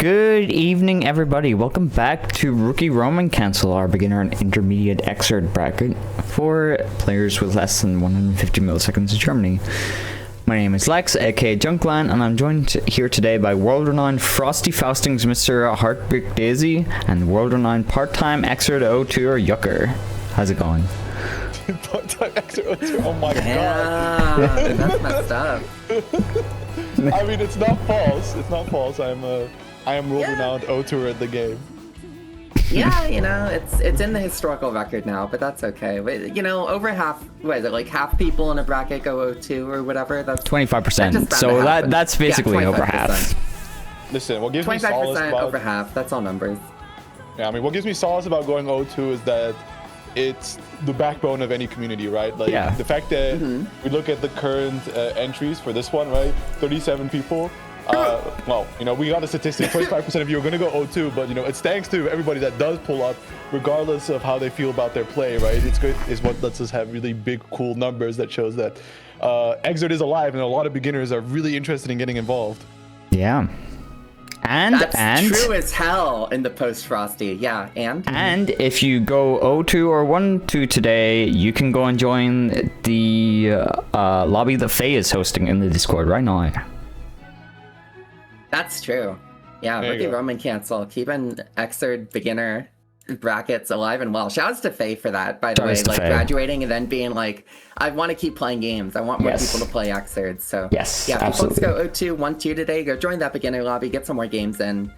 Good evening, everybody. Welcome back to Rookie Roman Cancel, our beginner and intermediate XRd bracket for players with less than 150 milliseconds in Germany. My name is Lex, aka Junkland, and I'm joined here today by world-renowned Frosty Faustings Mr. Heartbreak Daisy and world-renowned part-time XRd 02er Yucker. How's it going? Part-time XRd 02, oh my god. That's messed up. I mean, it's not false. It's not false. I am world-renowned 02er at the game. Yeah, you know, it's in the historical record now, but that's okay. You know, over half, what is it, like half people in a bracket go 02 or whatever? That's 25%. So that's basically over half. Listen, what gives me 25% over half. That's all numbers. Yeah, I mean, what gives me solace about going 02 is that it's the backbone of any community, right? Like the fact that we look at the current entries for this one, right? 37 people. Well, you know, we got a statistic, 25% of you are going to go 02, but, you know, it's thanks to everybody that does pull up, regardless of how they feel about their play, right? It's good, is what lets us have really big, cool numbers that shows that XRd is alive, and a lot of beginners are really interested in getting involved. Yeah. That's true as hell in the post-Frosty, yeah, and if you go 02 or 12 today, you can go and join the lobby that Faye is hosting in the Discord right now. That's true. Yeah, Rookie Roman Cancel, keeping XRd beginner brackets alive and well. Shout outs to Faye for that, by the way, like graduating and then being like, I want to keep playing games. I want more people to play XRd. So yes, yeah, if folks go 02, 12 today, go join that beginner lobby, get some more games in.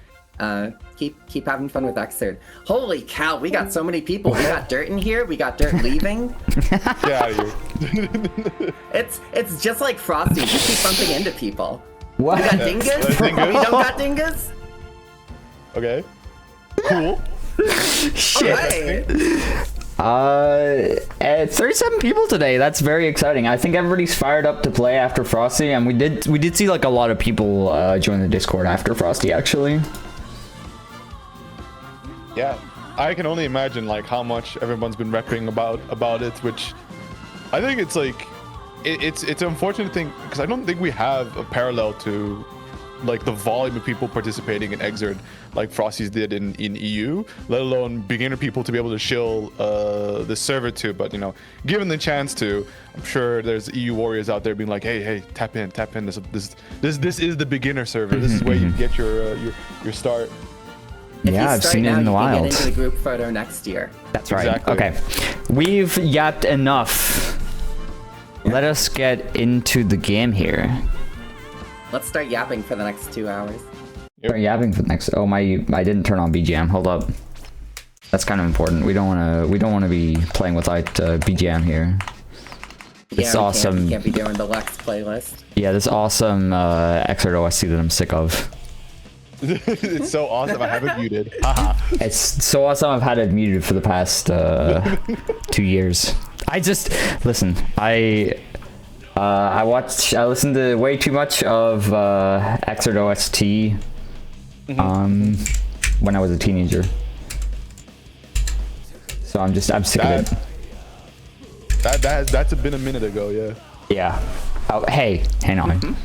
Keep having fun with XRd. Holy cow, we got so many people. We got Dirt in here. We got Dirt leaving. Get out of here. It's just like Frosty. Just keep bumping into people. What? We got dingas? We don't got dingas? Okay. Cool. Shit. Right. 37 people today. That's very exciting. I think everybody's fired up to play after Frosty, and we did see like a lot of people join the Discord after Frosty, actually. Yeah, I can only imagine like how much everyone's been repping about it, which I think it's like it's an unfortunate thing because I don't think we have a parallel to like the volume of people participating in XRd like Frosty's did in EU, let alone beginner people to be able to shill the server to. But you know, given the chance to, I'm sure there's EU warriors out there being like, hey, tap in. This is the beginner server. This is where you get your start. Yeah, I've seen it in the wild. Get into the group photo next year. That's right. Exactly. Okay, we've yapped enough. Let us get into the game here. Let's start yapping for the next 2 hours. Start yapping for the next. Oh my! I didn't turn on BGM. Hold up. That's kind of important. We don't want to be playing without BGM here. It's awesome. You can't be doing the Lex playlist. Yeah, this awesome XRd OST that I'm sick of. It's so awesome. I have it muted. Haha. It's so awesome. I've had it muted for the past 2 years. I just listen. I listened to way too much of XRd OST when I was a teenager. So I'm sick of it. That's been a minute ago, yeah. Yeah. Oh, hey, hang on.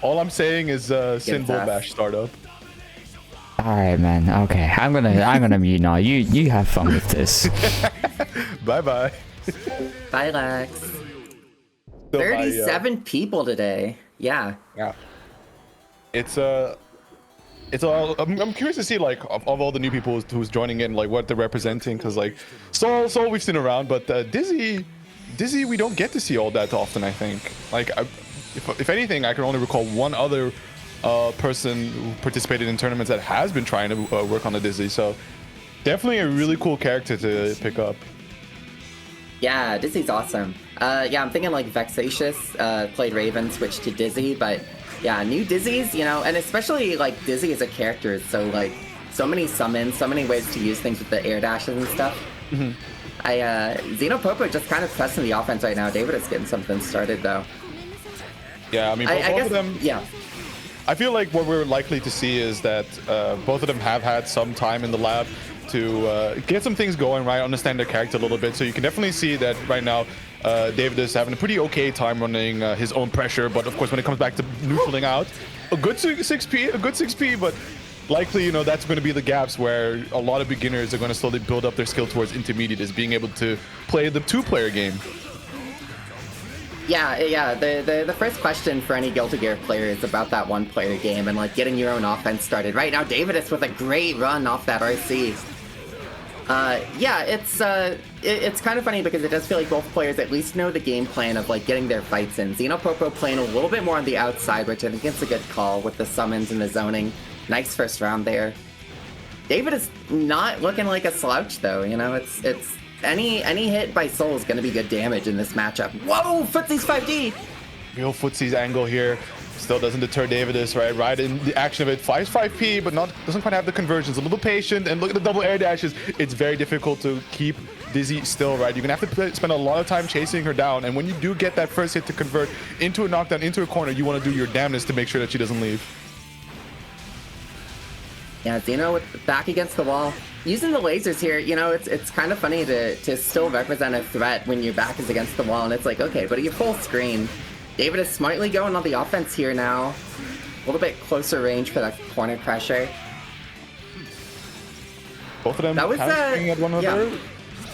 All I'm saying is Sin Bull Bash startup. All right, man. Okay, I'm gonna mute now. You have fun with this. Bye. Bye, Lex. 37 people today. Yeah. It's all. I'm curious to see like of all the new people who's joining in, like what they're representing, because like Soul we've seen around, but Dizzy we don't get to see all that often. I think like if anything, I can only recall one other person who participated in tournaments that has been trying to work on the Dizzy. So definitely a really cool character to pick up. Yeah, Dizzy's awesome. Yeah, I'm thinking like Vexatious played Raven, switched to Dizzy, but yeah, new Dizzies, you know, and especially like Dizzy as a character is so many summons, so many ways to use things with the air dashes and stuff. Xenopopo just kind of pressing the offense right now. David is getting something started though. Yeah, I mean, both of them. Yeah. I feel like what we're likely to see is that both of them have had some time in the lab to get some things going, right? Understand their character a little bit. So you can definitely see that right now David is having a pretty okay time running his own pressure. But of course, when it comes back to neutraling out, a good 6P, but likely, you know, that's going to be the gaps where a lot of beginners are going to slowly build up their skill towards intermediate, is being able to play the two-player game. Yeah. The first question for any Guilty Gear player is about that one-player game and like getting your own offense started. Right now, Davidus with a great run off that RC. Yeah, it's kind of funny because it does feel like both players at least know the game plan of like getting their fights in. Xenopopo playing a little bit more on the outside, which I think is a good call with the summons and the zoning. Nice first round there. David is not looking like a slouch though. You know, it's any hit by Soul is going to be good damage in this matchup. Whoa, Footsie's 5D. Real Footsie's angle here. Still doesn't deter Davidus, right? Right in the action of it. Flies 5P, but doesn't quite have the conversions. A little patient, and look at the double air dashes. It's very difficult to keep Dizzy still, right? You're gonna have to spend a lot of time chasing her down, and when you do get that first hit to convert into a knockdown, into a corner, you want to do your damnedest to make sure that she doesn't leave. Yeah, Xeno back against the wall. Using the lasers here, you know, it's kind of funny to still represent a threat when your back is against the wall, and it's like, okay, but you full screen. David is smartly going on the offense here now. A little bit closer range for that corner pressure. Both of them that was, at one another. Yeah.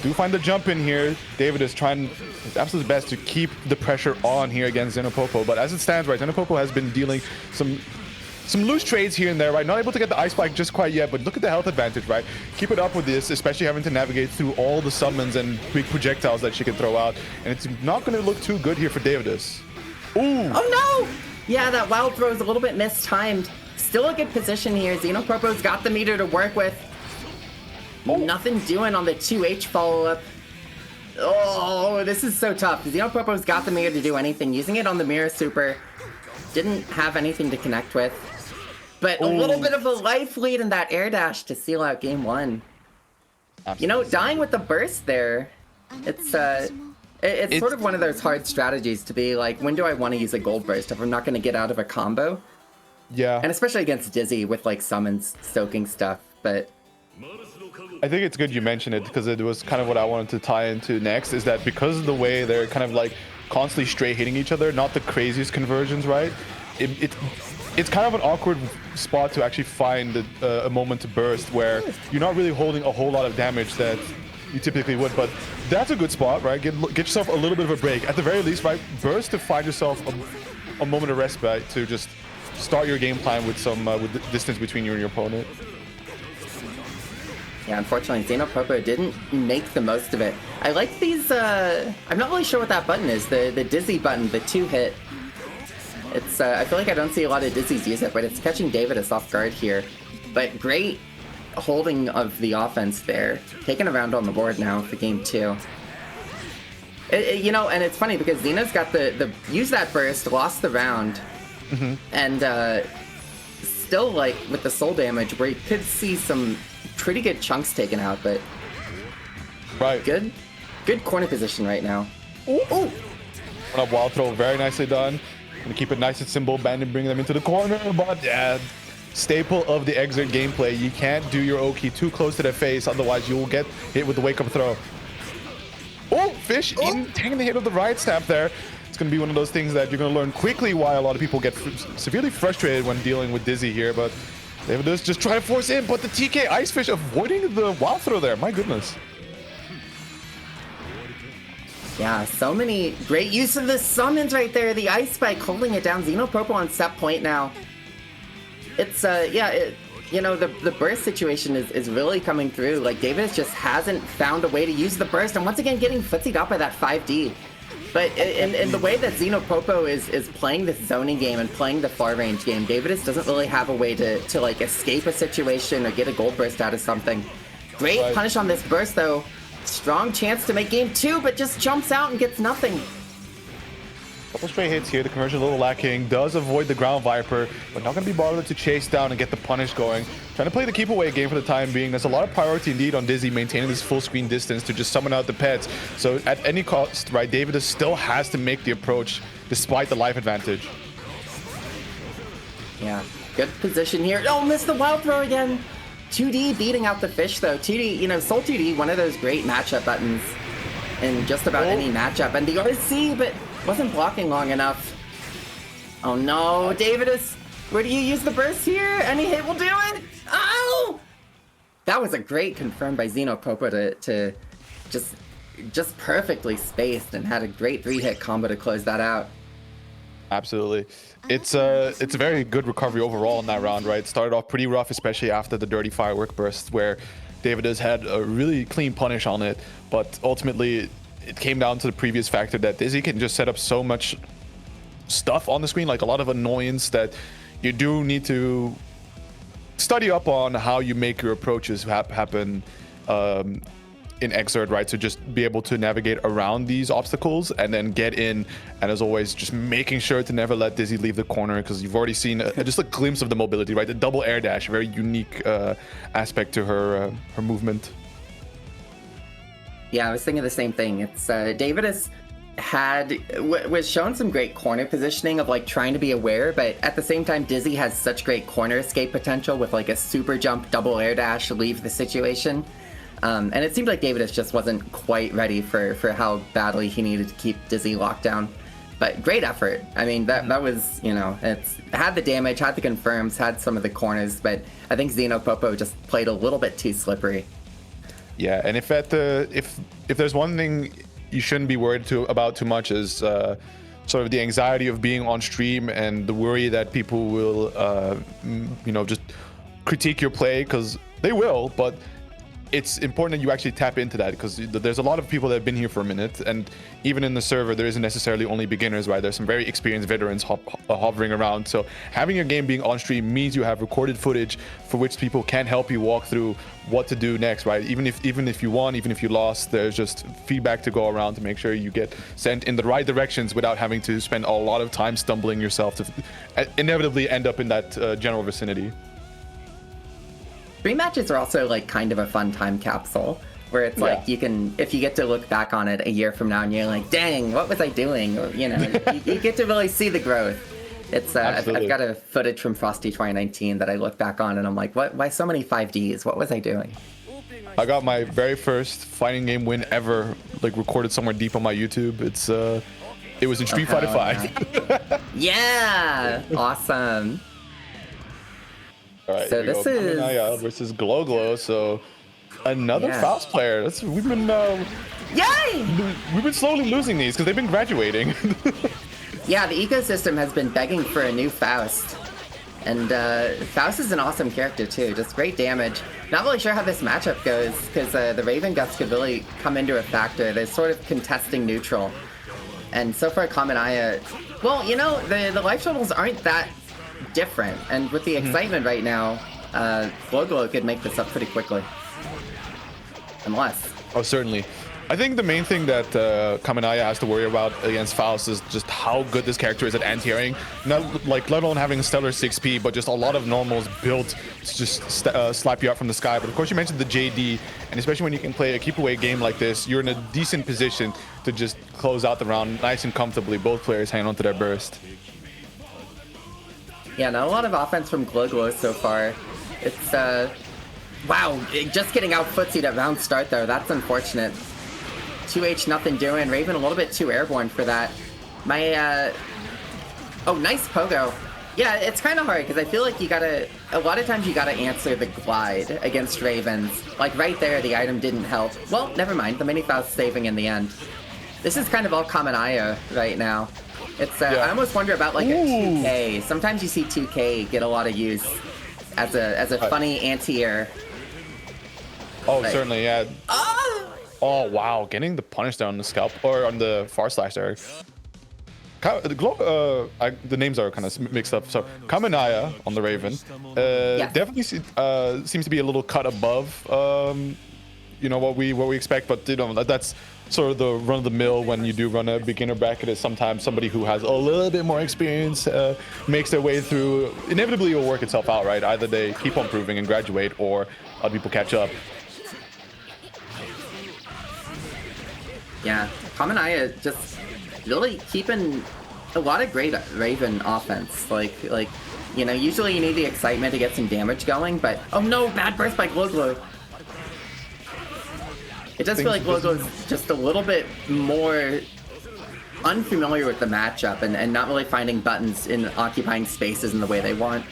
Do find the jump in here. David is trying his absolute best to keep the pressure on here against Xenopopo, but as it stands, right, Xenopopo has been dealing some loose trades here and there, right? Not able to get the ice spike just quite yet, but look at the health advantage, right? Keep it up with this, especially having to navigate through all the summons and big projectiles that she can throw out, and it's not going to look too good here for Davidus. Ooh. Oh no! Yeah, that wild throw is a little bit mistimed. Still a good position here. Xenopopo's got the meter to work with. Oh. Nothing doing on the 2H follow-up. Oh, this is so tough. Xenopopo's got the meter to do anything. Using it on the mirror super. Didn't have anything to connect with. But a little bit of a life lead in that air dash to seal out game one. Absolutely. You know, dying with the burst there, it's sort of one of those hard strategies to be like, when do I want to use a gold burst if I'm not going to get out of a combo? Yeah. And especially against Dizzy with like summons soaking stuff, but... I think it's good you mentioned it because it was kind of what I wanted to tie into next, is that because of the way they're kind of like constantly straight hitting each other, not the craziest conversions, right? It's kind of an awkward spot to actually find a moment to burst where you're not really holding a whole lot of damage that you typically would, but that's a good spot, right? Get yourself a little bit of a break. At the very least, right? Burst to find yourself a moment of respite to just start your game plan with some with the distance between you and your opponent. Yeah, unfortunately, Xenopopo didn't make the most of it. I like these, I'm not really sure what that button is, the Dizzy button, the 2-hit. It's, I feel like I don't see a lot of Dizzies use it, but it's catching Davidus off guard here. But great holding of the offense there. Taking a round on the board now for game 2. You know, and it's funny because Xeno's got the used that burst, lost the round, and still, like, with the soul damage, where you could see some pretty good chunks taken out, but right, good corner position right now. Ooh. A wild throw, very nicely done. Gonna keep it nice and simple, bend and bring them into the corner, but yeah, staple of the Xrd gameplay. You can't do your Oki too close to their face, otherwise you will get hit with the wake-up throw. Oh, Fish taking the hit of the right snap there. It's gonna be one of those things that you're gonna learn quickly why a lot of people get severely frustrated when dealing with Dizzy here, but Davidus just trying to force in, but the TK Ice Fish avoiding the wild throw there. My goodness. Yeah, so many great use of the summons right there. The Ice Spike holding it down. Xenopopo on set point now. It's, you know, the burst situation is really coming through. Like, Davidus just hasn't found a way to use the burst, and once again getting footsied up by that 5D. But in the way that Xenopopo is playing this zoning game and playing the far range game, Davidus doesn't really have a way to like escape a situation or get a gold burst out of something. Great punish on this burst though. Strong chance to make game 2, but just jumps out and gets nothing. Couple straight hits here, the conversion a little lacking, does avoid the ground viper, but not going to be bothered to chase down and get the punish going. Trying to play the keep away game for the time being. There's a lot of priority indeed on Dizzy maintaining this full screen distance to just summon out the pets. So at any cost, right, Davidus still has to make the approach despite the life advantage. Yeah, good position here. Oh, missed the wild throw again. 2D beating out the fish though. 2D, you know, Soul 2D, one of those great matchup buttons in just about any matchup. And the RC, but wasn't blocking long enough. Oh no, Davidus Where do you use the burst here? Any hit will do it? Oh! That was a great confirm by Xenopopo to just perfectly spaced and had a great 3-hit combo to close that out. Absolutely. It's a very good recovery overall in that round, right? It started off pretty rough, especially after the dirty firework burst, where David has had a really clean punish on it, but ultimately it came down to the previous factor that Dizzy can just set up so much stuff on the screen, like a lot of annoyance, that you do need to study up on how you make your approaches happen in Xrd, right? So just be able to navigate around these obstacles and then get in, and as always, just making sure to never let Dizzy leave the corner, because you've already seen just a glimpse of the mobility, right? The double air dash, a very unique aspect to her movement. Yeah, I was thinking the same thing. It's David was shown some great corner positioning of like trying to be aware, but at the same time Dizzy has such great corner escape potential with like a super jump, double air dash, leave the situation. And it seemed like David just wasn't quite ready for how badly he needed to keep Dizzy locked down. But great effort. I mean, that was, you know, it's had the damage, had the confirms, had some of the corners, but I think Xenopopo just played a little bit too slippery. Yeah, and if there's one thing you shouldn't be worried about too much is sort of the anxiety of being on stream and the worry that people will, you know, just critique your play, because they will, but it's important that you actually tap into that, because there's a lot of people that have been here for a minute, and even in the server there isn't necessarily only beginners, right? There's some very experienced veterans hovering around. So having your game being on stream means you have recorded footage for which people can help you walk through what to do next, right? Even if you won, even if you lost, there's just feedback to go around to make sure you get sent in the right directions without having to spend a lot of time stumbling yourself to inevitably end up in that general vicinity. Stream matches are also like kind of a fun time capsule where it's like you can, if you get to look back on it a year from now and you're like, dang, what was I doing? Or, you know, you get to really see the growth. It's I've got a footage from Frosty 2019 that I look back on and I'm like, why so many 5Ds? What was I doing? I got my very first fighting game win ever, like recorded somewhere deep on my YouTube. It was in Street Fighter 5. Yeah, awesome. All right, so this is Kaminaya versus Glow. So another Faust player. We've been slowly losing these because they've been graduating. Yeah, the ecosystem has been begging for a new Faust, and Faust is an awesome character too. Just great damage. Not really sure how this matchup goes because the Raven Guts could really come into a factor. They're sort of contesting neutral, and so far Kaminaya, well, you know, the life totals aren't that different, and with the excitement right now, Glow could make this up pretty quickly. Unless. Oh, certainly. I think the main thing that Kaminaya has to worry about against Faust is just how good this character is at anti-airing. Not like let alone having a stellar 6p, but just a lot of normals built to just slap you out from the sky. But of course, you mentioned the JD, and especially when you can play a keep away game like this, you're in a decent position to just close out the round nice and comfortably. Both players hang on to their burst. Yeah, not a lot of offense from Glow so far. It's, wow, just getting out footsied at round start though. That's unfortunate. 2H nothing doing. Raven a little bit too airborne for that. Oh, nice pogo. Yeah, it's kind of hard because I feel like a lot of times you gotta answer the glide against Ravens. Like right there, the item didn't help. Well, never mind. The mini Faust saving in the end. This is kind of all Kaminaya right now. It's I almost wonder about like a 2K. Sometimes you see 2K get a lot of use as a funny anti-air. Oh, like, certainly, yeah. Oh wow, getting the punish there on the scalp or on the far slash there. The names are kind of mixed up. So Kaminaya on the Raven, definitely seems to be a little cut above, you know, what we expect. But you know, that's sort of the run of the mill when you do run a beginner bracket. Is sometimes somebody who has a little bit more experience makes their way through. Inevitably, it will work itself out, right? Either they keep on improving and graduate, or other people catch up. Yeah, Kaminaya just really keeping a lot of great Raven offense. Like you know, usually you need the excitement to get some damage going, but oh no, bad burst by Glow. It does feel like Glow is just a little bit more unfamiliar with the matchup and not really finding buttons in occupying spaces in the way they want.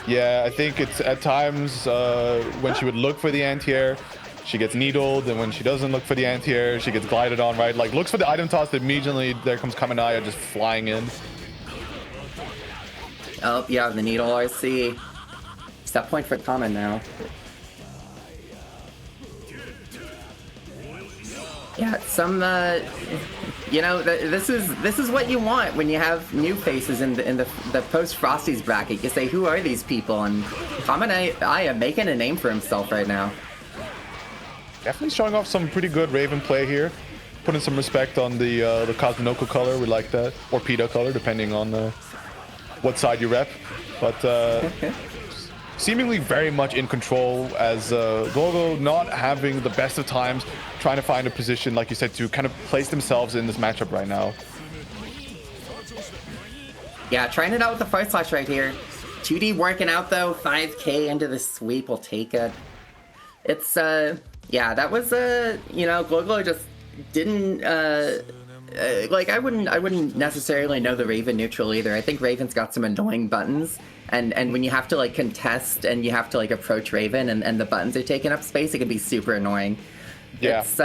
Yeah, I think it's at times when she would look for the anti-air, she gets needled, and when she doesn't look for the anti-air, she gets glided on, right? Like, looks for the item toss, immediately there comes Kaminaya just flying in. Oh, yeah, the needle RC. Step point for Kamen now. Yeah, some, you know, this is what you want when you have new faces in the post Frosties bracket. You say, who are these people? And Kaminaya making a name for himself right now. Definitely showing off some pretty good Raven play here. Putting some respect on the Cosmonoco color. We like that. Or PETA color, depending on what side you rep. But seemingly very much in control as Gogo not having the best of times, trying to find a position, like you said, to kind of place themselves in this matchup right now. Yeah, trying it out with the Fire Slash right here. 2D working out though, 5k into the sweep will take it. It's, yeah, that was, you know, Gogo just didn't, like, I wouldn't necessarily know the Raven neutral either. I think Raven's got some annoying buttons, and when you have to, like, contest and you have to, like, approach Raven and the buttons are taking up space, it can be super annoying. Yeah. It's,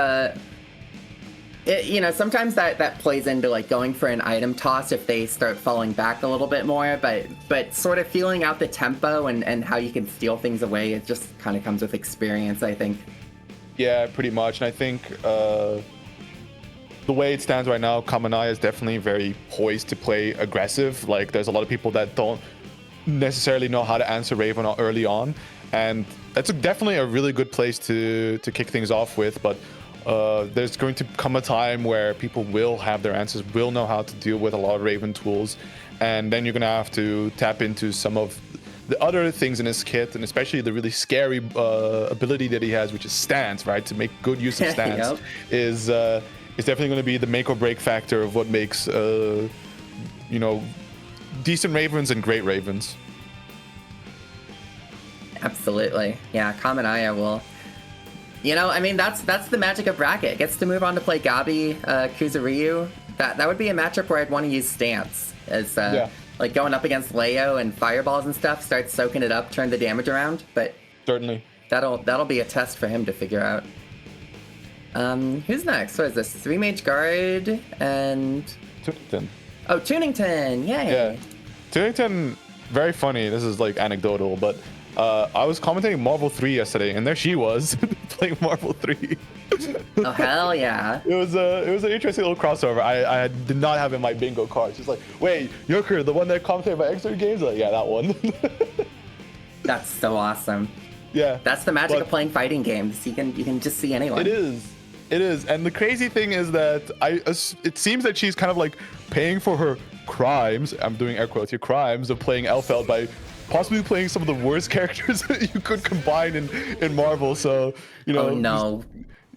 you know, sometimes that plays into, like, going for an item toss if they start falling back a little bit more, but sort of feeling out the tempo and how you can steal things away, it just kind of comes with experience, I think. Yeah, pretty much. And I think the way it stands right now, Kaminaya is definitely very poised to play aggressive. Like, there's a lot of people that don't necessarily know how to answer Raven early on, and that's definitely a really good place to kick things off with. But there's going to come a time where people will have their answers, will know how to deal with a lot of Raven tools, and then you're gonna have to tap into some of the other things in his kit, and especially the really scary ability that he has, which is stance, right? To make good use of stance. Yep. is definitely going to be the make or break factor of what makes you know, decent Ravens and great Ravens. Absolutely. Yeah, Kaminaya will, you know, I mean, that's the magic of bracket. Gets to move on to play Gabi, Kuzuryu. That would be a matchup where I'd want to use stance as yeah. Like going up against Leo and fireballs and stuff, start soaking it up, turn the damage around. But certainly that'll be a test for him to figure out. Who's next? What is this? 3 Mage Guard and Tunington. Oh, Tunington! Yay! Yeah, Tunington. Very funny. This is like anecdotal, but I was commentating Marvel 3 yesterday, and there she was playing Marvel 3. Oh hell yeah! It was an interesting little crossover. I did not have in my bingo card. She's like, "Wait, Yoker, the one that commentated my Xrd games?" Like, yeah, that one. That's so awesome. Yeah, that's the magic of playing fighting games. You can just see anyone. It is, and the crazy thing is that it seems that she's kind of like paying for her crimes. I'm doing air quotes here, crimes of playing Elfeld by possibly playing some of the worst characters that you could combine in Marvel. So, you know, oh no.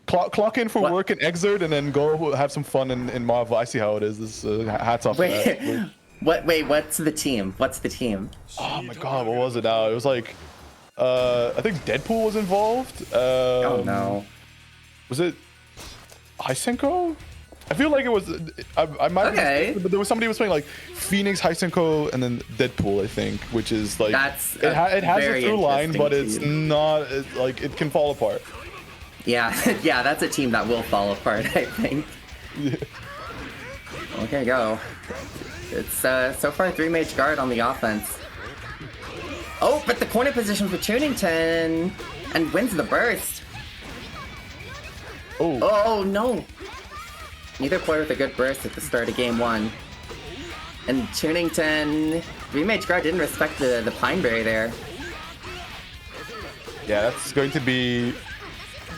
Clock in for work in Xrd and then go have some fun in Marvel. I see how it is. This hats off. Wait, to that. Wait, what's the team? What's the team? Oh my god, what was it now? It was like, I think Deadpool was involved. Oh no. Was it Hysenko? I feel like it was. I might. Okay. But there was somebody who was playing like Phoenix, Hysenko, and then Deadpool. I think, which is like it has a through line, but it's not like it can fall apart. Yeah, yeah, that's a team that will fall apart, I think. Yeah. Okay, go. It's so far 3 Mage Guard on the offense. Oh, but the corner position for Tunington and wins the burst. Oh no. Neither player with a good burst at the start of game 1. And Tunington, 3 Mage Guard didn't respect the Pineberry there. Yeah, that's going to be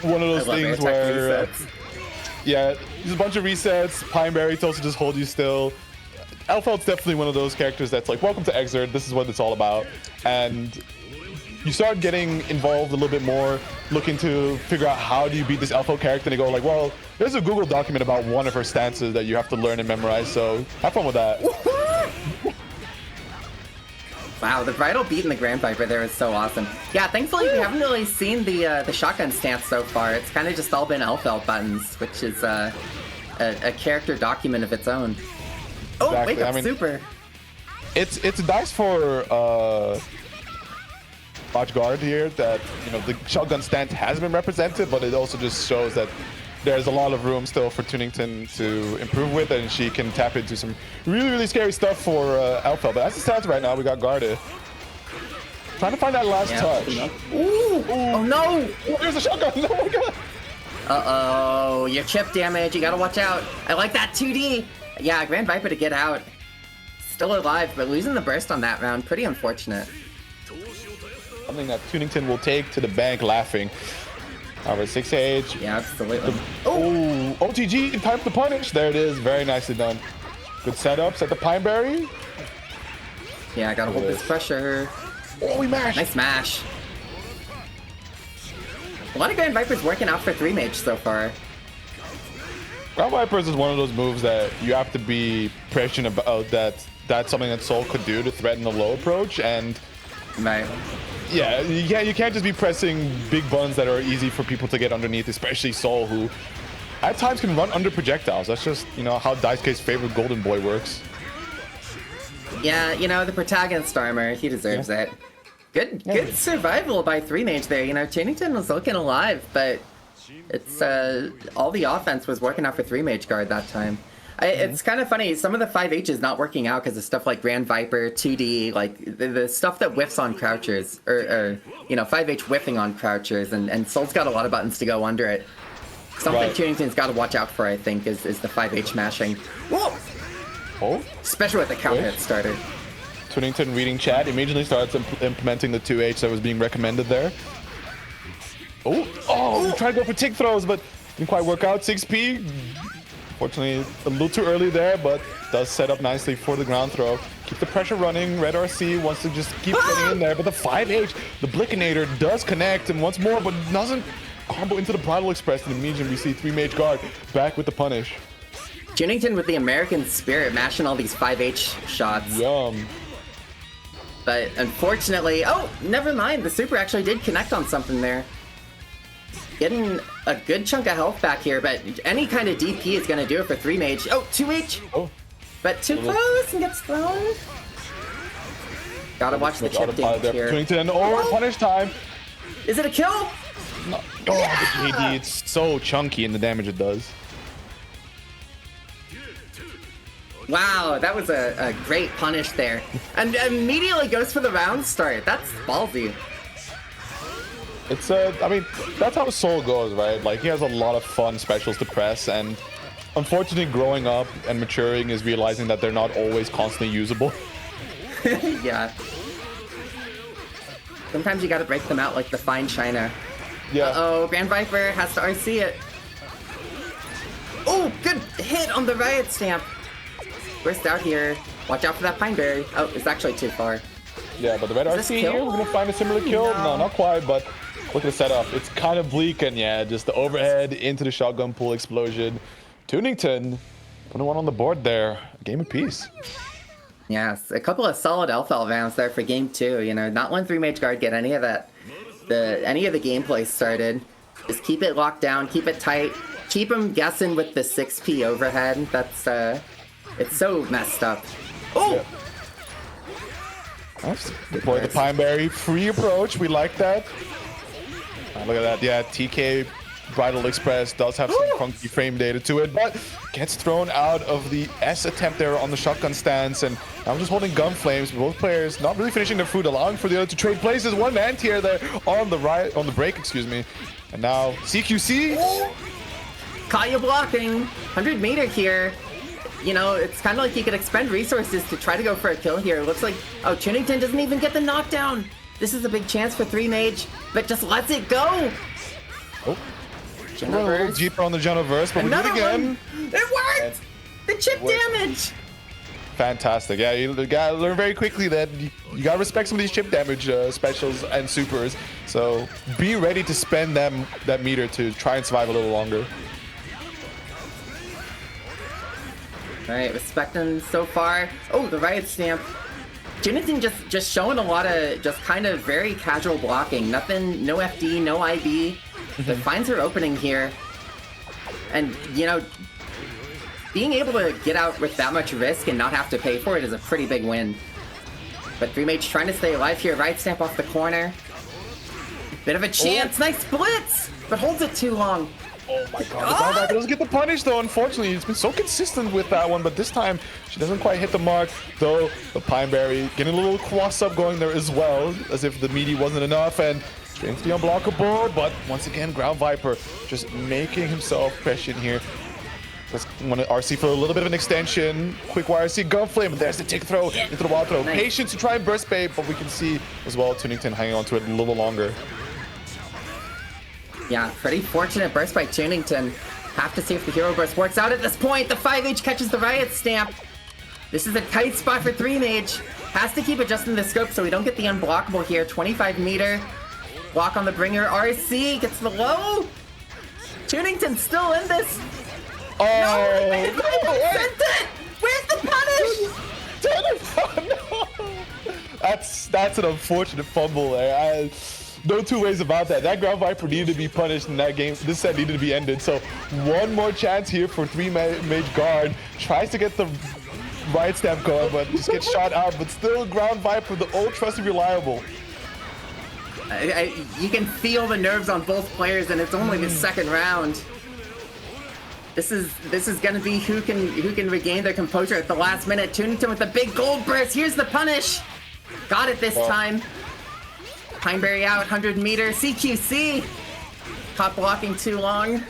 one of those things where yeah, there's a bunch of resets. Pineberry to also just hold you still. Elfeld's definitely one of those characters that's like, welcome to Xrd, this is what it's all about. And you start getting involved a little bit more, looking to figure out how do you beat this Elfeld character, and they go like, well, there's a Google document about one of her stances that you have to learn and memorize, so have fun with that. Wow, the bridal beat in the Grand Viper there is so awesome. Yeah, thankfully we haven't really seen the shotgun stance so far. It's kind of just all been Elfeld buttons, which is a character document of its own. Oh, Exactly. wake up I mean, super. It's nice for Watch Guard here that the shotgun stance has been represented, but it also just shows that there's a lot of room still for Tunington to improve with, and she can tap into some really scary stuff for Alpha. But as it stands right now, we got guarded. Trying to find that last touch. Ooh. Oh no! Oh, there's a shotgun! Oh my god! Uh-oh, your chip damage, you gotta watch out. I like that 2D. Yeah, Grand Viper to get out. Still alive, but losing the burst on that round, pretty unfortunate. Something that Tunington will take to the bank laughing. Over 6H. Yeah, absolutely. Oh, OTG, time to punish. There it is, very nicely done. Good setup, set the Pineberry. Yeah, I gotta hold this pressure. Oh, we mashed. Nice mash. A lot of Grand Vipers working out for 3-Mage so far. Ground Vipers is one of those moves that you have to be prescient about, that's something that Soul could do to threaten the low approach, and Right. yeah, you can't just be pressing big buttons that are easy for people to get underneath, especially Soul, who at times can run under projectiles. That's just, how Daisuke's favorite golden boy works. Yeah, the protagonist armor, he deserves it. Good survival by 3-Mage there. Tunington was looking alive, but it's all the offense was working out for 3-Mage guard that time. It's kind of funny, some of the 5H is not working out because of stuff like Grand Viper, 2D, like the stuff that whiffs on crouchers, or 5H whiffing on crouchers, and Soul's got a lot of buttons to go under it. Something Tunington's got to watch out for, I think, is the 5H mashing. Whoa! Oh? Especially with the counter hit started. Tunington reading chat, immediately starts implementing the 2H that was being recommended there. Oh, tried to go for tick throws, but didn't quite work out. 6P, unfortunately a little too early there, but does set up nicely for the ground throw. Keep the pressure running. Red RC wants to just keep getting in there, but the 5H, the Blickinator does connect, and once more, but doesn't combo into the Bridal Express, and immediately we see 3-Mage guard back with the punish. Tunington with the American spirit mashing all these 5H shots. Yum. But unfortunately, oh, never mind. The super actually did connect on something there. Getting a good chunk of health back here, but any kind of DP is going to do it for 3-Mage. Oh, 2H! Oh. But too close and gets thrown. Gotta watch the chip damage here. Tunington, punish time. Is it a kill? No. Oh, the KD, it's so chunky in the damage it does. Wow, that was a great punish there. And immediately goes for the round start. That's ballsy. It's I mean, that's how Soul goes, right? Like, he has a lot of fun specials to press, and unfortunately growing up and maturing is realizing that they're not always constantly usable. Yeah. Sometimes you gotta break them out like the fine china. Yeah. Uh-oh, Grand Viper has to RC it. Oh, good hit on the riot stamp. Burst out here. Watch out for that Pineberry. Oh, it's actually too far. Yeah, but the red RC kill? here, we're gonna find a similar kill. No, not quite, but look at the setup. It's kind of bleak, and yeah, just the overhead into the shotgun pool explosion. Tunington, putting one on the board there. A game apiece. Yes, a couple of solid alpha rounds there for game 2. Not letting 3-Mage guard get any of that, any of the gameplay started. Just keep it locked down, keep it tight, keep them guessing with the 6P overhead. That's it's so messed up. Oh! Yeah. Deploy the Pineberry, free approach. We like that. Look at that. Yeah, TK Bridal Express does have some funky frame data to it, but gets thrown out of the S attempt there on the shotgun stance, and I'm just holding gun flames. Both players not really finishing their food, allowing for the other to trade places. One man tier there on the break, excuse me. And now CQC. Caught you blocking. 100 meter here. It's kind of like you could expend resources to try to go for a kill here. It looks like, oh, Tunington doesn't even get the knockdown. This is a big chance for 3-Mage, but just lets it go. Oh. A little deeper on the Genoverse, but we do it again. It worked! The chip damage! Fantastic. Yeah, you gotta learn very quickly that you gotta respect some of these chip damage specials and supers. So be ready to spend that meter to try and survive a little longer. Alright, respecting so far. Oh, the riot stamp. Tunington just showing a lot of just kind of very casual blocking. Nothing, no FD, no IB. But finds her opening here. And, being able to get out with that much risk and not have to pay for it is a pretty big win. But 3Mage trying to stay alive here. Right stamp off the corner. Bit of a chance. Nice blitz, but holds it too long. Oh my god, the ground viper doesn't get the punish though, unfortunately. It's been so consistent with that one, but this time she doesn't quite hit the mark, though the Pineberry getting a little cross up going there as well, as if the meaty wasn't enough, and strength the unblockable, but once again, ground viper just making himself prescient here. Just want to RC for a little bit of an extension. Quick YRC Gunflame, and there's the tick throw into the wall throw. Nice. Patience to try and burst bait, but we can see as well Tunington hanging on to it a little longer. Yeah, pretty fortunate burst by Tunington. Have to see if the hero burst works out at this point. The 5H catches the Riot Stamp. This is a tight spot for 3Mage. Has to keep adjusting the scope so we don't get the unblockable here. 25 meter. Block on the bringer. RC gets the low. Tunington's still in this. Oh, No, sent it! Where's the punish? No. That's an unfortunate fumble there. No two ways about that. That ground viper needed to be punished in that game. This set needed to be ended. So one more chance here for 3Mage guard. Tries to get the Riot Stamp going, but just gets shot out. But still ground viper, the old trusted reliable. You can feel the nerves on both players, and it's only the second round. This is gonna be who can regain their composure at the last minute. Tunington with the big gold burst. Here's the punish. Got it this time. Pineberry out, 100 meter. CQC. Caught blocking too long.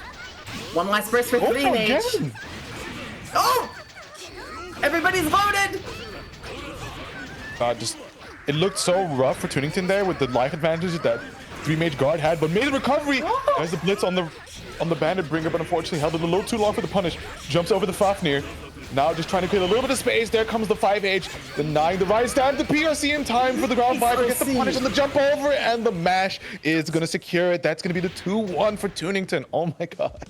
One last burst for 3Mage. Oh! Everybody's loaded! It looked so rough for Tunington there with the life advantage that 3Mage guard had, but made the recovery. There's the blitz on the bandit bringer, but unfortunately held it a little too long for the punish. Jumps over the Fafnir. Now just trying to create a little bit of space. There comes the 5H, denying the Riot Stamp. The PRC in time for the ground viper. Gets the punish on the jump over, and the mash is going to secure it. That's going to be the 2-1 for Tunington. Oh my god.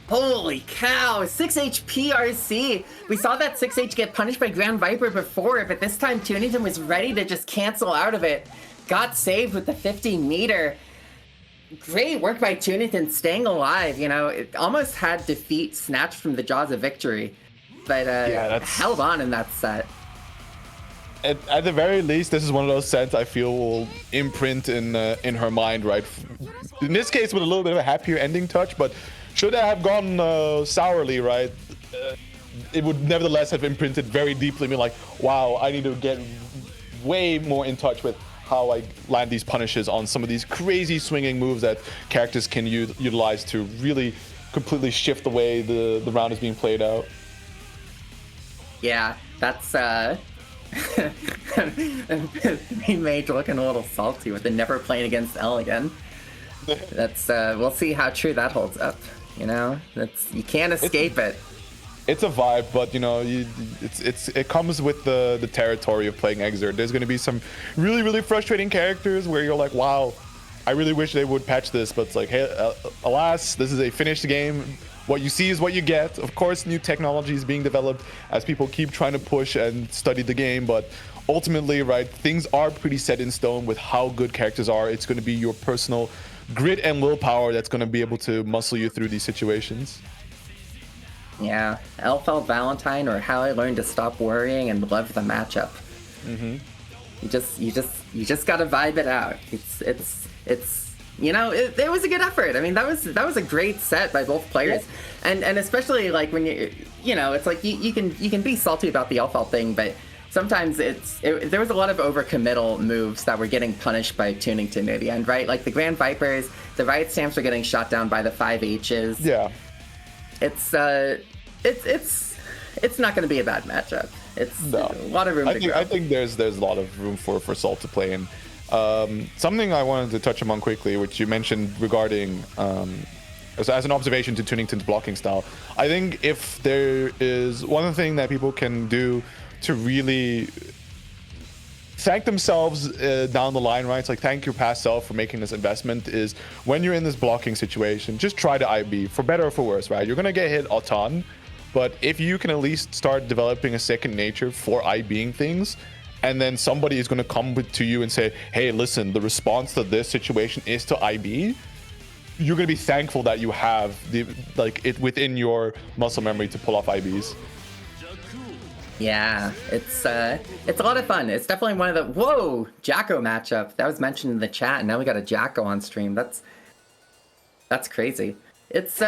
Holy cow, 6H PRC. We saw that 6H get punished by Ground Viper before, but this time Tunington was ready to just cancel out of it. Got saved with the 50 meter. Great work by Tunington staying alive, you know. It almost had defeat snatched from the jaws of victory. But held on in that set. At the very least, this is one of those sets I feel will imprint in her mind, right? In this case, with a little bit of a happier ending touch, but should it have gone sourly, right? It would nevertheless have imprinted very deeply. I mean, like, wow, I need to get way more in touch with how I land these punishes on some of these crazy swinging moves that characters can utilize to really completely shift the way the round is being played out. Yeah, that's 3Mage looking a little salty with the never playing against L again. That's we'll see how true that holds up. You know, you can't escape it. It's a vibe, but you know, it comes with the territory of playing Xrd. There's going to be some really frustrating characters where you're like, wow, I really wish they would patch this, but it's like, hey, alas, this is a finished game. What you see is what you get. Of course, new technology is being developed as people keep trying to push and study the game, but ultimately, right, things are pretty set in stone with how good characters are. It's going to be your personal grit and willpower that's going to be able to muscle you through these situations. Yeah, Elfeld Valentine, or How I Learned to Stop Worrying and Love the Matchup. Mm-hmm. You just gotta vibe it out. It's you know, it was a good effort. I mean, that was a great set by both players, yeah. and especially like when you know, it's like you can be salty about the Elfeld thing, but sometimes there was a lot of overcommittal moves that were getting punished by Tunington near the end, right? Like the Grand Vipers, the Riot Stamps were getting shot down by the 5Hs. Yeah. It's not going to be a bad matchup. It's a lot of room to grow. I think there's a lot of room for Salt to play in. Something I wanted to touch upon quickly, which you mentioned regarding as an observation to Tunington's blocking style. I think if there is one thing that people can do to really thank themselves down the line, right? It's like, thank your past self for making this investment, is when you're in this blocking situation, just try to IB, for better or for worse, right? You're going to get hit a ton, but if you can at least start developing a second nature for IBing things, and then somebody is going to come to you and say, hey, listen, the response to this situation is to IB, you're gonna be thankful that you have the it within your muscle memory to pull off IBs. Yeah, it's a lot of fun. It's definitely one of the whoa Jacko matchup that was mentioned in the chat, and now we got a Jacko on stream. That's crazy. It's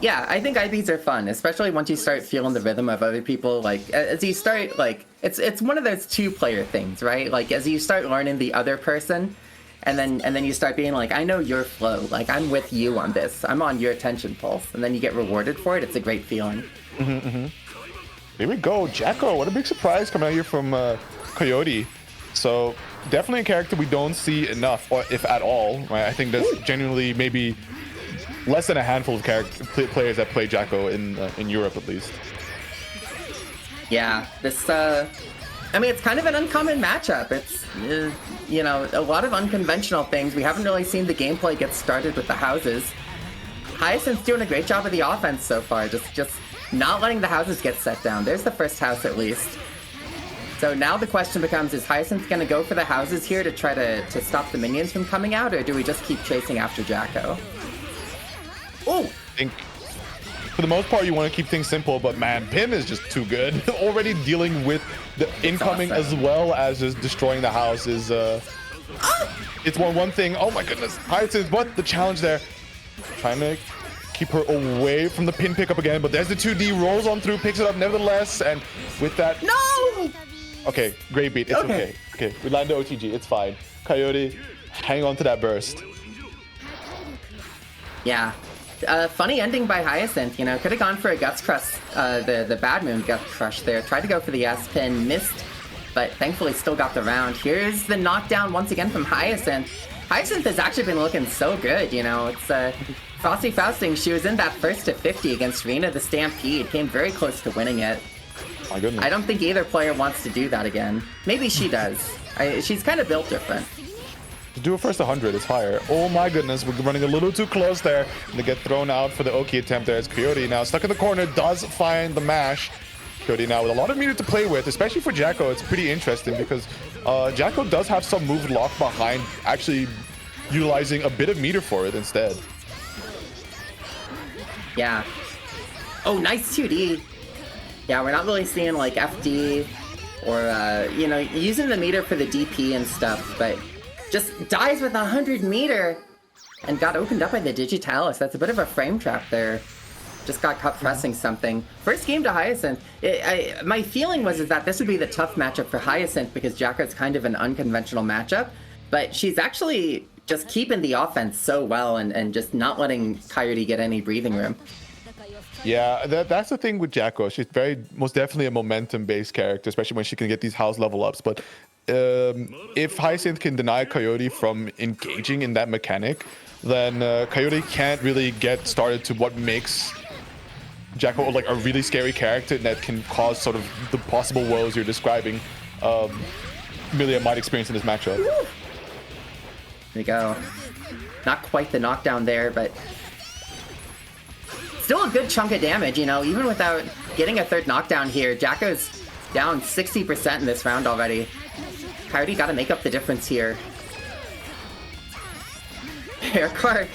yeah, I think IBs are fun, especially once you start feeling the rhythm of other people. Like as you start it's one of those 2-player things, right? Like as you start learning the other person, and then you start being like, I know your flow. Like I'm with you on this. I'm on your attention pulse, and then you get rewarded for it. It's a great feeling. Here we go, Jacko. What a big surprise coming out here from Coyote. So definitely a character we don't see enough, or if at all. Right? I think there's genuinely maybe less than a handful of players that play Jacko in Europe at least. Yeah, this I mean, it's kind of an uncommon matchup. It's you know, a lot of unconventional things. We haven't really seen the gameplay get started with the houses. Hyacinth's doing a great job of the offense so far, just not letting the houses get set down. There's the first house at least. So now the question becomes, is Hyacinth going to go for the houses here to try to stop the minions from coming out, or do we just keep chasing after Jacko? Oh! I think for the most part you want to keep things simple, but man, Pin is just too good. Already dealing with the incoming as well as just destroying the house is it's one thing. Oh my goodness. Hyacinth, what the challenge there? Trying to keep her away from the pin pickup again, but there's the 2D, rolls on through, picks it up nevertheless, and with that... No! Okay, great beat. It's okay. Okay, we land the OTG. It's fine. Coyote, hang on to that burst. Yeah. Funny ending by Hyacinth, you know, could have gone for a Guts Crush, the Bad Moon Guts Crush there. Tried to go for the S-Pin, missed, but thankfully still got the round. Here's the knockdown once again from Hyacinth. Hyacinth has actually been looking so good, you know. It's Frosty Fausting, she was in that first to 50 against Rena the Stampede, came very close to winning it. My goodness. I don't think either player wants to do that again. Maybe she does. She's kind of built different. To do a first 100 is fire. Oh my goodness, we're running a little too close there. And they get thrown out for the Oki attempt there as Coyote now stuck in the corner, does find the mash. Coyote now with a lot of meter to play with, especially for Jacko. It's pretty interesting because Jacko does have some move lock behind actually utilizing a bit of meter for it instead. Yeah. Oh, nice 2D. Yeah, we're not really seeing like FD or, you know, using the meter for the DP and stuff, but just dies with 100 meter and got opened up by the Digitalis. That's a bit of a frame trap there. Just got caught pressing something. First game to Hyacinth. My feeling was that this would be the tough matchup for Hyacinth because Jacko's kind of an unconventional matchup, but she's actually just keeping the offense so well and just not letting Coyote get any breathing room. Yeah, that's the thing with Jacko. She's most definitely a momentum-based character, especially when she can get these house level ups. But if Hyacinth can deny Coyote from engaging in that mechanic, then Coyote can't really get started to what makes Jacko like a really scary character that can cause sort of the possible woes you're describing. Milia might experience in this matchup. There we go. Not quite the knockdown there, but still a good chunk of damage, you know, even without getting a third knockdown here. Jacko's down 60% in this round already. Coyote got to make up the difference here. The hair card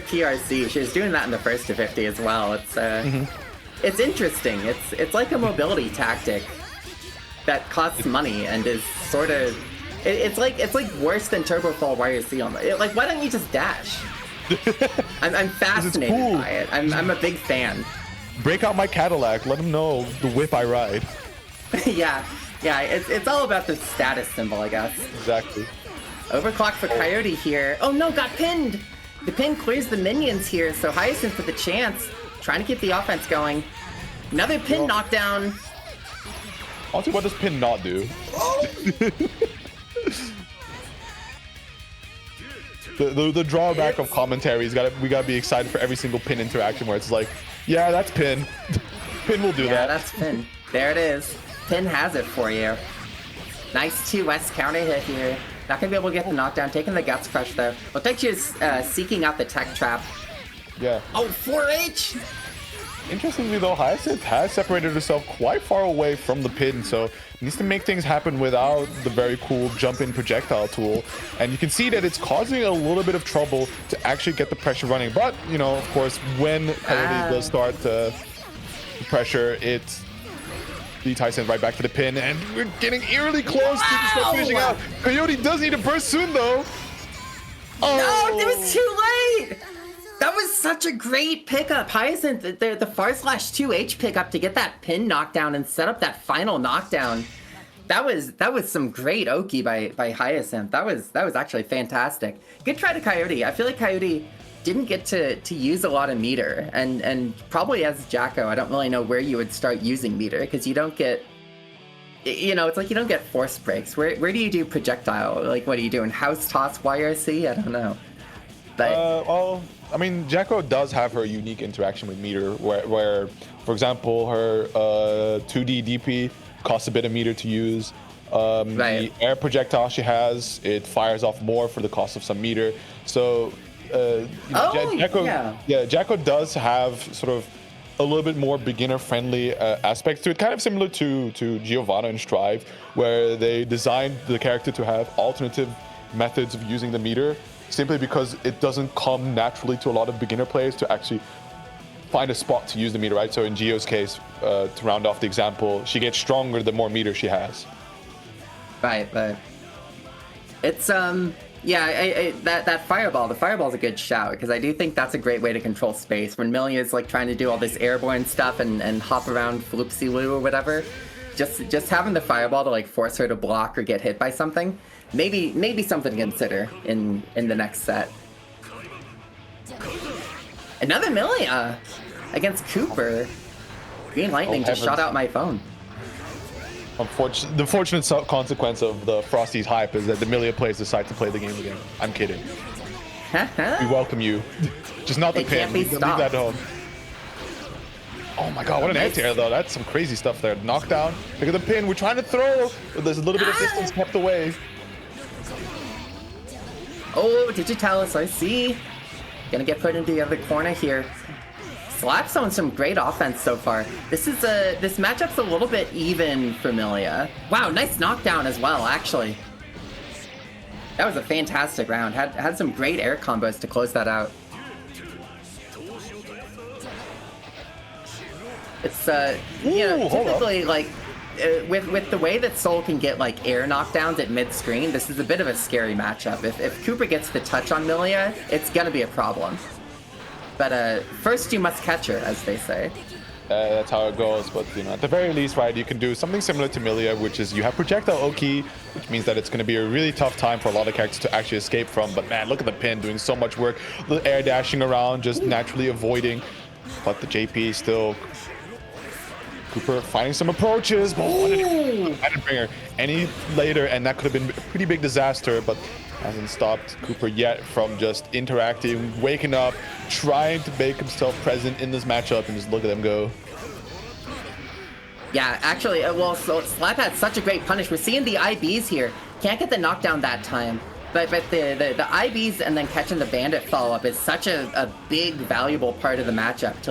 PRC, she was doing that in the first to 50 as well. It's it's interesting. It's like a mobility tactic that costs money and is sort of it's like worse than Turbo Fall Warrior Seal. Like, why don't you just dash? I'm fascinated cool. by it. I'm a big fan. Break out my Cadillac. Let them know the whip I ride. yeah, it's all about the status symbol, I guess. Exactly. Overclock for Coyote here. Oh no, got pinned! The pin clears the minions here, so Hyacinth with a chance. Trying to keep the offense going. Another pin knockdown. Also, what does pin not do? The drawback of commentary is we gotta be excited for every single pin interaction where it's like, yeah, that's pin. Pin will do that. Yeah, that's pin. There it is. Pin has it for you. Nice 2S counter hit here. Not gonna be able to get the knockdown. Taking the Guts Crush though. Looks like she's seeking out the tech trap. Yeah. Oh, 4H! Interestingly though, Hyacinth has separated herself quite far away from the pin, so needs to make things happen without the very cool jump-in projectile tool. And you can see that it's causing a little bit of trouble to actually get the pressure running. But, you know, of course, when Coyote does start the pressure, it's leads Hyacinth right back to the pin, and we're getting eerily close to just finishing out. Coyote does need a burst soon though. Oh. No, it was too late! That was such a great pickup. Hyacinth, the /2H pickup to get that pin knockdown and set up that final knockdown. That was some great Oki by Hyacinth. That was actually fantastic. Good try to Coyote. I feel like Coyote didn't get to use a lot of meter, and probably as Jacko, I don't really know where you would start using meter, because you don't get, you know, it's like you don't get force breaks. Where do you do projectile? Like, what are you doing? House toss YRC? I don't know. But well, I mean, Jacko does have her unique interaction with meter, where for example, her 2D DP costs a bit of meter to use. The air projectile she has, it fires off more for the cost of some meter. So, you know, Jacko does have sort of a little bit more beginner-friendly aspects to it, kind of similar to Giovanna and Strive, where they designed the character to have alternative methods of using the meter, simply because it doesn't come naturally to a lot of beginner players to actually find a spot to use the meter, right? So in Gio's case, to round off the example, she gets stronger the more meter she has. Right, but it's yeah, that fireball, the fireball's a good shout, because I do think that's a great way to control space. When Milia's like trying to do all this airborne stuff and hop around floopsy-loo or whatever, just having the fireball to like force her to block or get hit by something, maybe something to consider in the next set. Another Milia against Cooper. Green Lightning just shot out my phone. The unfortunate consequence of the Frosty's hype is that the Milia players decide to play the game again. I'm kidding. We welcome you. Just not the pin. Leave that at home. Oh my god, what an anti-air though. That's some crazy stuff there. Knockdown. Look at the pin. We're trying to throw, but there's a little bit of distance kept away. Oh, Digitalis, I see. Gonna get put into the other corner here. Slap's on some great offense so far. This matchup's a little bit even for Milia. Wow, nice knockdown as well, actually. That was a fantastic round. Had some great air combos to close that out. It's you know, typically like with the way that Soul can get like air knockdowns at mid-screen, this is a bit of a scary matchup. If Cooper gets the touch on Milia, it's gonna be a problem. But first you must catch her, as they say. That's how it goes, but you know, at the very least, right, you can do something similar to Milia, which is you have projectile Oki, which means that it's going to be a really tough time for a lot of characters to actually escape from. But man, look at the pin doing so much work, the air dashing around, just naturally avoiding. But the JP still, Cooper finding some approaches, but I didn't bring her any later, and that could have been a pretty big disaster. But hasn't stopped Cooper yet from just interacting, waking up, trying to make himself present in this matchup, and just look at them go. Yeah, actually, well, so Slap had such a great punish. We're seeing the IBs here. Can't get the knockdown that time. But the IBs and then catching the bandit follow-up is such a big, valuable part of the matchup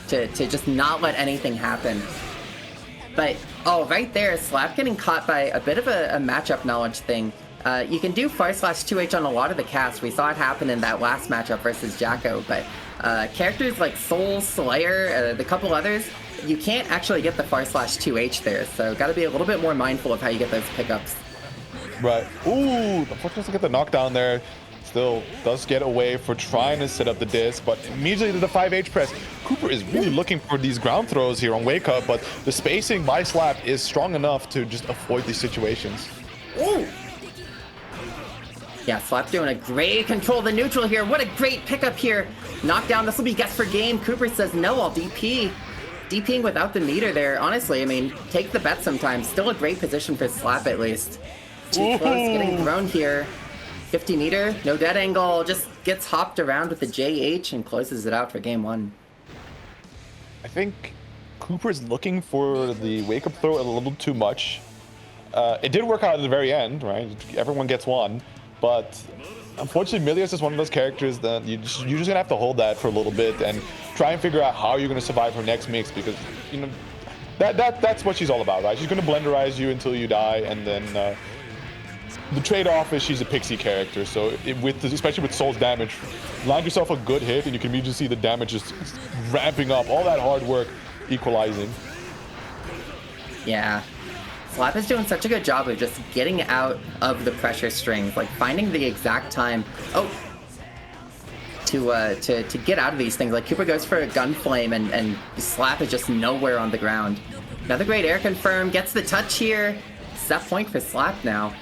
to just not let anything happen. But, oh, right there, Slap getting caught by a bit of a matchup knowledge thing. You can do /2H on a lot of the casts. We saw it happen in that last matchup versus Jacko, but characters like Soul, Slayer, the couple others, you can't actually get the /2H there, so gotta be a little bit more mindful of how you get those pickups. Right. Ooh, unfortunately get the knockdown there. Still does get away for trying to set up the disc, but immediately to the 5H press. Cooper is really looking for these ground throws here on Wake Up, but the spacing by Slap is strong enough to just avoid these situations. Ooh. Yeah, Slap doing a great control of the neutral here. What a great pickup here. Knockdown, this will be guess for game. Cooper says, no, I'll DP. DPing without the meter there. Honestly, I mean, take the bet sometimes. Still a great position for Slap at least. Too close, getting thrown here. 50 meter, no dead angle. Just gets hopped around with the JH and closes it out for game one. I think Cooper's looking for the wake up throw a little too much. It did work out at the very end, right? Everyone gets one. But unfortunately, Milia's is one of those characters that you're just gonna have to hold that for a little bit. And try and figure out how you're going to survive her next mix, because you know that's what she's all about, right? She's going to blenderize you until you die, and then the trade-off is she's a pixie character, so especially with Soul's damage, land yourself a good hit and you can immediately see the damage just ramping up, all that hard work equalizing. Yeah. Slap is doing such a good job of just getting out of the pressure strings, like finding the exact time to get out of these things. Like Cooper goes for a gun flame and Slap is just nowhere on the ground. Another great air confirm, gets the touch here. Set point for Slap now.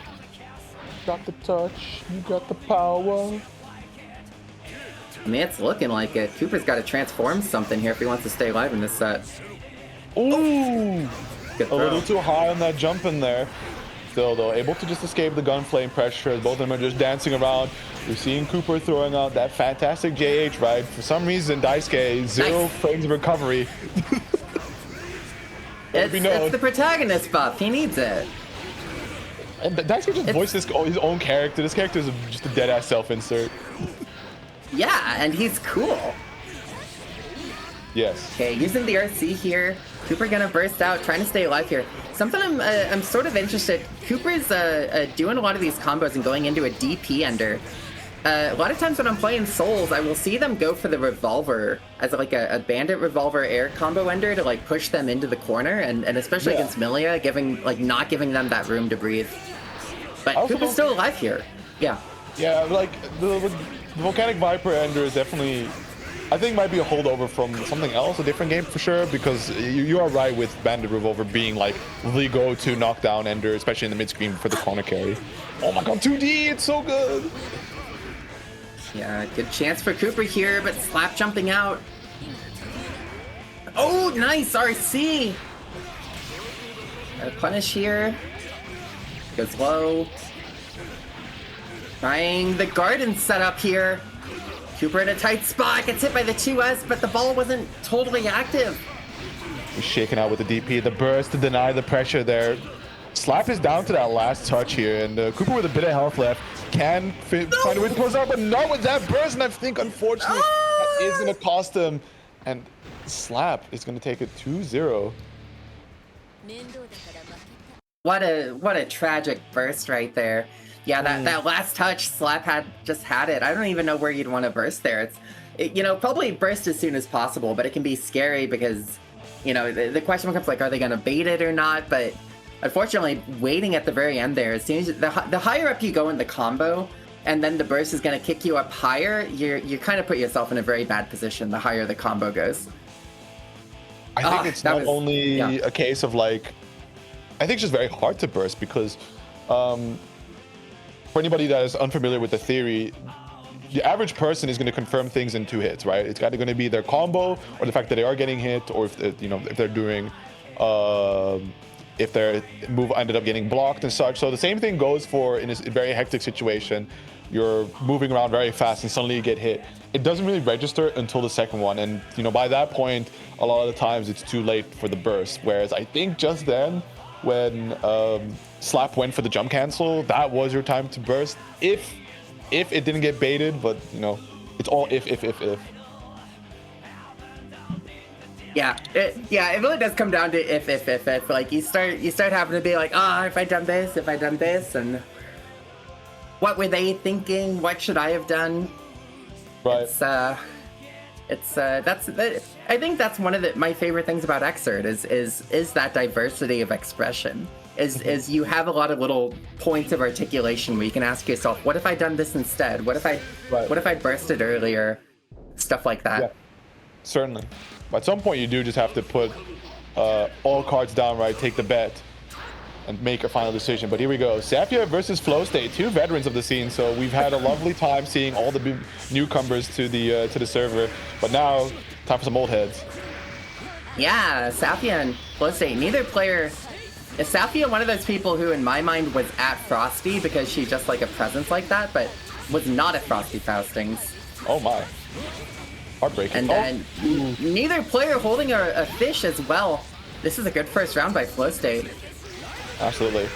Got the touch, you got the power. I mean, it's looking like it. Cooper's got to transform something here if he wants to stay alive in this set. Ooh! Good A throw. little too high on that jump in there. Still, though, able to just escape the gun flame pressure as both of them are just dancing around. You're seeing Cooper throwing out that fantastic JH, right? For some reason, Daisuke, zero frames of recovery. It's the protagonist buff. He needs it. And Daisuke just voiced his own character. This character is just a dead-ass self-insert. Yeah, and he's cool. Yes. Okay, using the RC here. Cooper gonna burst out, trying to stay alive here. Something I'm sort of interested. Cooper's doing a lot of these combos and going into a DP ender. A lot of times when I'm playing Souls, I will see them go for the revolver as like a bandit revolver air combo ender to like push them into the corner, and especially against Milia, not giving them that room to breathe. But Cooper's still alive here. Yeah. Yeah, like the Volcanic Viper ender is definitely, I think, might be a holdover from something else, a different game for sure, because you are right with Bandit Revolver being like the go-to knockdown ender, especially in the mid-screen for the corner carry. Oh my god, 2D, it's so good! Yeah, good chance for Cooper here, but Slap jumping out. Oh, nice RC! Punish here. Goes low. Trying the garden setup here. Cooper in a tight spot, gets hit by the 2S, but the ball wasn't totally active. He's shaking out with the DP, the burst to deny the pressure there. Slap is down to that last touch here, and Cooper with a bit of health left can find a way to close out, but not with that burst, and I think, unfortunately, that is going to cost him. And Slap is going to take it 2-0. What a tragic burst right there. Yeah, that last touch, Slap had it. I don't even know where you'd want to burst there. Probably burst as soon as possible, but it can be scary because, the question becomes like, are they going to bait it or not? But unfortunately, waiting at the very end there, as soon as the higher up you go in the combo, and then the burst is going to kick you up higher, you kind of put yourself in a very bad position the higher the combo goes. I think it's not only a case of like, I think it's just very hard to burst because, for anybody that is unfamiliar with the theory, the average person is going to confirm things in 2 hits, right? It's either going to be their combo or the fact that they are getting hit, or if they're doing, if their move ended up getting blocked and such. So the same thing goes for in a very hectic situation. You're moving around very fast and suddenly you get hit. It doesn't really register until the second one, and by that point, a lot of the times it's too late for the burst. Whereas I think just then, when Slap went for the jump cancel, that was your time to burst. If it didn't get baited, but it's all if. Yeah, it really does come down to if. Like you start having to be like, if I done this, and what were they thinking? What should I have done? Right. I think that's one of my favorite things about Xrd is that diversity of expression. Is you have a lot of little points of articulation where you can ask yourself, what if I done this instead? What if I bursted earlier? Stuff like that. Yeah, certainly. But at some point you do just have to put all cards down, right? Take the bet and make a final decision. But here we go. Safia versus Flow State, 2 veterans of the scene. So we've had a lovely time seeing all the newcomers to the server. But now, time for some old heads. Yeah, Safia and Flow State. Neither player. Is Safia one of those people who, in my mind, was at Frosty because she just like a presence like that, but was not at Frosty Faustings? Oh my. Heartbreaking. And neither player holding a fish as well. This is a good first round by Flow State. Absolutely.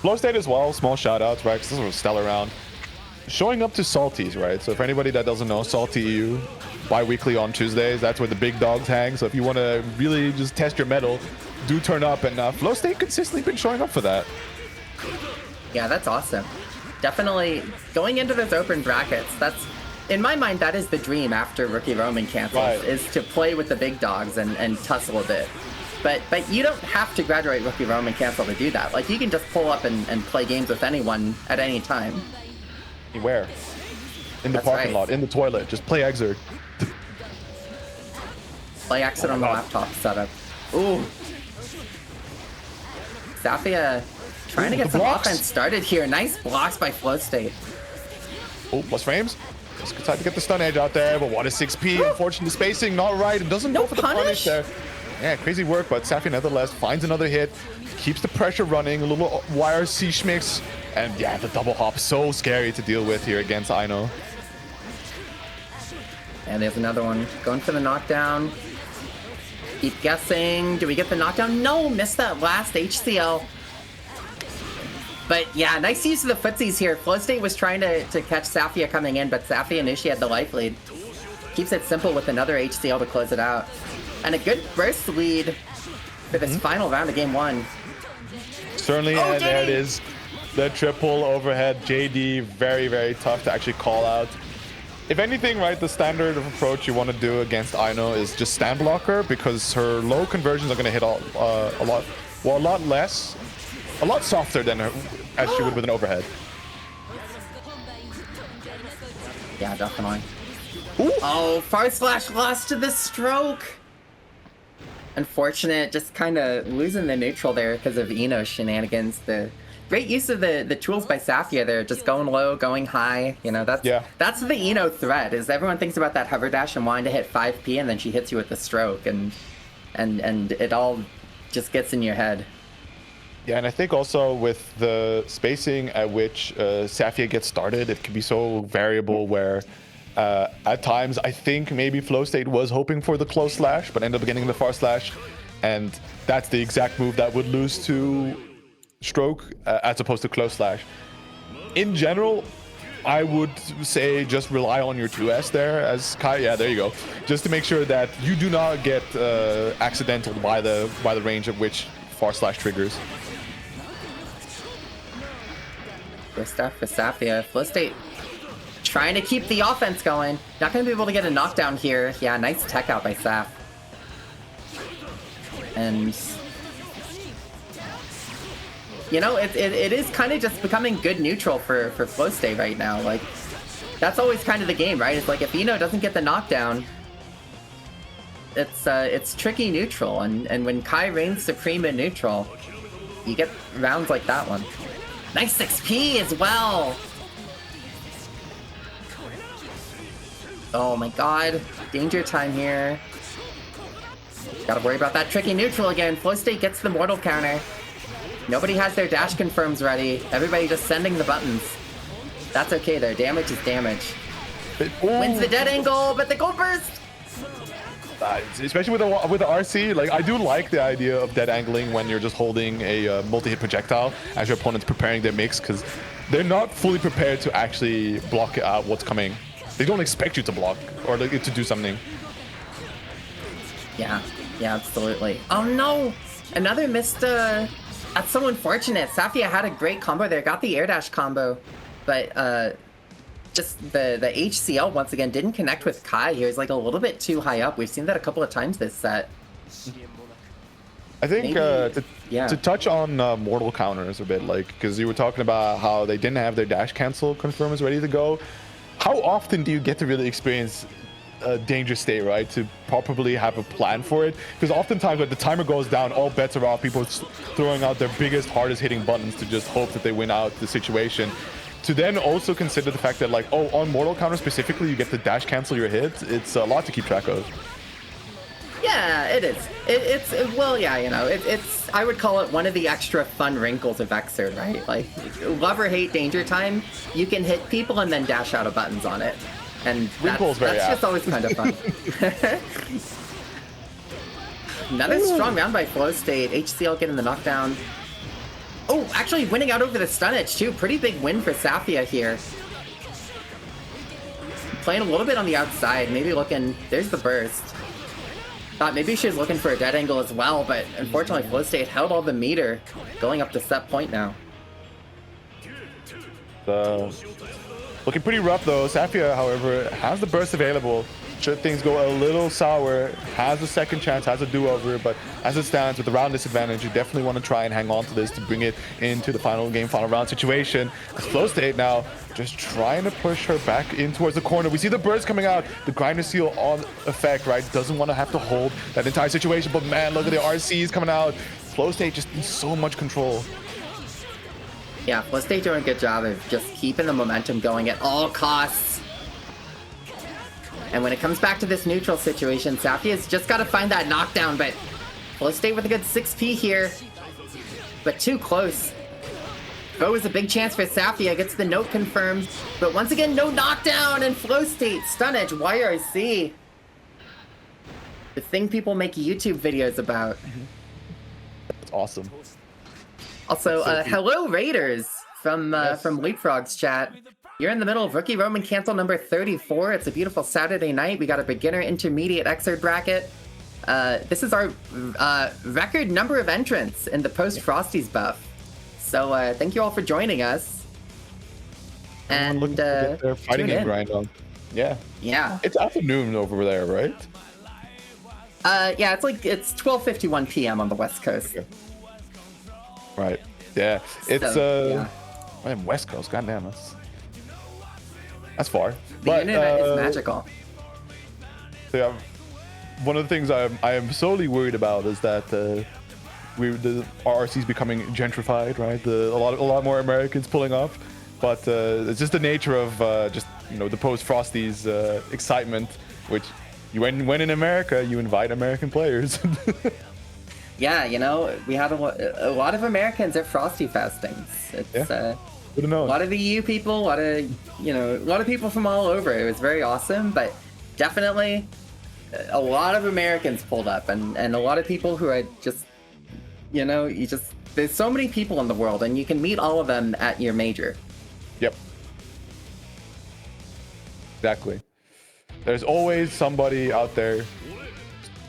Flow State as well, small shout outs, right? 'Cause this was a stellar round. Showing up to Salties, right? So for anybody that doesn't know, Salty EU, bi-weekly on Tuesdays. That's where the big dogs hang. So if you want to really just test your mettle, do turn up. And Flow State consistently been showing up for that. Yeah, that's awesome. Definitely going into those open brackets, that's, in my mind, that is the dream after Rookie Roman cancels, Right. is to play with the big dogs and tussle a bit. But you don't have to graduate Rookie Roman cancel to do that. Like, you can just pull up and play games with anyone at any time. Where? In the That's parking right. lot, in the toilet. Just play Xrd. Play exit on the God. laptop setup. Ooh. Zafia trying to get the some blocks. offense started here. Nice blocks by Flow State. Oh, plus frames. Just decide to get the stun edge out there, but what is 6P? Unfortunately, the spacing not right. It doesn't No go for the punish? punish there. Yeah, crazy work, but Safi nevertheless finds another hit, keeps the pressure running, a little wire C-schmicks, and yeah, the double hop, so scary to deal with here against Aino. And there's another one. Going for the knockdown. Keep guessing. Do we get the knockdown? No, missed that last HCL. But yeah, nice use of the footsies here. Flow State was trying to catch Zafia coming in, but Zafia knew she had the life lead. Keeps it simple with another HCL to close it out. And a good burst lead for this final round of game one. Certainly, Oh, and there it JD. is. The triple overhead. JD, very, very tough to actually call out. If anything, right, the standard of approach you want to do against Aino is just stand blocker, because her low conversions are going to hit a lot less, a lot softer than her, as she would with an overhead. Yeah, definitely. Ooh. Oh, far slash lost to the stroke. Unfortunate, just kind of losing the neutral there because of Eno's shenanigans. The great use of the tools by Zafia there, just going low, going high. You know, that's the Eno threat. Is everyone thinks about that hover dash and wanting to hit 5P, and then she hits you with the stroke, and it all just gets in your head. Yeah, and I think also with the spacing at which Zafia gets started, it can be so variable where at times I think maybe Flow State was hoping for the close slash, but ended up getting the far slash, and that's the exact move that would lose to stroke as opposed to close slash. In general, I would say just rely on your 2S there as Kai. Yeah, there you go. Just to make sure that you do not get accidental by the range at which far slash triggers. Good stuff for Zafia. Flow State trying to keep the offense going. Not going to be able to get a knockdown here. Yeah, nice tech out by Saf. And you know, it is kind of just becoming good neutral for Flow State right now. Like, that's always kind of the game, right? It's like if Eno doesn't get the knockdown, it's tricky neutral, and when Kai reigns supreme in neutral, you get rounds like that one. Nice 6P as well. Oh my god, danger time here. Gotta worry about that tricky neutral again. Flow State gets the mortal counter. Nobody has their dash confirms ready. Everybody just sending the buttons. That's okay though, damage is damage. Wins the dead angle, but the gold burst! Especially with the RC, like I do like the idea of dead angling when you're just holding a multi-hit projectile as your opponent's preparing their mix, because they're not fully prepared to actually block out what's coming. They don't expect you to block or to do something. Yeah, absolutely. Oh no! Another missed, that's so unfortunate. Zafia had a great combo there, got the air dash combo, but just the HCL once again didn't connect with Kai here. He's like a little bit too high up. We've seen that a couple of times this set. I think to touch on mortal counters a bit, like, because you were talking about how they didn't have their dash cancel confirmers ready to go. How often do you get to really experience a danger state, right? To properly have a plan for it? Because oftentimes when the timer goes down, all bets are off. People throwing out their biggest, hardest hitting buttons to just hope that they win out the situation. To then also consider the fact that, like, oh, on mortal counter specifically, you get to dash cancel your hits. It's a lot to keep track of. Yeah, it is. Well, yeah, you know, it's I would call it one of the extra fun wrinkles of Xrd, right? Like, love or hate danger time, you can hit people and then dash out of buttons on it. And that's just always kind of fun. Another strong round by Flow State. HCL getting the knockdown. Oh, actually winning out over the stun edge too. Pretty big win for Zafia here. playing a little bit on the outside, maybe looking... There's the burst. Thought maybe she was looking for a dead angle as well, but unfortunately Flow State held all the meter going up to set point now. Looking pretty rough though. Safia, however, has the burst available. Should things go a little sour, has a second chance, has a do-over, but as it stands with the round disadvantage, you definitely want to try and hang on to this to bring it into the final game, final round situation. As Flow State now just trying to push her back in towards the corner. We see the burst coming out, the grinder seal on effect, right? Doesn't want to have to hold that entire situation, but man, look at the RCs coming out. Flow State just in so much control. Yeah, Flow State doing a good job of just keeping the momentum going at all costs. And when it comes back to this neutral situation, Safia's just got to find that knockdown, but Flow State with a good 6P here, but too close. Bo is a big chance for Safia, gets the note confirmed, but once again, no knockdown, and Flow State, stun edge, YRC. The thing people make YouTube videos about. That's awesome. Also, hello Raiders from Leapfrog's chat. You're in the middle of Rookie Roman Cancel number 34. It's a beautiful Saturday night. We got a beginner intermediate Xrd bracket. This is our record number of entrants in the post-Frosties buff. So thank you all for joining us. And looking to get their fighting game grind on. Yeah. Yeah. It's afternoon over there, right? Yeah, it's 12:51 p.m. on the West Coast. Okay. Right. Yeah. It's yeah. Man, West Coast. Goddamn, that's far. The internet is magical. So yeah, one of the things I am solely worried about is that the RRC is becoming gentrified, right? A lot more Americans pulling up, but it's just the nature of just the post Frosties excitement, which when in America you invite American players. Yeah, we had a lot of Americans at Frosty Festings. It's a lot of EU people, a lot of people from all over. It was very awesome, but definitely a lot of Americans pulled up, and a lot of people who are just, there's so many people in the world, and you can meet all of them at your major. Yep. Exactly. There's always somebody out there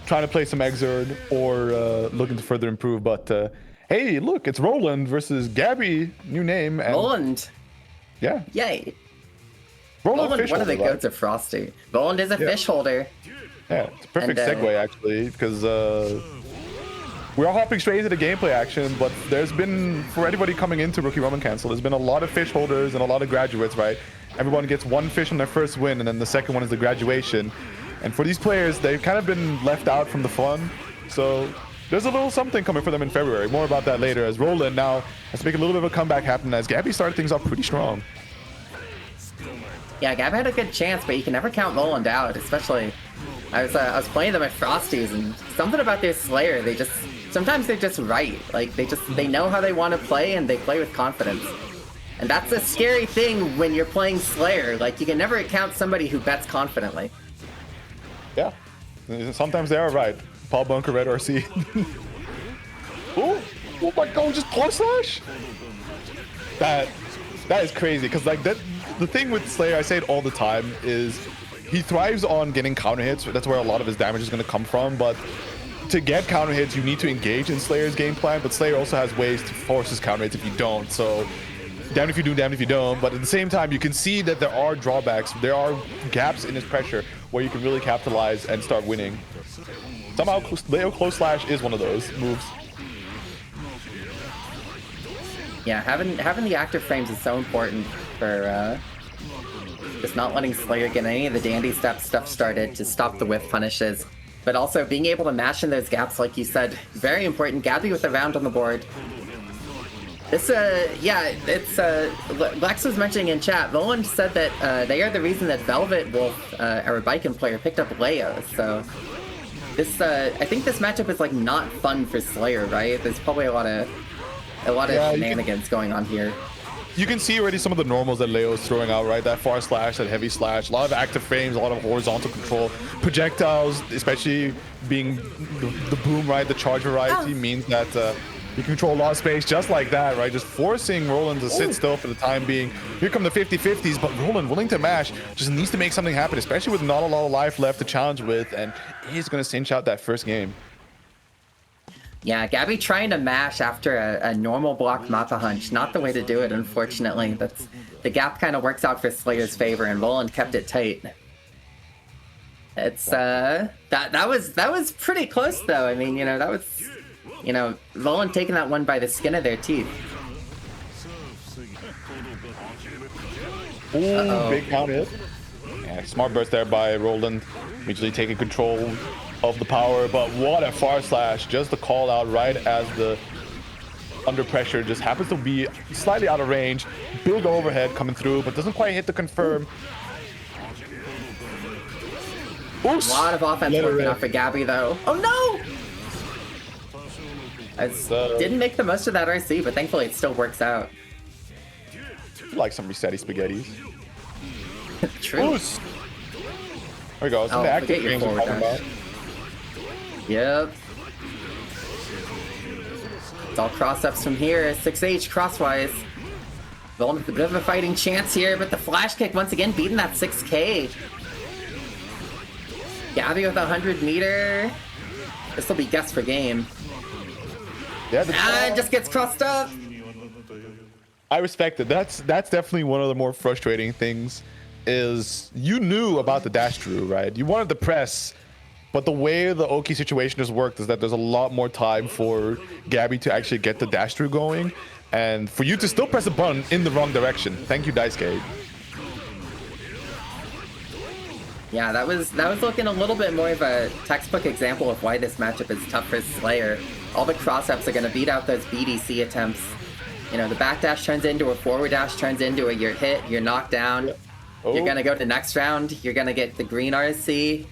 trying to play some Xrd or looking to further improve, but hey, look, it's Roland versus Gabby, new name. And Roland. Yeah. Yay. Roland one of the goats of Frosty. Roland is a fish holder. Yeah, it's a perfect segue actually, because we're all hopping straight into the gameplay action, but there's been, for anybody coming into Rookie Roman Cancel, there's been a lot of fish holders and a lot of graduates, right? Everyone gets one fish on their first win, and then the second one is the graduation. And for these players, they've kind of been left out from the fun. So there's a little something coming for them in February. More about that later, as Roland now has to make a little bit of a comeback happen, as Gabby started things off pretty strong. Yeah, Gabby had a good chance, but you can never count Roland out, especially... I was playing them at Frosties, and something about their Slayer, sometimes they're just right. Like, they know how they want to play, and they play with confidence. And that's a scary thing when you're playing Slayer. Like, you can never count somebody who bets confidently. Yeah, sometimes they are right. Paul Bunker, Red RC. Oh my god, just plus slash? That is crazy, because like the thing with Slayer, I say it all the time, is he thrives on getting counter hits. That's where a lot of his damage is going to come from, but to get counter hits, you need to engage in Slayer's game plan, but Slayer also has ways to force his counter hits if you don't, so damned if you do, damned if you don't. But at the same time, you can see that there are drawbacks, there are gaps in his pressure where you can really capitalize and start winning. Somehow, Leo Close Slash is one of those moves. Yeah, having the active frames is so important for just not letting Slayer get any of the dandy stuff started to stop the whiff punishes. But also being able to mash in those gaps, like you said, very important. Gabby with a round on the board. This, Lex was mentioning in chat, Roland said that they are the reason that Velvet Wolf, our Biken player, picked up Leo, so... This, I think this matchup is, like, not fun for Slayer, right? There's probably a lot of shenanigans going on here. You can see already some of the normals that Leo is throwing out, right? That far slash, that heavy slash, a lot of active frames, a lot of horizontal control. Projectiles, especially being the boom, right? The charge variety means that You control a lot of space just like that, right? Just forcing Roland to sit still for the time being. Here come the 50-50s, but Roland willing to mash, just needs to make something happen, especially with not a lot of life left to challenge with, and he's going to cinch out that first game. Yeah, Gabby trying to mash after a normal block Mappa hunch. Not the way to do it, unfortunately. That's the gap kind of works out for Slayer's favor, and Roland kept it tight. It's that was pretty close though. I mean, that was Roland taking that one by the skin of their teeth. Ooh, big count hit. Yeah, smart burst there by Roland, immediately taking control of the power, but what a far slash, just the call out right as the under pressure just happens to be slightly out of range. Big overhead coming through, but doesn't quite hit the confirm. A lot of offense working out for Gabby though. Oh no! Didn't make the most of that RC, but thankfully it still works out. Like some resetty spaghettis. True. There we go. It's in the active games we're talking about. Yep. It's all cross-ups from here. 6H crosswise. Roland with a bit of a fighting chance here, but the flash kick once again beating that 6K. Gabby with a 100-meter. This will be guess for game. Yeah, and just gets crossed up. I respect it. That's definitely one of the more frustrating things. Is you knew about the dash through, right? You wanted to press, but the way the Oki situation has worked is that there's a lot more time for Gabby to actually get the dash through going, and for you to still press a button in the wrong direction. Thank you, Daisuke. Yeah, that was looking a little bit more of a textbook example of why this matchup is tough for Slayer. All the cross-ups are going to beat out those BDC attempts. The backdash turns into a forward dash, turns into a you're hit, you're knocked down. Yeah. Oh. You're going to go to the next round, you're going to get the green RC.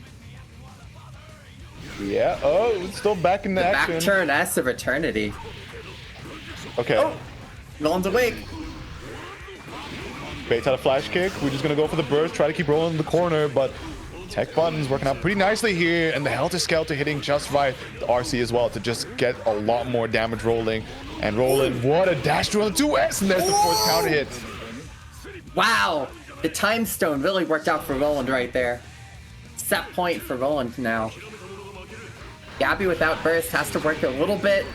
Yeah, oh, it's still back in the action. Back turn S of Eternity. Okay. Oh, Roland's awake. Bates out a flash kick. We're just going to go for the burst, try to keep rolling in the corner, but tech button's working out pretty nicely here, and the Helter Skelter hitting just right. The RC as well to just get a lot more damage rolling. And Roland, what a dash through on the 2S, and there's the fourth counter hit. Wow, the time stone really worked out for Roland right there. Set point for Roland now. Gabby without burst has to work a little bit.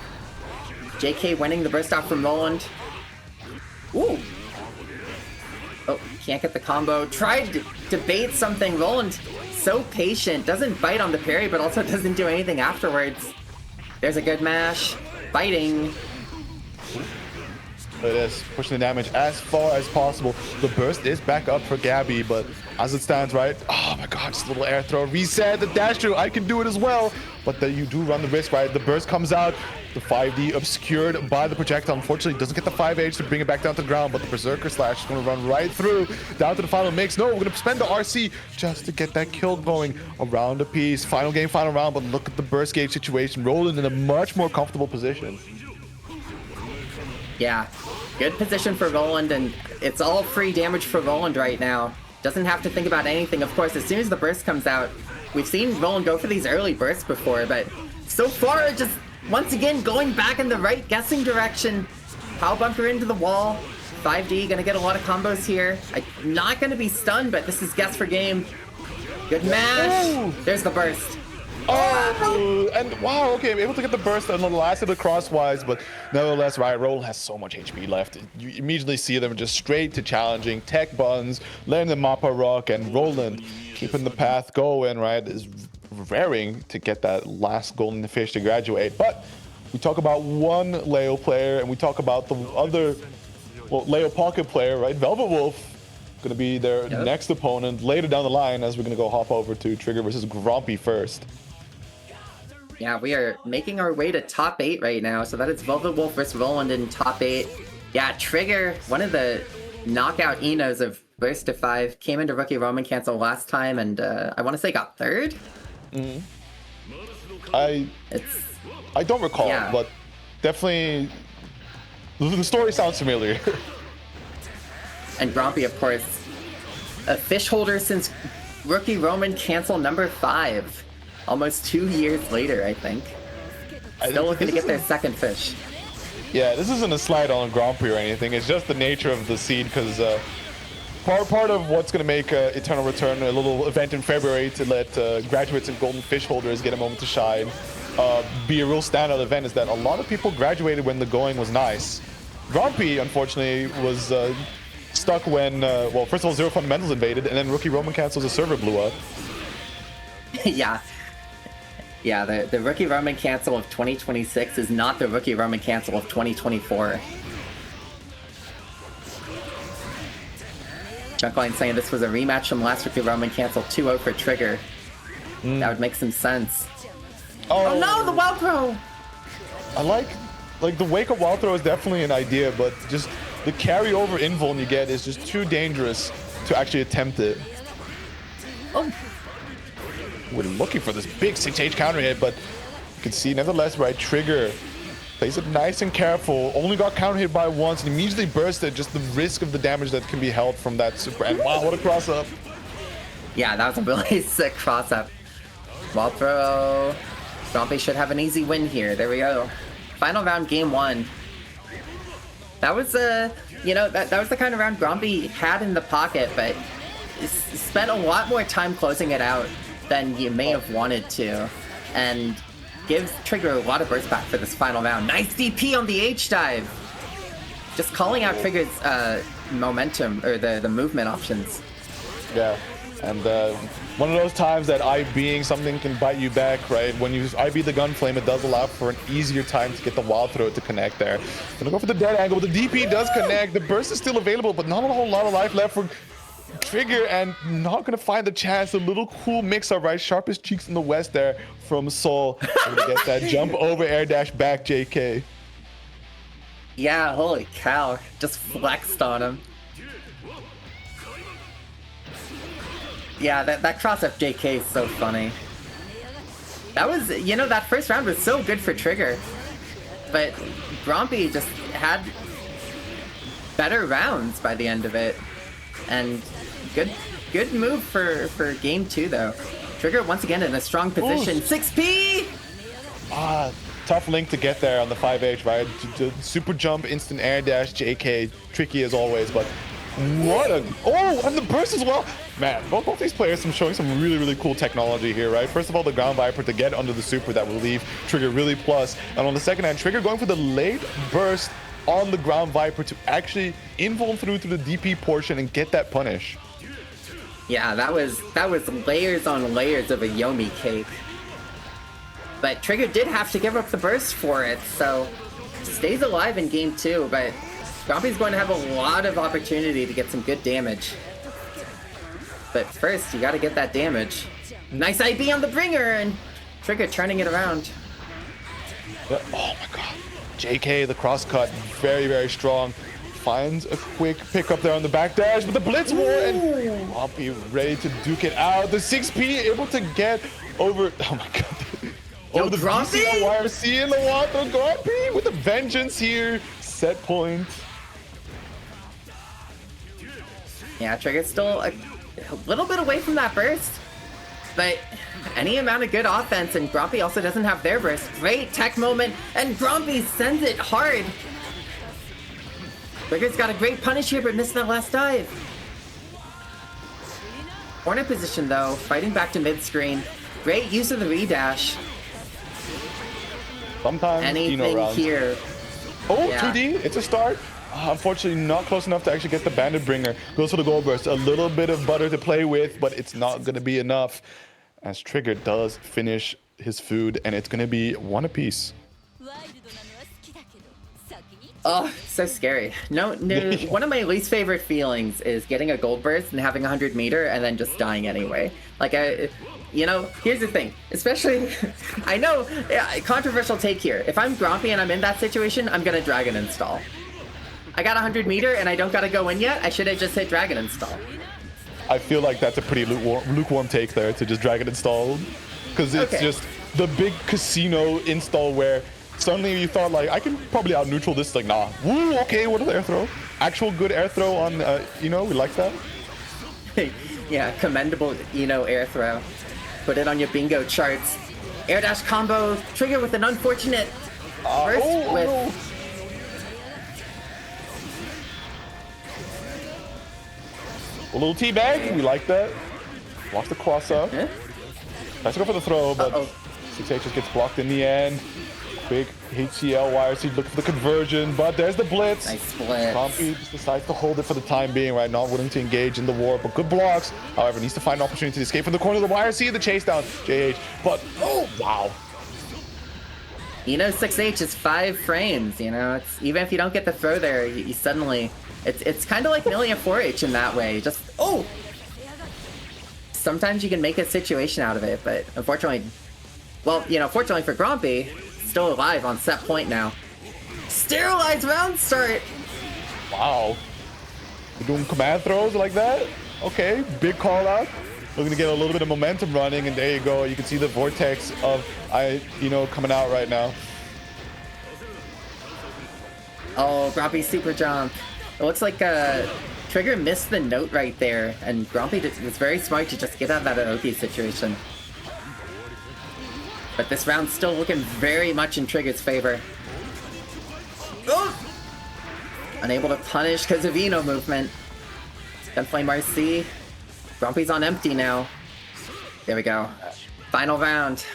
JK winning the burst out from Roland. Ooh. Oh, can't get the combo. Tried to bait something. Roland, so patient. Doesn't bite on the parry, but also doesn't do anything afterwards. There's a good mash. Biting. It is pushing the damage as far as possible. The burst is back up for Gabby, but as it stands, right? Oh my god, just a little air throw. Reset the dash through. I can do it as well. But then you do run the risk, right? The burst comes out. The 5D obscured by the projectile. Unfortunately, doesn't get the 5H to bring it back down to the ground, but the Berserker Slash is going to run right through down to the final mix. No, we're going to spend the RC just to get that kill going around a piece. Final game, final round, but look at the burst gauge situation. Roland in a much more comfortable position. Yeah, good position for Roland, and it's all free damage for Roland right now. Doesn't have to think about anything. Of course, as soon as the burst comes out, we've seen Roland go for these early bursts before, but so far, just once again going back in the right guessing direction. Pow bunker into the wall. 5D gonna get a lot of combos here. I'm not gonna be stunned, but this is guess for game. Good mash. Ooh. There's the burst. Oh, and wow, okay, able to get the burst on the last of the crosswise, but nevertheless, right, Roland has so much HP left. You immediately see them just straight to challenging, tech buttons, letting the Mappa rock, and Roland keeping the path going, right, is raring to get that last golden fish to graduate. But we talk about one Leo player, and we talk about the other, well, Leo Pocket player, right, Velvet Wolf, going to be their next opponent later down the line, as we're going to go hop over to Trigger versus Grumpy first. Yeah, we are making our way to top 8 right now, so that is Velvet Wolf versus Roland in top 8. Yeah, Trigger, one of the knockout Enos of Burst to 5, came into Rookie Roman Cancel last time, and I want to say got 3rd? Mm-hmm. I don't recall, but definitely the story sounds familiar. And Grumpy, of course, a fish holder since Rookie Roman Cancel number 5. Almost 2 years later, I think. Still looking to get their second fish. Yeah, this isn't a slide on Grand Prix or anything. It's just the nature of the seed, because part of what's going to make Eternal Return a little event in February to let graduates and golden fish holders get a moment to shine be a real standout event is that a lot of people graduated when the going was nice. Grand Prix, unfortunately, was stuck when, well, first of all, Zero Fundamentals invaded, and then Rookie Roman Cancel's server blew up. Yeah. Yeah, the Rookie Roman Cancel of 2026 is not the Rookie Roman Cancel of 2024. Junkline saying this was a rematch from last Rookie Roman Cancel 2-0 for Trigger. That would make some sense. Oh no, the wild throw! I like the wake up wild throw is definitely an idea, but just the carryover invuln you get is just too dangerous to actually attempt it. Oh. We're looking for this big 6H counter hit, but you can see nevertheless, right, Trigger plays it nice and careful, only got counter hit by once and immediately bursted, just the risk of the damage that can be held from that super, and wow, what a cross up. Yeah, that was a really sick cross up. Wild throw. Stompy should have an easy win here. There we go. Final round, game 1. That was you know, that was the kind of round Grumpy had in the pocket, but spent a lot more time closing it out than you may have wanted to, and gives Trigger a lot of burst back for this final round. Nice DP on the H-dive! Just calling out Trigger's momentum, or the movement options. Yeah, and one of those times that IBing something can bite you back, right? When you IB the Gunflame, it does allow for an easier time to get the Wild Throw to connect there. Gonna go for the dead angle, but the DP does connect. The burst is still available, but not a whole lot of life left for Trigger, and not gonna find the chance. A little cool mix-up, right? Sharpest cheeks in the west there from Soul. Gonna get that jump over air dash back, JK. Yeah, holy cow. Just flexed on him. Yeah, that cross-up JK is so funny. That was, you know, that first round was so good for Trigger. But Grompy just had better rounds by the end of it. And good move for game 2 though. Trigger once again in a strong position. Ooh. 6P! Tough link to get there on the 5H, right? Super jump, instant air dash, JK, tricky as always, but what a... Oh, and the burst as well! Man, both these players are showing some really cool technology here, right? First of all, the Ground Viper to get under the super that will leave Trigger really plus. And on the second hand, Trigger going for the late burst on the Ground Viper to actually invuln through to the DP portion and get that punish. Yeah, that was layers on layers of a Yomi cake. But Trigger did have to give up the burst for it, so stays alive in game 2, but Grompy's going to have a lot of opportunity to get some good damage. But first, you gotta get that damage. Nice IB on the bringer, and Trigger turning it around. Oh my god. JK, the cross cut, very strong. Finds a quick pickup there on the back dash, but the blitz war, and Grompy ready to duke it out. The 6P able to get over, oh my god. Yo, the Grompy? YRC in the water. Grompy with a vengeance here. Set point. Yeah, Trigger's still a little bit away from that burst. But any amount of good offense, and Grompy also doesn't have their burst. Great tech moment, and Grompy sends it hard. Trigger's got a great punish here, but missed that last dive. Corner position though, fighting back to mid-screen. Great use of the redash. Sometimes, anything here. Oh, yeah. 2D, it's a start. Unfortunately, not close enough to actually get the Bandit Bringer. Goes for the Gold Burst. A little bit of butter to play with, but it's not going to be enough. As Trigger does finish his food, and it's going to be 1 apiece. Oh, so scary. No, one of my least favorite feelings is getting a Gold Burst and having 100 meter and then just dying anyway. Like, you know, here's the thing. Especially, I know, controversial take here. If I'm Grompy and I'm in that situation, I'm going to Dragon Install. I got 100 meter and I don't gotta go in yet. I should have just hit Dragon Install. I feel like that's a pretty lukewarm take there to just Dragon Install. Because it's just the big casino install where suddenly you thought like, I can probably out neutral this. Like, nah. Woo, okay, what is air throw? Actual good air throw on, we like that. Yeah, commendable, air throw. Put it on your bingo charts. Air dash combo, Trigger with an unfortunate burst with... A little teabag, we like that. Blocks the cross up. Eh? Tries to go for the throw, but 6H just gets blocked in the end. Big HCL YRC looking for the conversion, but there's the blitz. Nice blitz. Grumpy just decides to hold it for the time being, right? Not willing to engage in the war, but good blocks. However, needs to find an opportunity to escape from the corner of the YRC, the chase down, JH. But, oh, wow. You know, 6H is 5 frames, you know? It's even if you don't get the throw there, you suddenly... It's kind of like Millia 4H in that way. Just, oh! Sometimes you can make a situation out of it, but unfortunately... Well, you know, fortunately for Grumpy, still alive on set point now. Sterilized round start! Wow. We're doing command throws like that? Okay, big call out. Looking to get a little bit of momentum running, and there you go. You can see the vortex of coming out right now. Oh, Grumpy super jump. It looks like Trigger missed the note right there, and Grumpy was very smart to just get out of that Aoki situation. But this round's still looking very much in Trigger's favor. Oh! Unable to punish because of Eno movement. Gunflame RC. Grumpy's on empty now. There we go. Final round.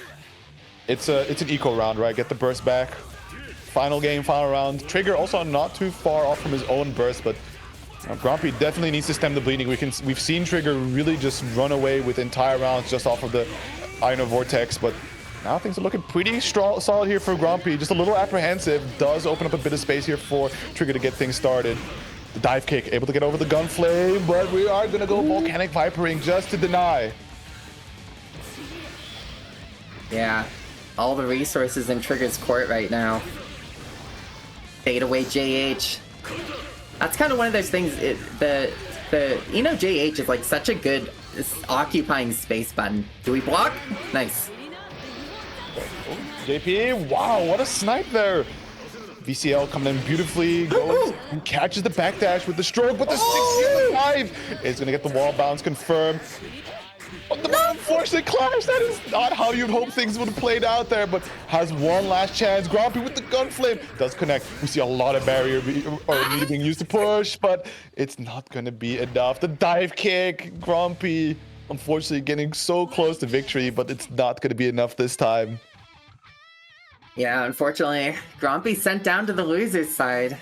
It's an eco round, right? Get the burst back. Final game, final round. Trigger also not too far off from his own burst, but Grumpy definitely needs to stem the bleeding. We've seen Trigger really just run away with entire rounds just off of the Ino Vortex, but now things are looking pretty solid here for Grumpy. Just a little apprehensive. Does open up a bit of space here for Trigger to get things started. The dive kick, able to get over the Gunflame, but we are going to go Volcanic Vipering just to deny. Yeah, all the resources in Trigger's court right now. Fade away JH. That's kind of one of those things, the JH is like such a good occupying space button. Do we block? Nice. JP, wow, what a snipe there. VCL coming in beautifully, goes and catches the backdash with the stroke, but the 65 is going to get the wall bounce confirmed. But the unfortunate clash, that is not how you'd hope things would have played out there, but has one last chance. Grumpy with the Gunflame does connect. We see a lot of barrier being used to push, but it's not going to be enough. The dive kick, Grumpy, unfortunately getting so close to victory, but it's not going to be enough this time. Yeah, unfortunately, Grumpy sent down to the loser's side.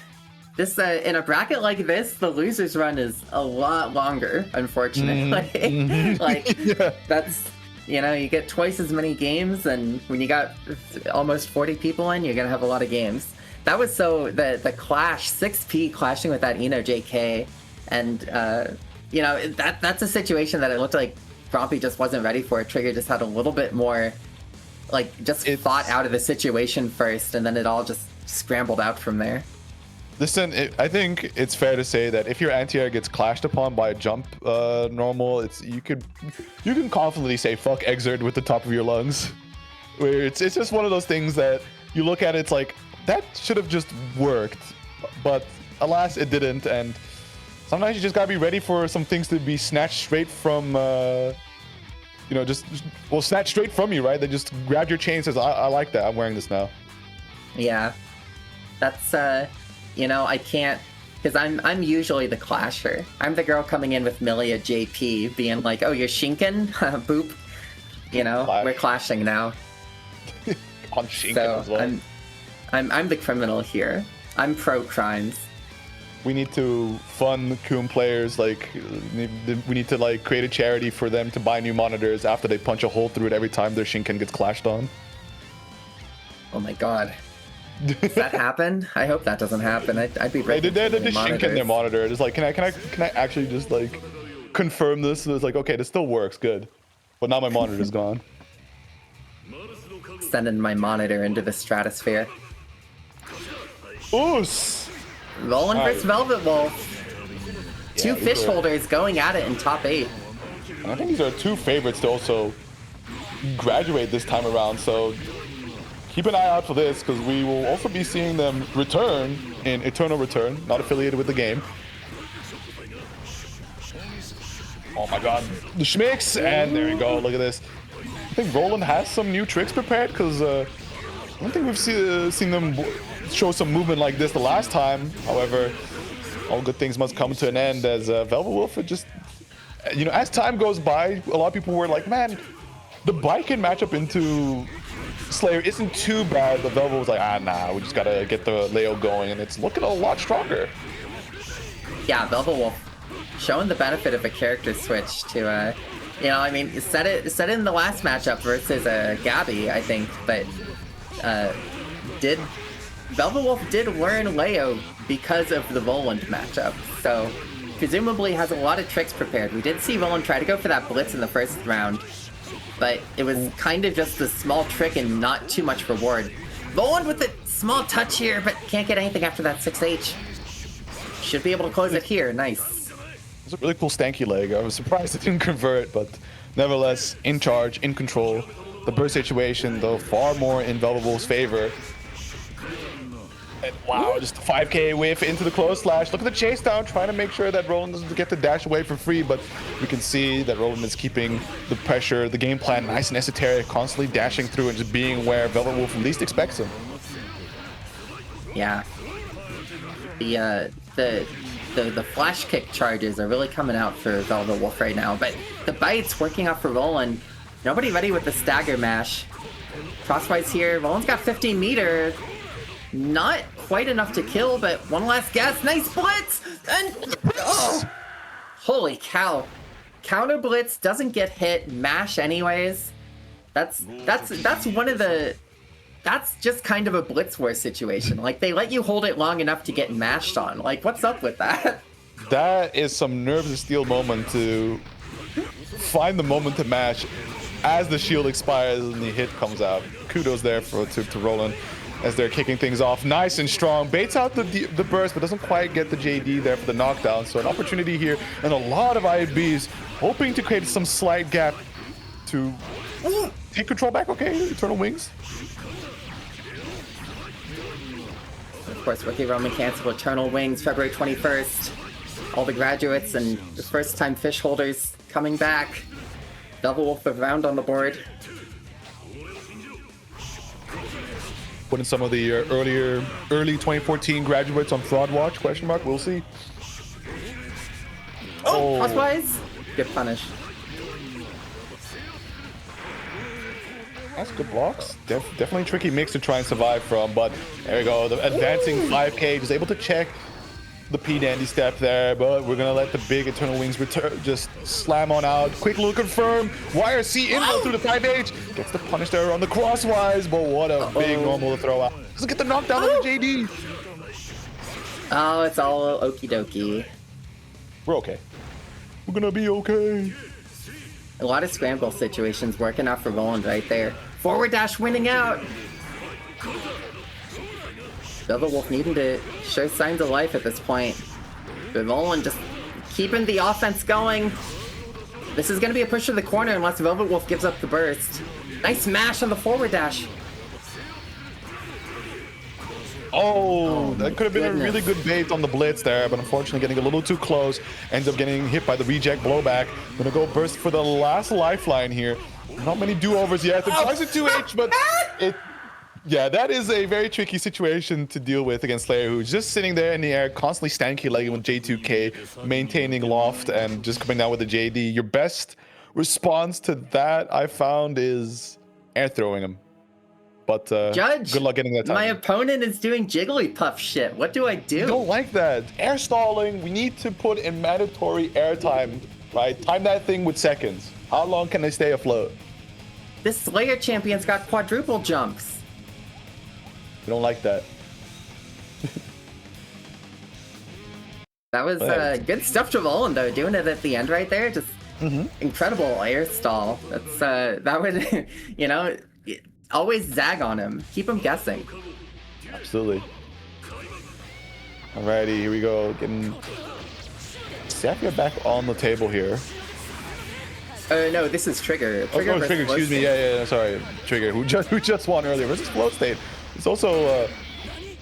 This in a bracket like this, the loser's run is a lot longer, unfortunately. Yeah. That's, you get twice as many games, and when you got almost 40 people in, you're gonna have a lot of games. That was the clash, 6P clashing with that Eno JK, and that's a situation that it looked like Grumpy just wasn't ready for. Trigger just had a little bit more, fought out of the situation first, and then it all just scrambled out from there. Listen, I think it's fair to say that if your anti-air gets clashed upon by a jump normal, you can confidently say fuck Xrd with the top of your lungs. Where it's just one of those things that you look at, it's like that should have just worked, but alas it didn't. And sometimes you just gotta be ready for some things to be snatched straight from snatched straight from you, right? They just grab your chain and says, I like that, I'm wearing this now. Yeah, that's I can't, because I'm usually the clasher. I'm the girl coming in with Millia JP being like, oh, you're Shinken? Boop. We're clashing now. On Shinken so as well. I'm the criminal here. I'm pro crimes. We need to fund Coom players, we need to create a charity for them to buy new monitors after they punch a hole through it every time their Shinken gets clashed on. Oh my god. Does that happen? I hope that doesn't happen. I'd be ready. They just Shinken their monitor. It's like, can I actually just confirm this? So it's like, okay, this still works, good. But now my monitor's gone. Sending my monitor into the stratosphere. Oos! Roland vs Velvet Wolf. Two fish holders going at it in top 8. And I think these are two favorites to also graduate this time around, so keep an eye out for this, because we will also be seeing them return in Eternal Return, not affiliated with the game. Oh my god, the schmicks, and there you go, look at this. I think Roland has some new tricks prepared, because I don't think we've seen them show some movement like this the last time. However, all good things must come to an end, as Velvet Wolf just you know, as time goes by, a lot of people were like, man, the bike can match up into Slayer isn't too bad, but Velvet was like, nah, we just gotta get the Leo going, and it's looking a lot stronger. Yeah, Velvet Wolf showing the benefit of a character switch to, you know, I mean, said it in the last matchup versus Gabby, I think, but Velvet Wolf did learn Leo because of the Voland matchup, so presumably has a lot of tricks prepared. We did see Voland try to go for that blitz in the first round, but it was kind of just a small trick and not too much reward. Voland with a small touch here, but can't get anything after that 6H. Should be able to close it here. Nice. It's a really cool stanky leg. I was surprised it didn't convert, but nevertheless, in charge, in control. The burst situation, though, far more in Velvet Wolf's favor. And wow, just a 5K whiff into the close slash. Look at the chase down, trying to make sure that Roland doesn't get the dash away for free, but we can see that Roland is keeping the pressure, the game plan nice and esoteric, constantly dashing through and just being where Velvet Wolf least expects him. Yeah. The flash kick charges are really coming out for Velvet Wolf right now, but the bites working out for Roland. Nobody ready with the stagger mash. Crosswise here. Roland's got 15 meter. Not quite enough to kill, but one last guess. Nice blitz! And oh! Holy cow. Counter blitz doesn't get hit. Mash anyways. That's one of the... That's just kind of a Blitz War situation. Like, they let you hold it long enough to get mashed on. Like, what's up with that? That is some nerves of steel moment to find the moment to mash as the shield expires and the hit comes out. Kudos there to Roland as they're kicking things off nice and strong. Baits out the burst, but doesn't quite get the JD there for the knockdown. So an opportunity here, and a lot of IBs hoping to create some slight gap to take control back. Okay, Eternal Wings. Of course, Rookie Roman cancel Eternal Wings, February 21st. All the graduates and the first-time fish holders coming back. Velvet Wolf around on the board. Putting some of the early 2014 graduates on fraud watch, question mark, we'll see. Oh, crosswise? Good punish. That's good blocks. Definitely a tricky mix to try and survive from, but there we go. The advancing 5K is able to check the P-Dandy step there, but we're gonna let the big Eternal Wings return, just slam on out. Quick little confirm. YRC inbound through the 5H. Gets the punish there on the crosswise, but what a big normal to throw out. Doesn't get the knockdown on the JD. Oh, it's all okie dokie. We're okay. We're gonna be okay. A lot of scramble situations working out for Roland right there. Forward dash winning out. Velvet Wolf needing to show signs of life at this point. But Roland just keeping the offense going. This is going to be a push to the corner unless Velvet Wolf gives up the burst. Nice mash on the forward dash. Oh, that could have been a really good bait on the blitz there, but unfortunately getting a little too close. Ends up getting hit by the reject blowback. Gonna go burst for the last lifeline here. Not many do-overs yet. It tries a 2H, but yeah, that is a very tricky situation to deal with against Slayer, who's just sitting there in the air, constantly stanky legging with J2K, maintaining loft, and just coming down with the JD. Your best response to that, I found, is air throwing him. But Judge, good luck getting that time. My opponent is doing Jigglypuff shit. What do I do? I don't like that. Air stalling, we need to put in mandatory air time, right? Time that thing with seconds. How long can they stay afloat? This Slayer champion's got quadruple jumps. We don't like that. That was good stuff to Roland, though. Doing it at the end right there, just incredible air stall. That's that would, you know, always zag on him. Keep him guessing. Absolutely. Alrighty, here we go. Getting Sapphire back on the table here. No, this is Trigger. Trigger, excuse me. Yeah, sorry. Trigger, who just won earlier versus Flow State. It's also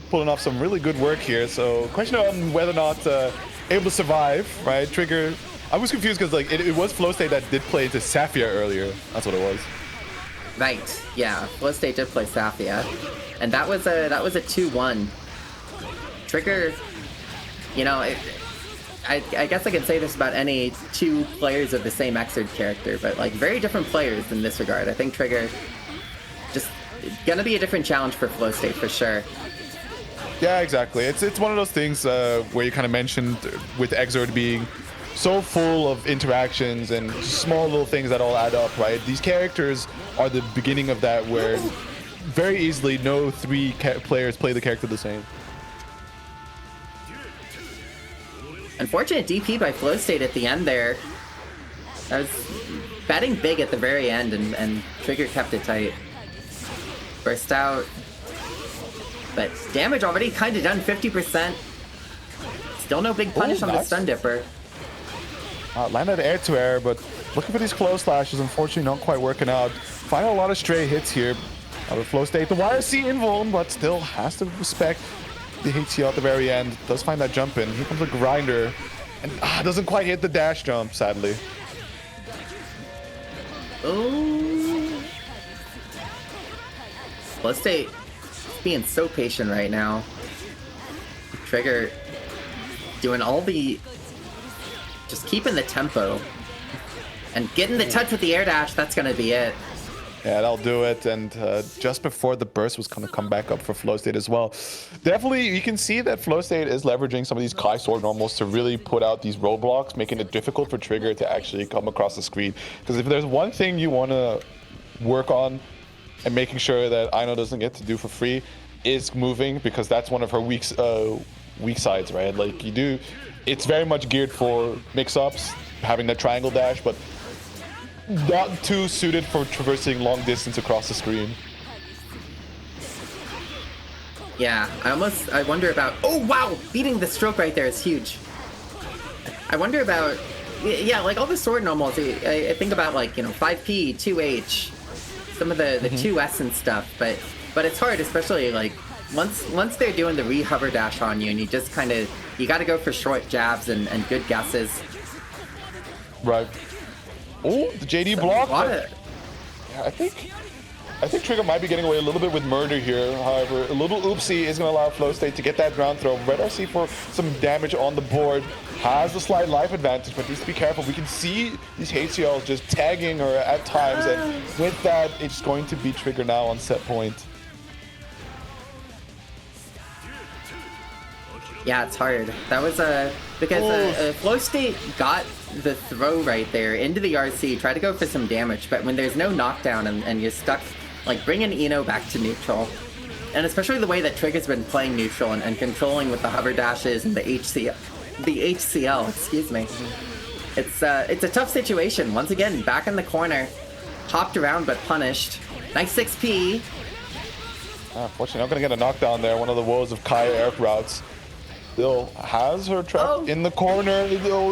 pulling off some really good work here. So, question on whether or not able to survive, right? Trigger. I was confused because like it was Flow State that did play to Sapphire earlier. That's what it was. Right. Yeah. Flow State did play Sapphire, and that was a 2-1. Trigger. You know, I guess I can say this about any two players of the same Xrd character, but like very different players in this regard. I think Trigger just gonna be a different challenge for Flow State for sure. Yeah, exactly. It's one of those things where you kind of mentioned with Xrd being so full of interactions and small little things that all add up, right? These characters are the beginning of that, where very easily no three players play the character the same. Unfortunate DP by Flow State at the end there. I was betting big at the very end, and Trigger kept it tight. Burst out. But damage already kind of done, 50%. Still no big punish on the Stun Dipper. Landed air to air, but looking for these close slashes, unfortunately not quite working out. Finding a lot of stray hits here. With Flow State, the YRC invuln, but still has to respect the HCL at the very end. Does find that jump in. Here comes a grinder, and doesn't quite hit the dash jump, sadly. Oh. Flow State being so patient right now. Trigger doing all the... just keeping the tempo. And getting the touch with the air dash, that's gonna be it. Yeah, that'll do it. And just before the burst was going to come back up for Flow State as well. Definitely, you can see that Flow State is leveraging some of these Kai Sword normals to really put out these roadblocks, making it difficult for Trigger to actually come across the screen. Because if there's one thing you want to work on and making sure that Aino doesn't get to do for free, is moving, because that's one of her weak sides, right? Like, it's very much geared for mix-ups, having that triangle dash, but not too suited for traversing long distance across the screen. Yeah, I wonder about... Oh, wow! Beating the stroke right there is huge. I wonder about... Yeah, like all the sword normals, I think about like, 5P, 2H, some of the 2S and stuff, but it's hard, especially like once they're doing the re-hover dash on you, and you just kind of... You gotta go for short jabs and good guesses. Right. Oh, the JD block. Yeah, I think Trigger might be getting away a little bit with murder here. However, a little oopsie is going to allow Flow State to get that ground throw. Red RC for some damage on the board. Has a slight life advantage, but needs to be careful. We can see these HCLs just tagging her at times, and with that, it's going to be Trigger now on set point. Yeah, it's hard. That was because Flow State got the throw right there into the RC, tried to go for some damage, but when there's no knockdown and you're stuck, like, bringing Eno back to neutral, and especially the way that Trigger's been playing neutral and controlling with the hover dashes and the HCL, excuse me. It's a tough situation. Once again, back in the corner, hopped around but punished. Nice 6P. Unfortunately, not going to get a knockdown there. One of the woes of Kai air routes. Still has her trap in the corner.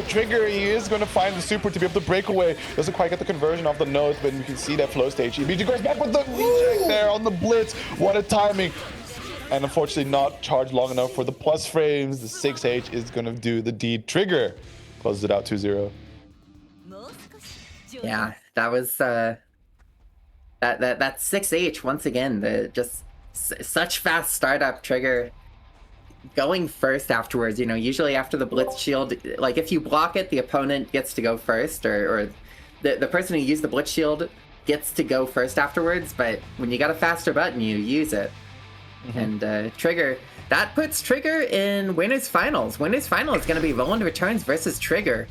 Trigger, he is going to find the super to be able to break away. Doesn't quite get the conversion off the nose, but you can see that Flow State. BG goes back with the reject there on the blitz. What a timing. And unfortunately not charged long enough for the plus frames. The 6H is going to do the deed. Trigger closes it out 2-0. Yeah, that was that 6H once again. Just such fast startup. Trigger going first afterwards. Usually after the blitz shield, like if you block it, the opponent gets to go first, or the person who used the blitz shield gets to go first afterwards. But when you got a faster button, you use it. And Trigger, that puts Trigger in winners finals. Winners final is going to be Roland Returns versus Trigger.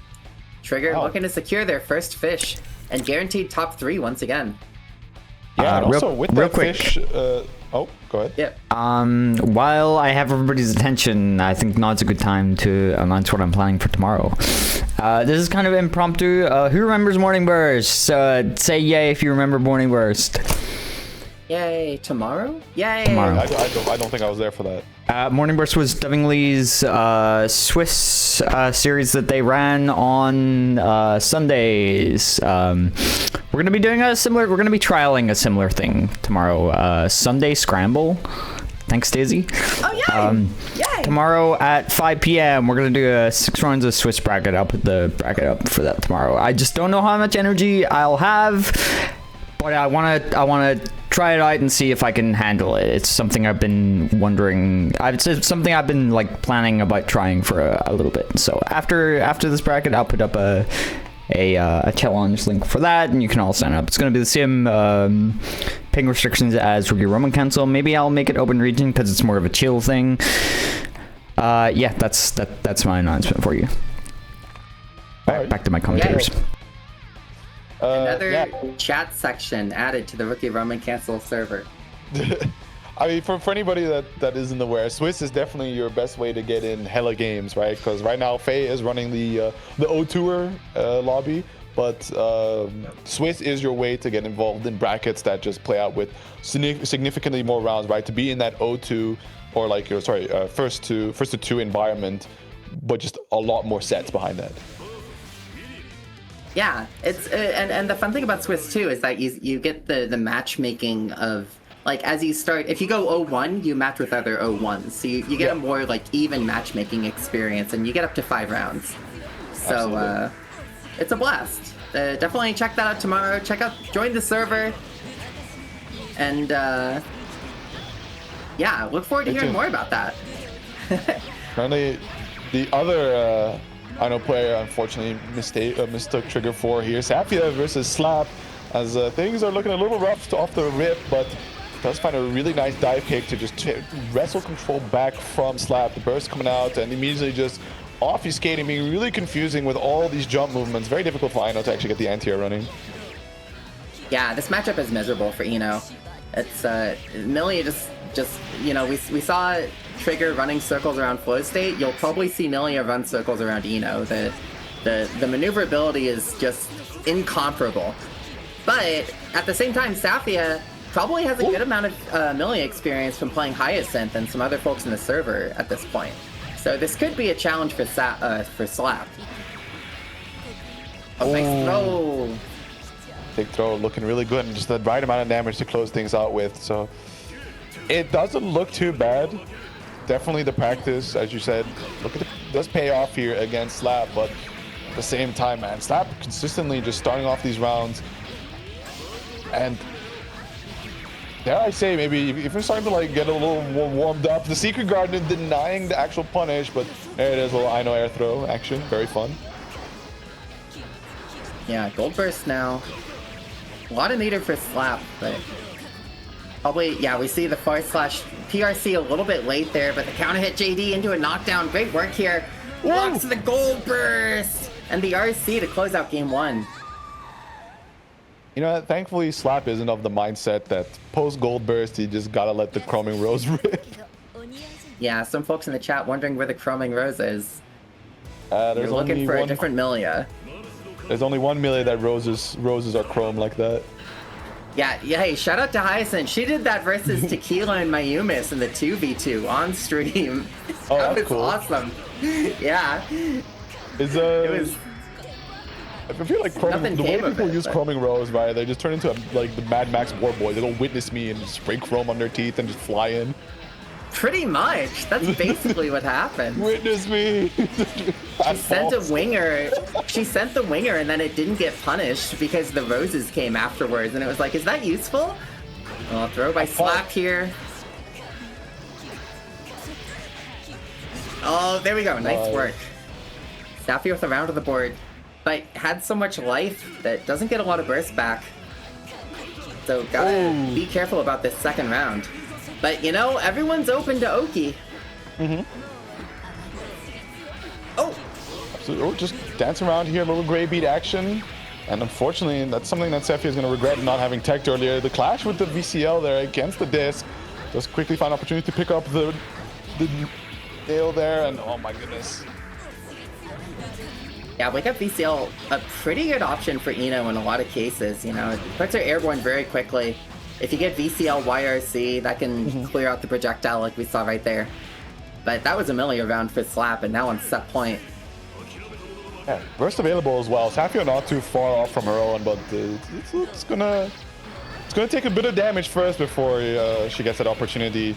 Trigger looking to secure their first fish and guaranteed top 3 once again. Yeah, and also with that quick. fish, oh, go ahead. Yep. While I have everybody's attention, I think now's a good time to announce what I'm planning for tomorrow. This is kind of impromptu. Who remembers Morning Burst? Say yay if you remember Morning Burst. Yay, tomorrow? Yay! Tomorrow. I don't think I was there for that. Morning Burst was Devingly's Swiss series that they ran on Sundays. We're gonna be doing a similar. We're gonna be trialing a similar thing tomorrow. Sunday Scramble. Thanks, Daisy. Oh yay! Yay! Tomorrow at 5 p.m. we're gonna do 6 rounds of Swiss bracket. I'll put the bracket up for that tomorrow. I just don't know how much energy I'll have, but I wanna try it out and see if I can handle it. It's something I've been wondering. It's something I've been like planning about trying for a little bit. So after this bracket, I'll put up a challenge link for that, and you can all sign up. It's going to be the same ping restrictions as Rookie Roman Council. Maybe I'll make it open region because it's more of a chill thing. Yeah, that's my announcement for you. Back to my commentators. Another chat section added to the Rookie Roman Cancel server. I mean, for anybody that isn't aware, Swiss is definitely your best way to get in hella games, right? Because right now Faye is running the O-Tour lobby, but Swiss is your way to get involved in brackets that just play out with significantly more rounds, right? To be in that O2 or like first to two environment, but just a lot more sets behind that. Yeah, it's and the fun thing about Swiss too is that you get the matchmaking of, like, as you start, if you go 0-1, you match with other 0-1s, so you get a more like even matchmaking experience, and you get up to 5 rounds. So it's a blast. Definitely check that out tomorrow. Join the server, and yeah, look forward to hearing more about that. Apparently, the other I know player unfortunately mistook trigger 4 here. Safia versus Slap, as things are looking a little rough off the rip, but does find a really nice dive kick to just wrestle control back from Slap. The burst coming out and immediately just obfuscating, being really confusing with all these jump movements. Very difficult for Ino to actually get the anti-air running. Yeah, this matchup is miserable for Ino. It's Millie just you know, we saw Trigger running circles around Flow State. You'll probably see Millia run circles around Ino. The maneuverability is just incomparable. But at the same time, Safia probably has a good amount of Millia experience from playing Hyacinth and some other folks in the server at this point. So this could be a challenge for Slap. Oh, nice throw! Big throw, looking really good, and just the right amount of damage to close things out with. So it doesn't look too bad. Definitely the practice, as you said, does pay off here against Slap, but at the same time, man, Slap consistently just starting off these rounds, and dare I say, maybe if you're starting to like get a little more warmed up, the Secret Garden denying the actual punish, but there it is, a little Ino air throw action, very fun. Yeah, Gold Burst now. A lot of meter for Slap, but probably, yeah, we see the / PRC a little bit late there, but the counter hit JD into a knockdown. Great work here. Blocks the Gold Burst and the RC to close out game 1. You know, thankfully Slap isn't of the mindset that post Gold Burst, you just gotta let the Chroming Rose rip. Yeah, some folks in the chat wondering where the Chroming Rose is. You're looking for a different Millia. There's only one Millia that roses are chrome like that. Yeah, hey, shout out to Hyacinth. She did that versus Tequila and Mayumis in the 2v2 on stream. Oh, that was cool. Awesome. Yeah. It was... I feel like the way people use Chroming Rose, right? They just turn into like the Mad Max War Boy. They go witness me and just spray chrome on their teeth and just fly in. Pretty much. That's basically what happened. Witness me. She sent a winger. She sent the winger, and then it didn't get punished because the roses came afterwards, and it was like, is that useful? Well, throw by Slap here. Oh, there we go. Nice work. Safia with a round of the board, but had so much life that doesn't get a lot of burst back. So gotta be careful about this second round. But you know, everyone's open to Oki. Oh! So, just dance around here, a little gray beat action. And unfortunately, that's something that Sefia is going to regret not having teched earlier. The clash with the VCL there against the disc. Just quickly find opportunity to pick up the nail there, and oh my goodness. Yeah, Wake Up VCL, a pretty good option for Ino in a lot of cases. You know, it puts her airborne very quickly. If you get VCL YRC, that can clear out the projectile like we saw right there. But that was a Millia round for Slap, and now on set point. Yeah, burst available as well. Safia not too far off from her own, but it's gonna take a bit of damage first before she gets that opportunity.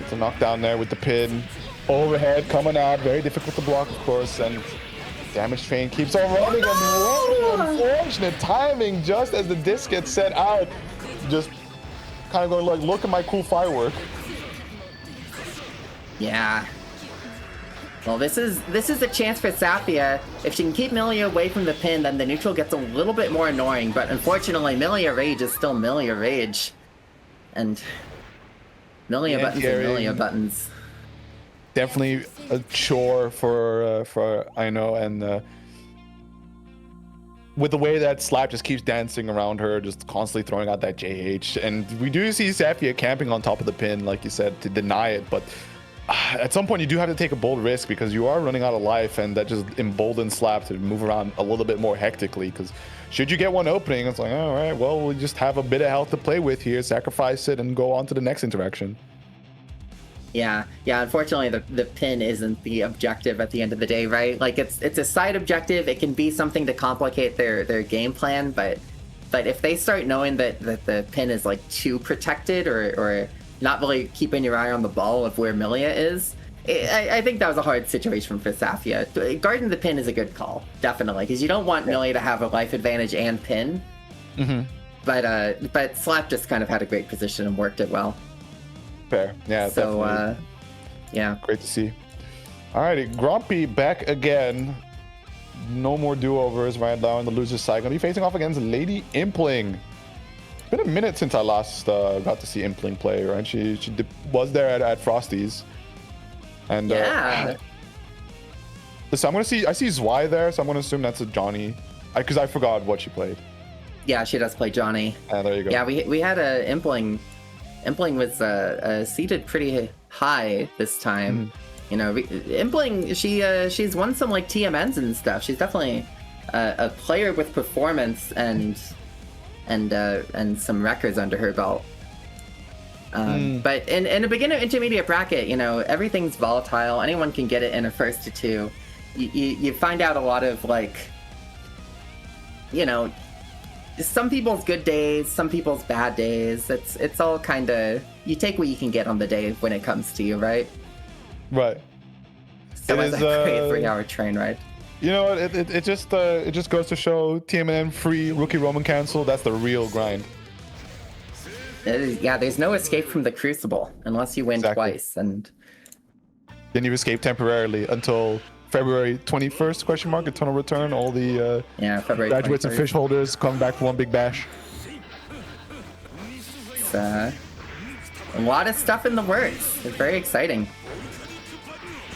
It's a knockdown there with the pin. Overhead coming out, very difficult to block, of course, and damage train keeps on running and running. Unfortunate timing, just as the disc gets set out. Just kind of going like, look at my cool firework. Yeah. Well, this is a chance for Safia. If she can keep Milia away from the pin, then the neutral gets a little bit more annoying. But unfortunately, Milia Rage is still Milia Rage. And Milia buttons are Milia buttons. Definitely a chore for Aino, and with the way that Slap just keeps dancing around her, just constantly throwing out that JH. And we do see Safia camping on top of the pin, like you said, to deny it. But at some point, you do have to take a bold risk because you are running out of life, and that just emboldens Slap to move around a little bit more hectically. Because should you get one opening, it's like, all right, well, we just have a bit of health to play with here, sacrifice it, and go on to the next interaction. Yeah. Unfortunately, the pin isn't the objective at the end of the day, right? Like it's a side objective. It can be something to complicate their game plan, but if they start knowing that the pin is like too protected or not really keeping your eye on the ball of where Milia is, I think that was a hard situation for Safia. Guarding the pin is a good call, definitely, because you don't want Milia to have a life advantage and pin. Mm-hmm. But Slap just kind of had a great position and worked it well. Fair, yeah. So, definitely. yeah. Great to see. Alrighty, Grumpy back again. No more do-overs right now on the loser's side. Gonna be facing off against Lady Impling. It's been a minute since I last got to see Impling play, right? She was there at Frosty's. And yeah. So I see Zwei there, so I'm gonna assume that's a Johnny. Because I forgot what she played. Yeah, she does play Johnny. There you go. Yeah, we had a Impling. Impling was seated pretty high this time. Mm-hmm. You know, Impling, she's won some like TMNs and stuff. She's definitely a player with performance and some records under her belt. But in a beginner intermediate bracket, you know, everything's volatile. Anyone can get it in a first to two. You find out a lot of like, you know, some people's good days, some people's bad days. It's all kind of, you take what you can get on the day when it comes to you, right? Right. So it was a great 3-hour train ride. You know what? It just goes to show TMNM free rookie Roman cancel. That's the real grind. Yeah, there's no escape from the Crucible unless you win twice, and then you escape temporarily until February 21st, question mark, eternal return. All the February graduates 21st. and fish holders come back for one big bash. It's a lot of stuff in the works. It's very exciting.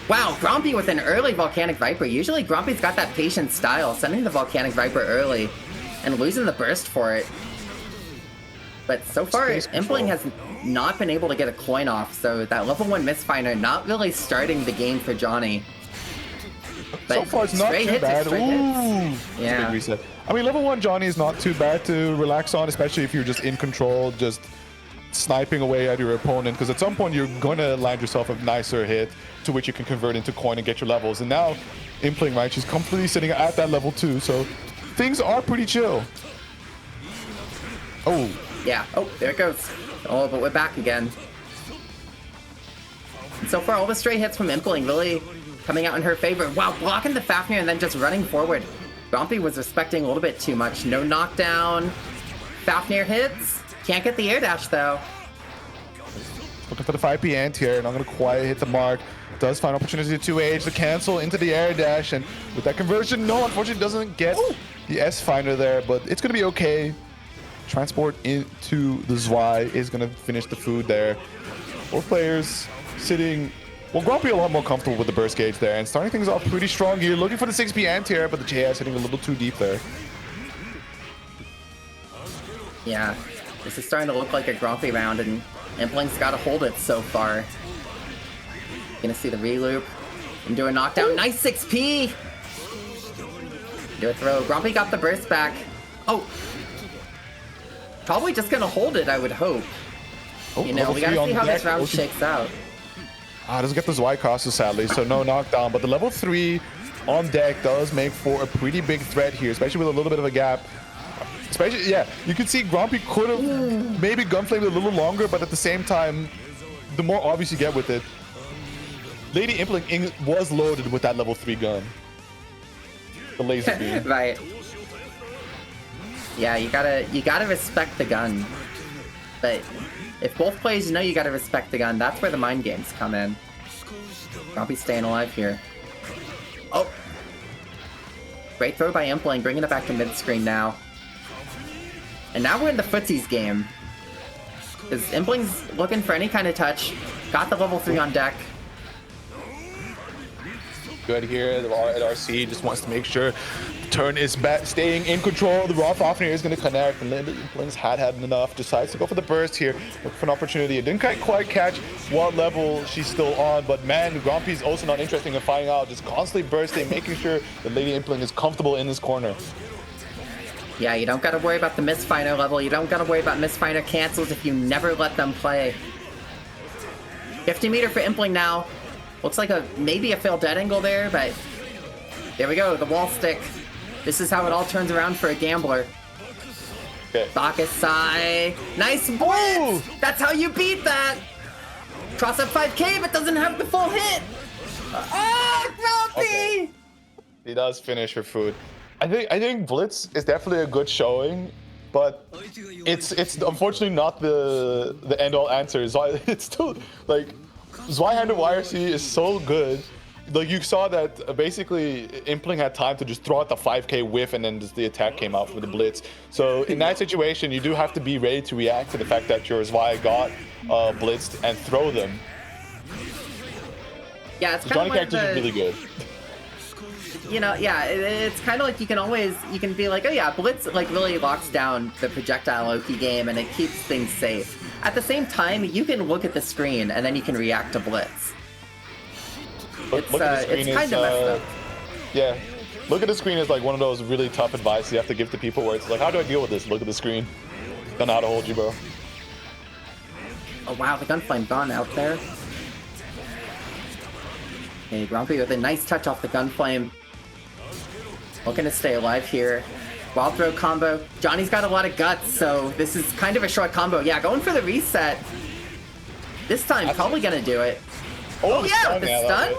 Wow, Grumpy with an early Volcanic Viper. Usually Grumpy's got that patient style, sending the Volcanic Viper early and losing the burst for it. But so far, Impling has not been able to get a coin off, so that level 1 Mistfinder not really starting the game for Johnny. But so far, it's not too bad. Ooh, yeah. Big reset. I mean, level 1 Johnny is not too bad to relax on, especially if you're just in control, just sniping away at your opponent, because at some point you're going to land yourself a nicer hit to which you can convert into coin and get your levels. And now, Impling, right, she's completely sitting at that level 2, so things are pretty chill. Oh. Yeah. Oh, there it goes. Oh, but we're back again. And so far, all the stray hits from Impling really coming out in her favor. Wow, blocking the Fafnir and then just running forward. Grumpy was respecting a little bit too much. No knockdown. Fafnir hits. Can't get the air dash, though. Looking for the 5P anti-air, and I'm going to quiet hit the mark. Does find opportunity to 2H, the cancel into the air dash, and with that conversion, no, unfortunately doesn't get the S-Finder there, but it's going to be okay. Transport into the Zwei is going to finish the food there. Both players sitting, well, Grumpy a lot more comfortable with the burst gauge there, and starting things off pretty strong here. Looking for the 6P anti-air, but the JS hitting a little too deep there. Yeah, this is starting to look like a Grumpy round, and Impling's got to hold it so far. Gonna see the reloop and do a knockdown. Nice 6P! Do a throw. Grumpy got the burst back. Oh! Probably just gonna hold it, I would hope. Oh, you know, we gotta see how this round okay. shakes out. Doesn't get the Zwei crosses, sadly, so no knockdown. But the level 3 on deck does make for a pretty big threat here, especially with a little bit of a gap. Especially, yeah, you can see Grumpy could have maybe gunflamed a little longer, but at the same time, the more obvious you get with it, Lady Impling was loaded with that level 3 gun. The laser beam. Right. Yeah, you gotta respect the gun. But If both players know you gotta respect the gun, that's where the mind games come in. Grumpy staying alive here. Oh! Great throw by Impling, bringing it back to mid-screen now. And now we're in the footsies game. Because Impling's looking for any kind of touch. Got the level 3 on deck. Good here. The RC just wants to make sure the turn is staying in control. The Roth off here is going to connect. And Impling's had enough. Decides to go for the burst here. Look for an opportunity. It didn't quite catch what level she's still on. But man, Grumpy's also not interested in finding out. Just constantly bursting, making sure that Lady Impling is comfortable in this corner. Yeah, you don't gotta worry about the misfiner level. You don't gotta worry about misfiner cancels if you never let them play. 50 meter for Impling now. Looks like maybe a failed dead angle there, but there we go, the wall stick. This is how it all turns around for a gambler. Okay. Bakusai. Nice blitz! That's how you beat that! Cross up 5k, but doesn't have the full hit! Ah, Grumpy! Okay. He does finish her food. I think Blitz is definitely a good showing, but it's unfortunately not the end-all answer. It's still like Zweihander YRC is so good. Like you saw that basically Impling had time to just throw out the 5k whiff and then just the attack came out for the Blitz. So in that situation, you do have to be ready to react to the fact that your Zwei got blitzed and throw them. Yeah, it's The kind Johnny of like characters are really good. You know, yeah, it's kind of like you can be like, oh yeah, Blitz like really locks down the projectile Loki game and it keeps things safe. At the same time, you can look at the screen and then you can react to Blitz. It's kind of messed up. Yeah, look at the screen is like one of those really tough advice you have to give to people where it's like, how do I deal with this? Look at the screen. Don't know how to hold you, bro. Oh wow, the gunflame gone out there. Okay, Grumpy with a nice touch off the gunflame. Looking to stay alive here. Wild throw combo. Johnny's got a lot of guts, so this is kind of a short combo. Yeah, going for the reset. This time, probably gonna do it. Oh yeah, with the stun?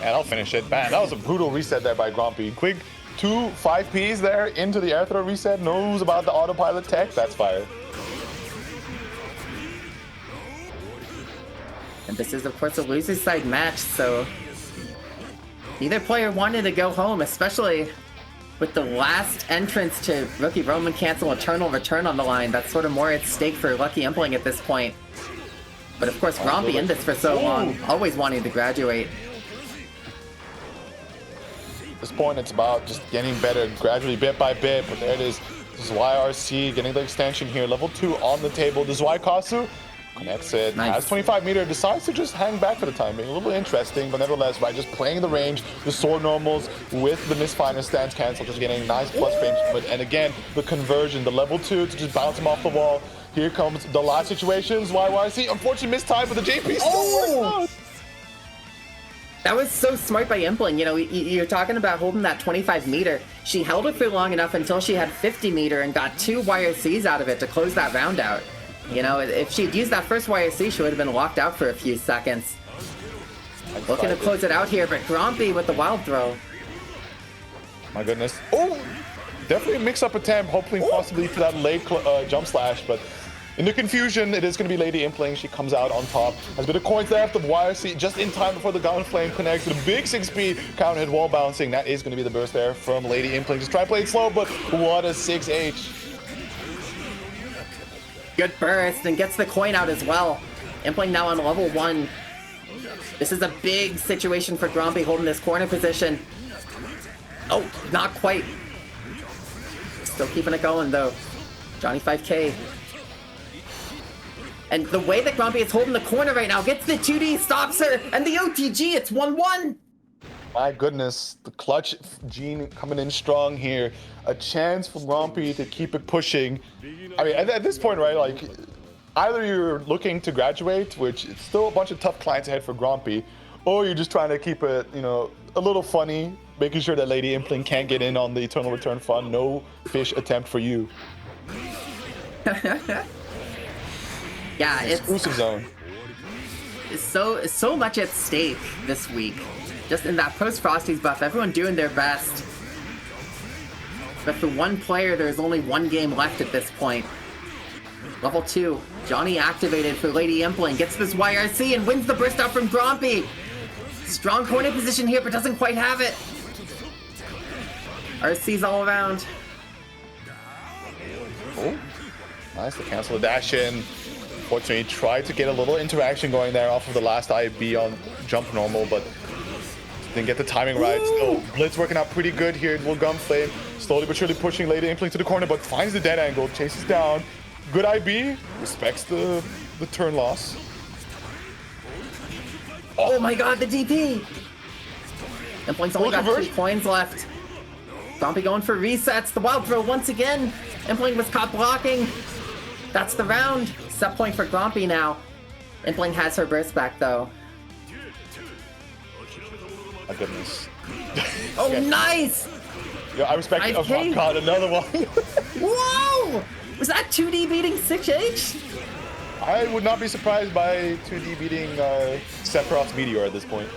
And I'll finish it. Man, that was a brutal reset there by Grumpy. Quick 2 5Ps there into the air throw reset. Knows about the autopilot tech. That's fire. And this is, of course, a loser's side match, so neither player wanted to go home, especially with the last entrance to Rookie Roman Cancel Eternal Return on the line. That's sort of more at stake for Lucky Impling at this point. But of course, Grumpy in this for so long, always wanting to graduate. At this point, it's about just getting better gradually, bit by bit. But there it is. This is YRC getting the extension here. Level 2 on the table. This is Kasu connects it. Nice. Has 25 meter. Decides to just hang back for the time being. A little interesting, but nevertheless, right, just playing the range, the sword normals with the misfire stance cancel, just getting nice plus frames. But and again, the conversion, the level 2 to just bounce him off the wall. Here comes the last situations. YYC, unfortunately missed time, but the JP still works out. That was so smart by Impling. You know, you're talking about holding that 25 meter. She held it for long enough until she had 50 meter and got 2 YRCs out of it to close that round out. You know, if she'd used that first YRC, she would have been locked out for a few seconds. Looking to close it out here, but Grumpy with the wild throw. My goodness. Oh, definitely a mix-up attempt, hoping possibly for that late jump slash, but in the confusion, it is going to be Lady Impling. She comes out on top. Has a bit of coins left of YRC just in time before the Gun Flame connects with a big 6B counter hit wall bouncing. That is going to be the burst there from Lady Impling. Just try to play it slow, but what a 6H. Good burst, and gets the coin out as well. Impling now on level 1. This is a big situation for Grumpy holding this corner position. Oh, not quite. Still keeping it going though. Johnny 5K. And the way that Grumpy is holding the corner right now, gets the 2D, stops her, and the OTG, it's 1-1. My goodness, the clutch gene coming in strong here. A chance for Grumpy to keep it pushing. I mean, at this point, right, like, either you're looking to graduate, which it's still a bunch of tough clients ahead for Grumpy, or you're just trying to keep it, you know, a little funny, making sure that Lady Impling can't get in on the Eternal Return fun. No fish attempt for you. Yeah, it's exclusive zone. So much at stake this week. Just in that post Frosty's buff, everyone doing their best. But for one player, there's only one game left at this point. Level 2. Johnny activated for Lady Impling, gets this YRC and wins the burst out from Grompy. Strong corner position here, but doesn't quite have it. RC's all around. Oh, nice to cancel the dash in. Fortunately, tried to get a little interaction going there off of the last IB on jump normal, but didn't get the timing right. Still, Blitz working out pretty good here. Will Gunflame slowly but surely pushing Lady Impling to the corner, but finds the dead angle, chases down. Good IB, respects the turn loss. Oh my god, the DP! Impling's only got 2 coins left. Zombie going for resets. The wild throw once again. Impling was caught blocking. That's the round. Set point for Grompy now. Impling has her burst back though. My goodness. Oh, okay. Nice! Yeah, I respect it. Oh my god, another one. Whoa! Was that 2D beating 6H? I would not be surprised by 2D beating Sephiroth's Meteor at this point.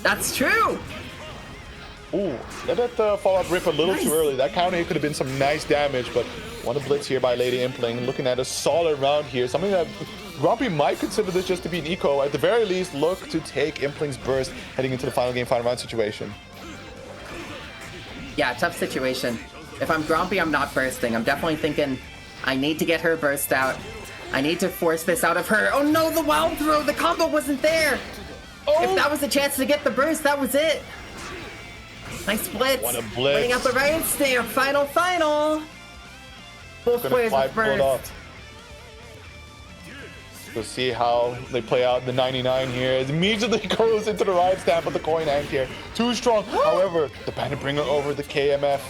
That's true! Ooh, let that follow-up rip a little too early. That counter could have been some nice damage, but one blitz here by Lady Impling. Looking at a solid round here. Something that Grompy might consider this just to be an eco. At the very least, look to take Impling's burst heading into the final game, final round situation. Yeah, tough situation. If I'm Grompy, I'm not bursting. I'm definitely thinking, I need to get her burst out. I need to force this out of her. Oh no, the wild throw! The combo wasn't there! Oh. If that was a chance to get the burst, that was it! Nice blitz. What a blitz. Putting out the right stamp. Final. Both players with burst. We'll see how they play out the 99 here. It immediately goes into the right stamp with the coin ank here. Too strong. However, the bandit bringer over the KMF.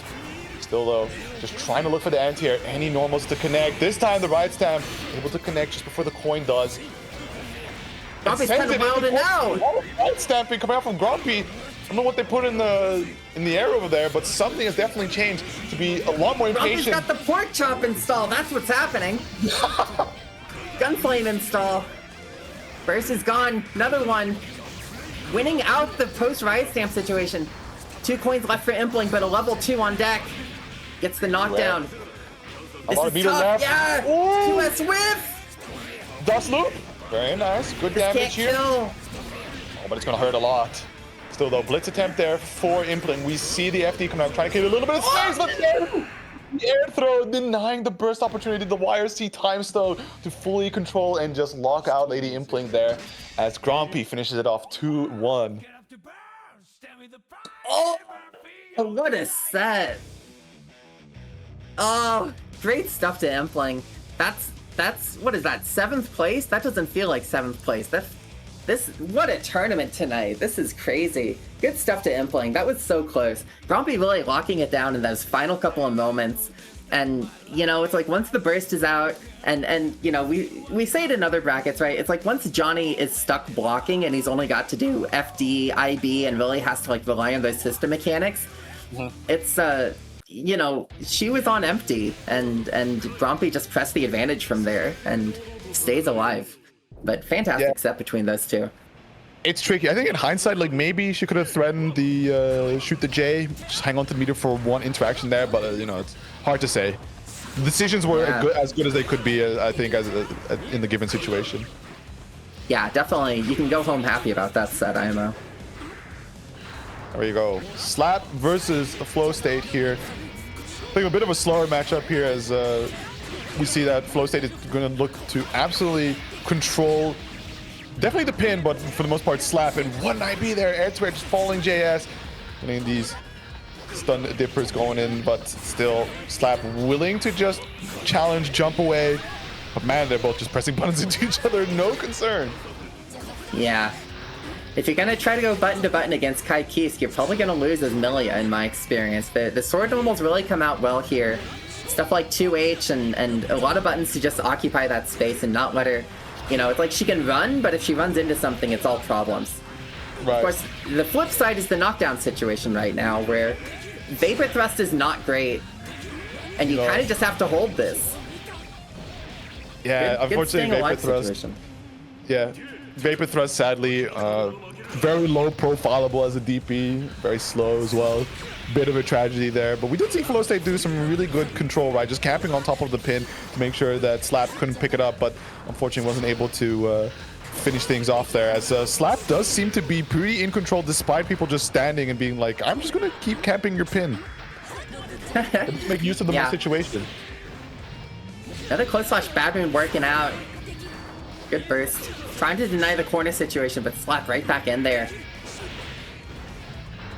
Still though, just trying to look for the anti-air. Any normals to connect. This time the right stamp able to connect just before the coin does. Grompy's kind of wilding out. Right stamping coming out from Grompy. I don't know what they put in the air over there, but something has definitely changed to be a lot more impatient. Grompy's got the pork chop install. That's what's happening. Gunflame install. Burst is gone. Another one. Winning out the post riot stamp situation. 2 coins left for Impling, but a level 2 on deck. Gets the knockdown. This is tough. Yeah. 2S whiff. Dust loop. Very nice. Good damage here. Oh, but it's gonna hurt a lot. Still though, blitz attempt there for Impling. We see the FD come out, trying to get a little bit of space, but the air throw denying the burst opportunity. The YRC times though to fully control and just lock out Lady Impling there as Grompy finishes it off 2-1. Oh, what a set. Oh, great stuff to Impling. That's what is that, 7th place? That doesn't feel like 7th place. What a tournament tonight. This is crazy. Good stuff to Impling. That was so close. Grompy really locking it down in those final couple of moments. And, you know, it's like once the burst is out, and you know, we say it in other brackets, right? It's like once Johnny is stuck blocking and he's only got to do FD, IB, and really has to like rely on those system mechanics, it's, you know, she was on empty, and Grompy just pressed the advantage from there and stays alive. But fantastic set between those two. It's tricky. I think in hindsight, like maybe she could have threatened the shoot the J, just hang on to the meter for one interaction there. But you know, it's hard to say. The decisions were as good as they could be, I think, in the given situation. Yeah, definitely. You can go home happy about that set, IMO. There you go. Slap versus a Flow State here. I think a bit of a slower matchup here as we see that Flow State is going to look to absolutely control definitely the pin, but for the most part Slap, and one IB there, air to air just falling JS. I mean, these stun dippers going in, but still Slap willing to just challenge, jump away. But man, they're both just pressing buttons into each other, no concern. Yeah. If you're gonna try to go button to button against Kai Kisk, you're probably gonna lose as Milia in my experience. The sword normals really come out well here. Stuff like 2H and a lot of buttons to just occupy that space and not let her, you know, it's like she can run, but if she runs into something, it's all problems. Right. Of course, the flip side is the knockdown situation right now, where Vapor Thrust is not great, and you kind of just have to hold this. Yeah, unfortunately, Vapor Thrust. Yeah, Vapor Thrust, sadly, very low profilable as a DP, very slow as well. Bit of a tragedy there, but we did see Flow State do some really good control, right? Just camping on top of the pin to make sure that Slap couldn't pick it up, but unfortunately wasn't able to finish things off there, as Slap does seem to be pretty in control despite people just standing and being like, I'm just gonna keep camping your pin. Let's make use of the situation. Another close slash bad moon working out. Good burst. Trying to deny the corner situation, but Slap right back in there.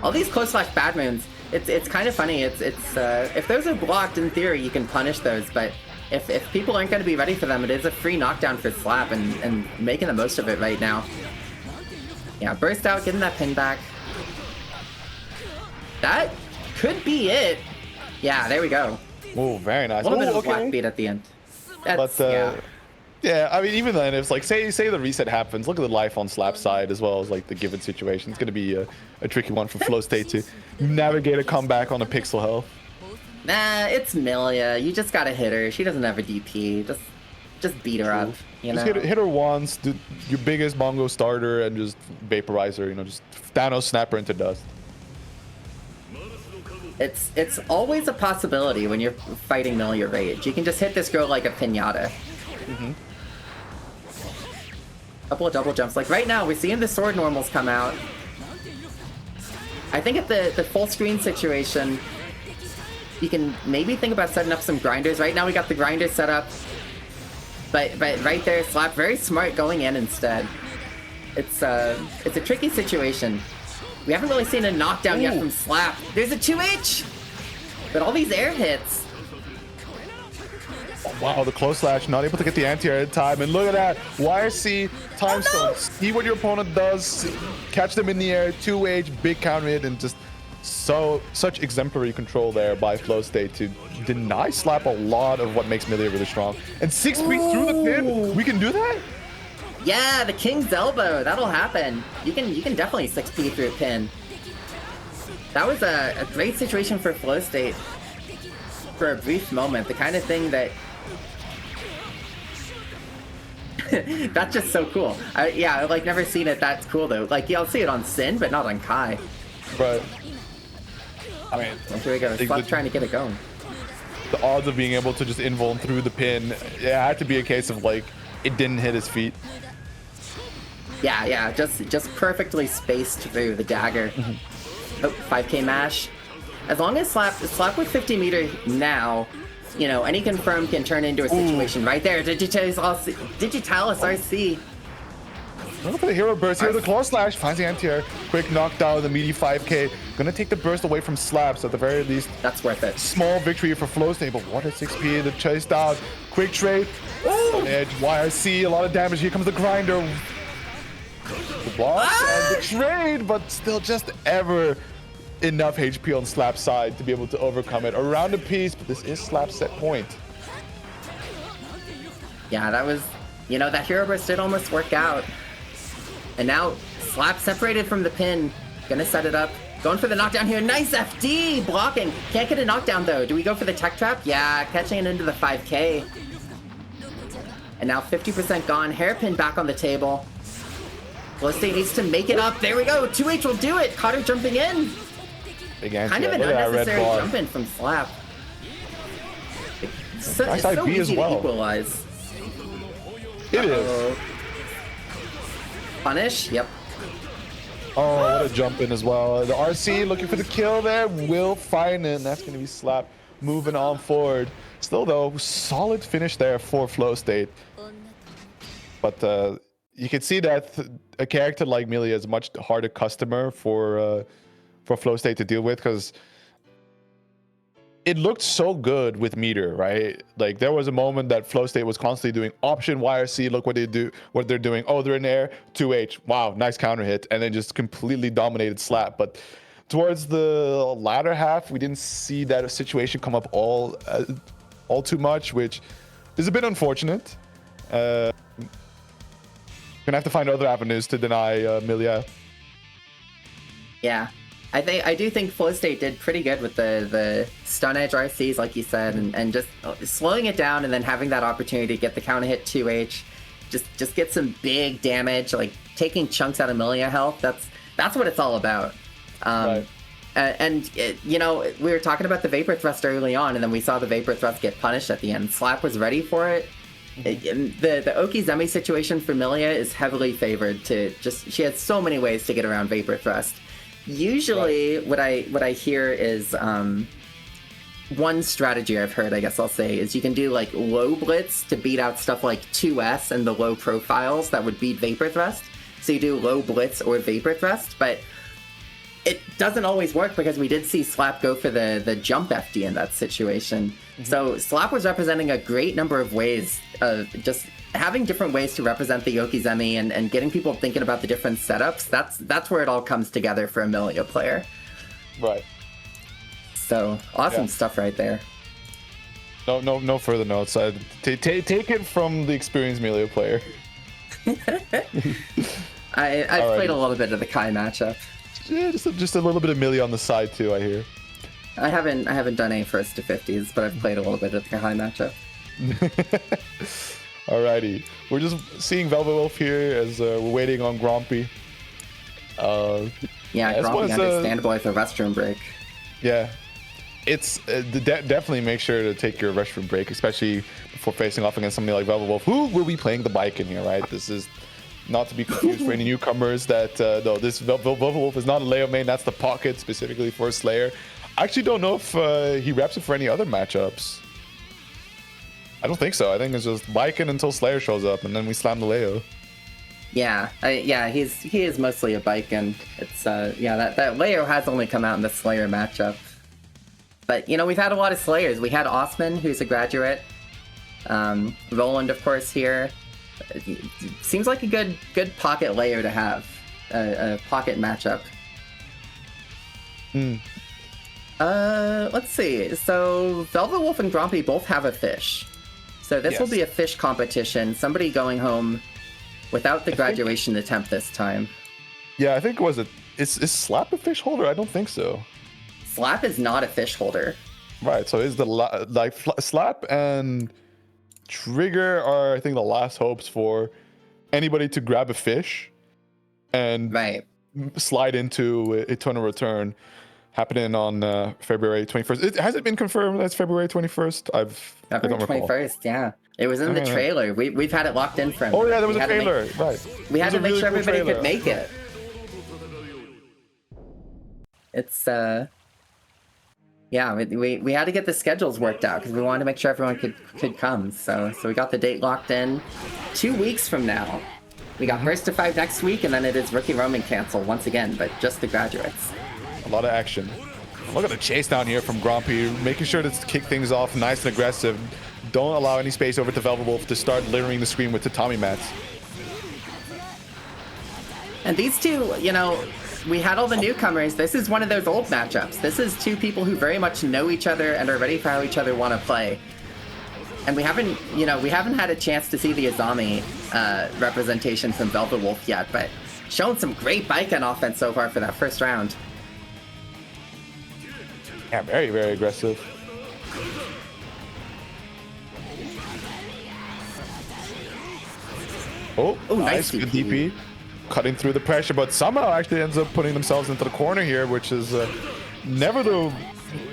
All these close slash bad moons, it's kind of funny. It's if those are blocked, in theory, you can punish those, but if people aren't going to be ready for them, it is a free knockdown for Slap, and making the most of it right now. Yeah, burst out, getting that pin back. That could be it. Yeah, there we go. Oh, very nice. A little bit of a black beat at the end. That's, yeah, I mean, even then, if like say the reset happens, look at the life on Slap's side as well as like the given situation. It's gonna be a tricky one for Flow State to navigate a comeback on a pixel health. Nah, it's Milia. You just gotta hit her. She doesn't have a DP. Just beat her up. You know? Just hit her once, do your biggest Mongo starter, and just vaporize her. You know, just Thanos snap her into dust. It's always a possibility when you're fighting Milia Rage. You can just hit this girl like a pinata. Couple of double jumps. Like right now, we're seeing the sword normals come out. I think at the full screen situation, you can maybe think about setting up some grinders. Right now, we got the grinders set up. But right there, Slap very smart going in instead. It's a tricky situation. We haven't really seen a knockdown yet from Slap. There's a 2H! But all these air hits. Wow, the close slash, not able to get the anti-air in time. And look at that, YRC time stone. See what your opponent does, catch them in the air, 2H, big counter hit, and just such exemplary control there by Flow State to deny Slap a lot of what makes Milia really strong. And 6 beats through the pin, we can do that? Yeah, the King's Elbow, that'll happen. You can definitely 6P through a pin. That was a great situation for Flow State for a brief moment. The kind of thing that that's just so cool. I've like never seen it. That's cool though. Like, yeah, I'll see it on Sin, but not on Kai. But I mean, here we go. Slap trying to get it going. The odds of being able to just invuln through the pin, it had to be a case of like it didn't hit his feet. Yeah, just perfectly spaced through the dagger. Oh, 5k mash. As long as Slap with 50 meter now, you know, any confirm can turn into a situation right there. Digitalis RC. Look for the hero burst here. The claw slash finds the anti-air. Quick knockdown of the meaty 5k. Gonna take the burst away from Slap, so at the very least, that's worth it. Small victory for Flow State, but what a 6p. The chase down. Quick trade. On edge. YRC. A lot of damage. Here comes the grinder. The block and the trade, but still just ever enough HP on Slap's side to be able to overcome it. Around a piece, but this is Slap's set point. Yeah, that was, you know, that hero burst did almost work out. And now Slap separated from the pin. Gonna set it up. Going for the knockdown here. Nice FD! Blocking. Can't get a knockdown though. Do we go for the tech trap? Yeah, catching it into the 5k. And now 50% gone. Hairpin back on the table. Flow State needs to make it up. There we go. 2H will do it. Caught her jumping in. Big kind of an unnecessary jump in from Slap. It's so easy to equalize. It is. Punish? Yep. Oh, what a jump in as well. The RC looking for the kill there. Will find it. And that's going to be Slap moving on forward. Still, though, solid finish there for Flow State. But you can see that a character like Milia is a much harder customer for Flow State to deal with, because it looked so good with meter, right? Like there was a moment that Flow State was constantly doing option YRC. Look what they're doing. Oh, they're in air. 2H. Wow, nice counter hit, and then just completely dominated Slap. But towards the latter half, we didn't see that situation come up all too much, which is a bit unfortunate. Gonna have to find other avenues to deny Milia. Yeah, I do think Flow State did pretty good with the stun edge RCs, like you said, and just slowing it down and then having that opportunity to get the counter hit 2H, just get some big damage, like taking chunks out of Milia health. That's what it's all about. Right. And you know, we were talking about the Vapor Thrust early on, and then we saw the Vapor Thrust get punished at the end. Slap was ready for it. The Okizeme situation for Milia is heavily favored to just, she has so many ways to get around Vapor Thrust. Usually, what I hear is one strategy I've heard, I guess I'll say, is you can do like low blitz to beat out stuff like 2S and the low profiles that would beat Vapor Thrust. So you do low blitz or Vapor Thrust, but it doesn't always work because we did see Slap go for the jump FD in that situation. So Slap was representing a great number of ways of just having different ways to represent the Okizeme and getting people thinking about the different setups. That's where it all comes together for a Milia player. Right. So awesome stuff right there. No further notes. Take it from the experienced Milia player. I've played a little bit of the Kai matchup. Yeah, just a little bit of Milia on the side too, I hear. I haven't done any first to 50s, but I've played a little bit of the Kai matchup. Alrighty, we're just seeing Velvet Wolf here as we're waiting on Grumpy. Yeah, Grumpy, understandable with a restroom break. Yeah, it's definitely make sure to take your restroom break, especially before facing off against somebody like Velvet Wolf, who will be playing the bike in here, right? This is not to be confused for any newcomers that no, this Velvet Wolf is not a Leo main. That's the pocket specifically for Slayer. I actually don't know if he reps it for any other matchups. I don't think so. I think it's just biking until Slayer shows up, and then we slam the Leo. Yeah, he is mostly a bike, and it's that Leo has only come out in the Slayer matchup. But you know, we've had a lot of Slayers. We had Osman, who's a graduate. Roland, of course, here. Seems like a good pocket layer to have, a pocket matchup. Let's see. So Velvet Wolf and Grumpy both have a fish. So this will be a fish competition. Somebody going home without the graduation attempt this time. Yeah, I think is Slap a fish holder? I don't think so. Slap is not a fish holder. Right. So is the Slap and Trigger are, I think, the last hopes for anybody to grab a fish and slide into Eternal Return, happening on February 21st. Has it been confirmed that's February 21st? February 21st, yeah. It was in the trailer. We've had it locked in from. Oh yeah, there was a trailer, right. We had to make sure everybody could make it. It's yeah, we had to get the schedules worked out because we wanted to make sure everyone could come. So we got the date locked in. 2 weeks from now. We got first to 5 next week, and then it is Rookie Roman cancel once again, but just the graduates. A lot of action. Look at the chase down here from Grumpy, making sure to kick things off nice and aggressive. Don't allow any space over to Velvet Wolf to start littering the screen with tatami mats. And these two, you know, we had all the newcomers. This is one of those old matchups. This is two people who very much know each other and are ready for how each other want to play. And we haven't had a chance to see the Azami representation from Velvet Wolf yet, but shown some great bike on offense so far for that first round. Yeah, very, very aggressive. Oh, nice. Good DP. Cutting through the pressure, but somehow actually ends up putting themselves into the corner here, which is never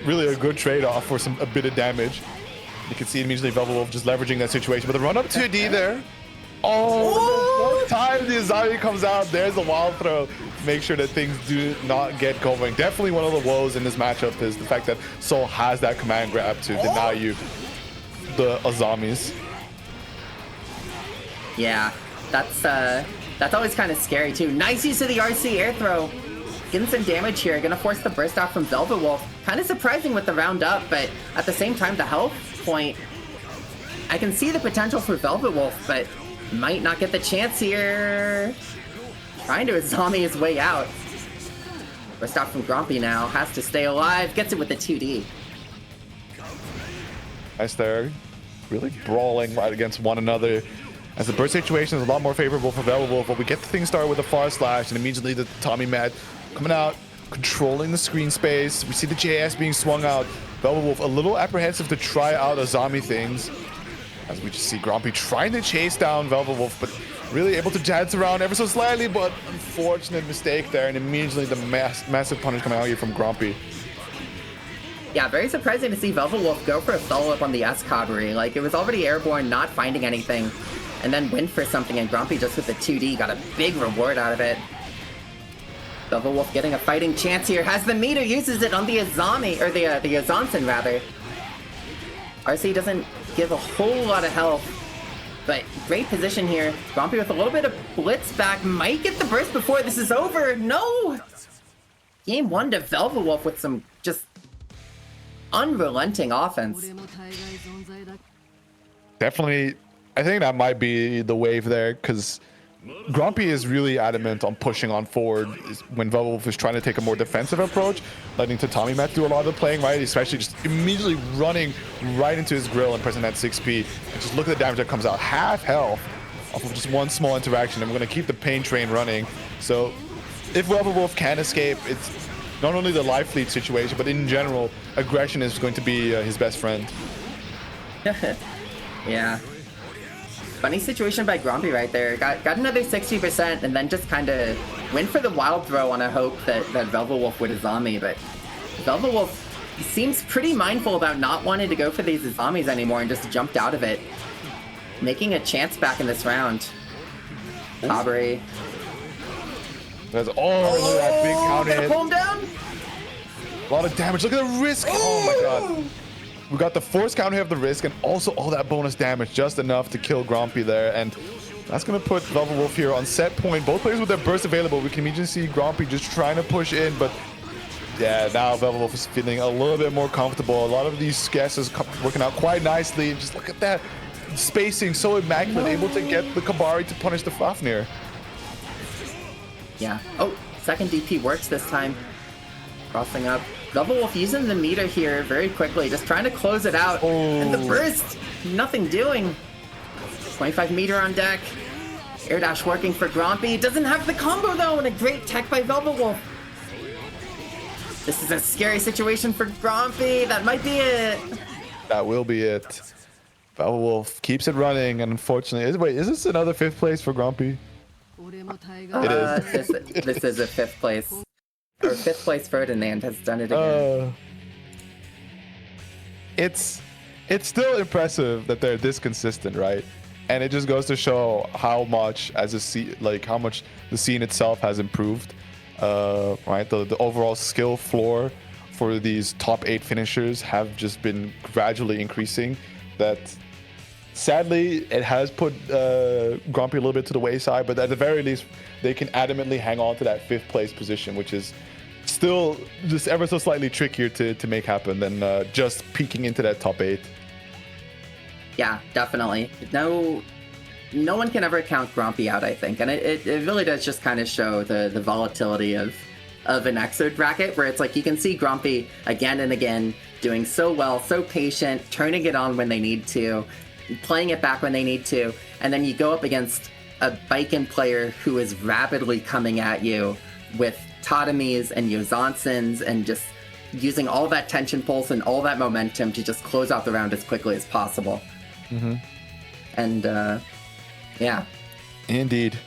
really a good trade-off for a bit of damage. You can see immediately Velvet Wolf just leveraging that situation, but the run up 2D there. Oh, the time the Azari comes out, there's the wild throw. Make sure that things do not get going. Definitely one of the woes in this matchup is the fact that Soul has that command grab to deny you the Azamis. Yeah, that's always kind of scary too. Nice use of the RC air throw. Getting some damage here. Gonna force the burst out from Velvet Wolf. Kind of surprising with the round up, but at the same time, the health point, I can see the potential for Velvet Wolf, but might not get the chance here. Trying to Azami his way out. Burst out from Grumpy now. Has to stay alive. Gets it with the 2D. Nice there. Really brawling right against one another. As the burst situation is a lot more favorable for Velvet Wolf, but we get the thing started with a far slash, and immediately the Tommy Mat coming out, controlling the screen space. We see the JS being swung out. Velvet Wolf a little apprehensive to try out Azami things. As we just see Grumpy trying to chase down Velvet Wolf, but Really able to dance around ever so slightly, but unfortunate mistake there, and immediately the massive punish coming out here from Grumpy. Yeah, very surprising to see Velvet Wolf go for a follow-up on the S-Cobbery. Like, it was already airborne, not finding anything, and then went for something, and Grumpy just with the 2D got a big reward out of it. Velvet Wolf getting a fighting chance here, has the meter, uses it on the Azami, or the Azansen rather. RC doesn't give a whole lot of health, but great position here. Grumpy with a little bit of blitz back, might get the burst before this is over. No! Game 1 to Velvet Wolf with some just unrelenting offense. Definitely, I think that might be the wave there, because Grumpy is really adamant on pushing on forward when Velvet Wolf is trying to take a more defensive approach, letting Tatami Matt do a lot of the playing, right? Especially just immediately running right into his grill and pressing that 6P. And just look at the damage that comes out. Half health off of just one small interaction, and we're going to keep the pain train running. So if Velvet Wolf can escape, it's not only the life lead situation, but in general, aggression is going to be his best friend. Yeah. Funny situation by Grumpy right there. Got another 60% and then just kind of went for the wild throw on a hope that Velvet Wolf would Azami, but Velvet Wolf seems pretty mindful about not wanting to go for these Azamis anymore and just jumped out of it, making a chance back in this round. Cobbery. There's look at that big counter hit. Pull him down. A lot of damage. Look at the risk. Oh my god. We got the force counter of the risk and also all that bonus damage, just enough to kill Grumpy there. And that's going to put Velvet Wolf here on set point. Both players with their burst available. We can immediately see Grumpy just trying to push in, but yeah, now Velvet Wolf is feeling a little bit more comfortable. A lot of these guesses working out quite nicely. And just look at that spacing, so immaculate, able to get the Kabari to punish the Fafnir. Yeah. Oh, second DP works this time. Crossing up. Velvet Wolf using the meter here very quickly, just trying to close it out. And the burst, nothing doing. 25 meter on deck. Air dash working for Grumpy. Doesn't have the combo though, and a great tech by Velvet Wolf. This is a scary situation for Grumpy. That might be it. That will be it. Velvet Wolf keeps it running, and unfortunately, wait, is this another 5th place for Grumpy? It is. This is a 5th place. Or 5th place Ferdinand has done it again. It's still impressive that they're this consistent, right? And it just goes to show how much how much the scene itself has improved. Right, the overall skill floor for these top 8 finishers have just been gradually increasing. That sadly it has put Grumpy a little bit to the wayside, but at the very least they can adamantly hang on to that 5th place position, which is still just ever so slightly trickier to make happen than just peeking into that top 8. Yeah, definitely. No one can ever count Grumpy out, I think, and it really does just kind of show the volatility of an Xrd bracket, where it's like you can see Grumpy again and again doing so well, so patient, turning it on when they need to, playing it back when they need to, and then you go up against a Baiken player who is rapidly coming at you with Tatamis and Yozansens and just using all that tension pulse and all that momentum to just close out the round as quickly as possible. Mm-hmm. And yeah. Indeed.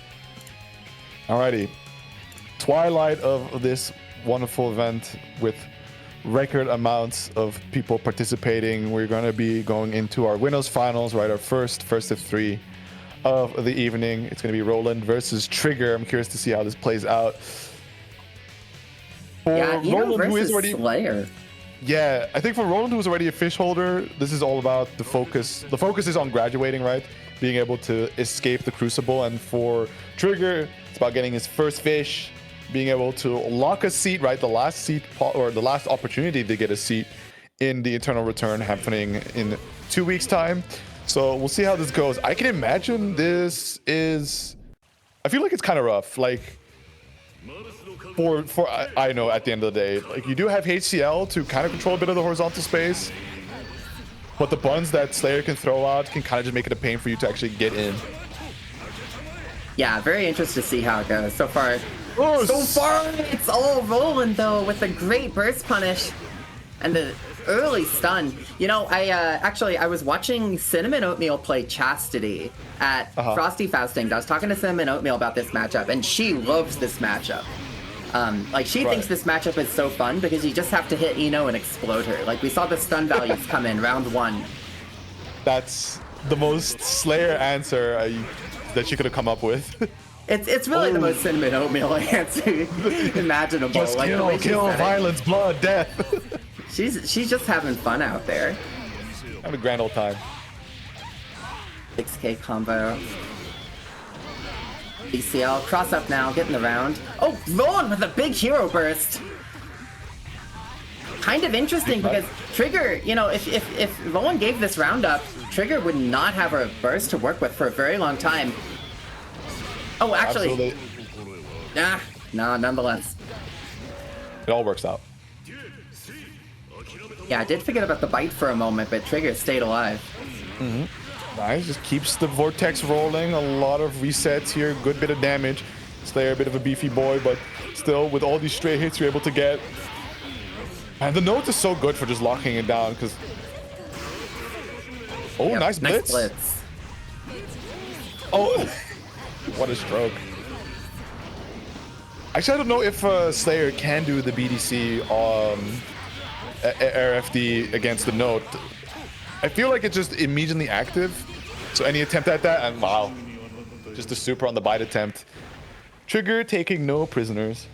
Alrighty. Twilight of this wonderful event with record amounts of people participating. We're going to be going into our winners finals, right? Our first of 3 of the evening. It's going to be Roland versus Trigger. I'm curious to see how this plays out. For Roland, who is already Slayer. Yeah, I think for Roland, who's already a fish holder, this is all about the focus. The focus is on graduating, right? Being able to escape the Crucible. And for Trigger, it's about getting his first fish, being able to lock a seat, right? The last seat, or the last opportunity to get a seat in the Eternal Return happening in 2 weeks' time. So we'll see how this goes. I can imagine this is... I feel like it's kind of rough. Like, I know at the end of the day, like, you do have HCL to kind of control a bit of the horizontal space, but the buns that Slayer can throw out can kind of just make it a pain for you to actually get in. Yeah, very interested to see how it goes. So far, it's all Roland though, with a great burst punish. And the early stun, you know, I was watching Cinnamon Oatmeal play Chastity at Frosty Fausting. I was talking to Cinnamon Oatmeal about this matchup, and she loves this matchup. Like, she thinks this matchup is so fun because you just have to hit Eno and explode her. Like, we saw the stun values come in round 1. That's the most Slayer answer that she could have come up with. It's really the most Cinnamon Oatmeal answer imaginable. Just like, kill, violence, blood, death. She's just having fun out there. Having a grand old time. 6K combo. BCL, cross up now, getting the round. Oh, Vaughn with a big hero burst. Kind of interesting because Trigger, you know, if Vaughn gave this round up, Trigger would not have a burst to work with for a very long time. Oh, actually. Absolutely. No, nonetheless. It all works out. Yeah, I did forget about the bite for a moment, but Trigger stayed alive. Nice, just keeps the vortex rolling. A lot of resets here, good bit of damage. Slayer, a bit of a beefy boy, but still, with all these straight hits you're able to get. And the note is so good for just locking it down, because... Oh, yep, nice blitz. Oh, what a stroke. Actually, I don't know if Slayer can do the BDC RFD against the note. I feel like it's just immediately active. So any attempt at that, and wow. Just a super on the bite attempt. Trigger taking no prisoners.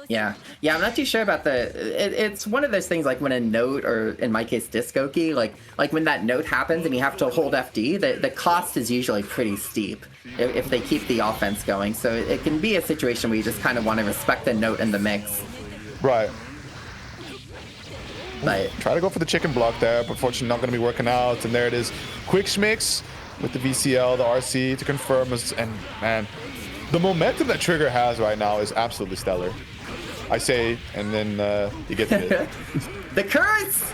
Yeah, I'm not too sure about it's one of those things like when a note, or in my case disco key, like when that note happens and you have to hold FD, the cost is usually pretty steep if they keep the offense going. So it can be a situation where you just kind of want to respect the note in the mix. Right. But try to go for the chicken block there, but unfortunately not going to be working out. And there it is. Quick schmicks with the VCL, the RC to confirm. And man, the momentum that Trigger has right now is absolutely stellar. I say, and then he gets it. The curse!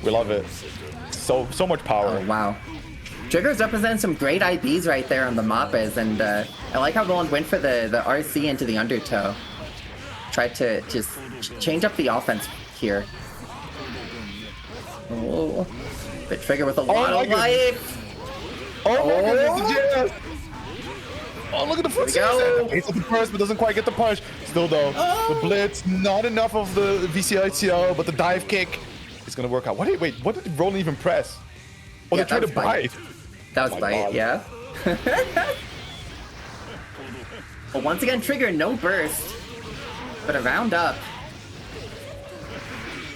We love it. So much power. Oh, wow. Trigger's representing some great IBs right there on the Mappas, and I like how Roland went for the RC into the undertow. Tried to just change up the offense here. Oh, but Trigger with a lot of life. Oh my goodness, oh, look at the foot. It's the burst, but doesn't quite get the punch. Still though, the blitz, not enough of the VCITO, but the dive kick is gonna work out. What did Roland even press? Oh, yeah, they tried to bite. That was bite, yeah. Well, once again, Trigger, no burst, but a round up.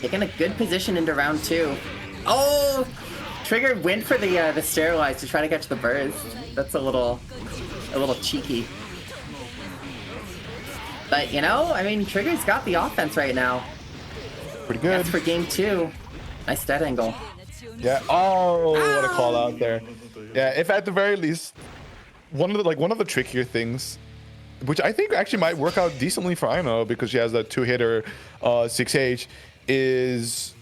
Taking a good position into round 2. Oh! Trigger went for the sterilize to try to catch the burst. That's a little cheeky. But, you know, I mean, Trigger's got the offense right now. Pretty good. That's for game 2. Nice dead angle. Yeah. Oh, what a call out there. Yeah, if at the very least, one of the trickier things, which I think actually might work out decently for Aino because she has that 2-hitter 6H, is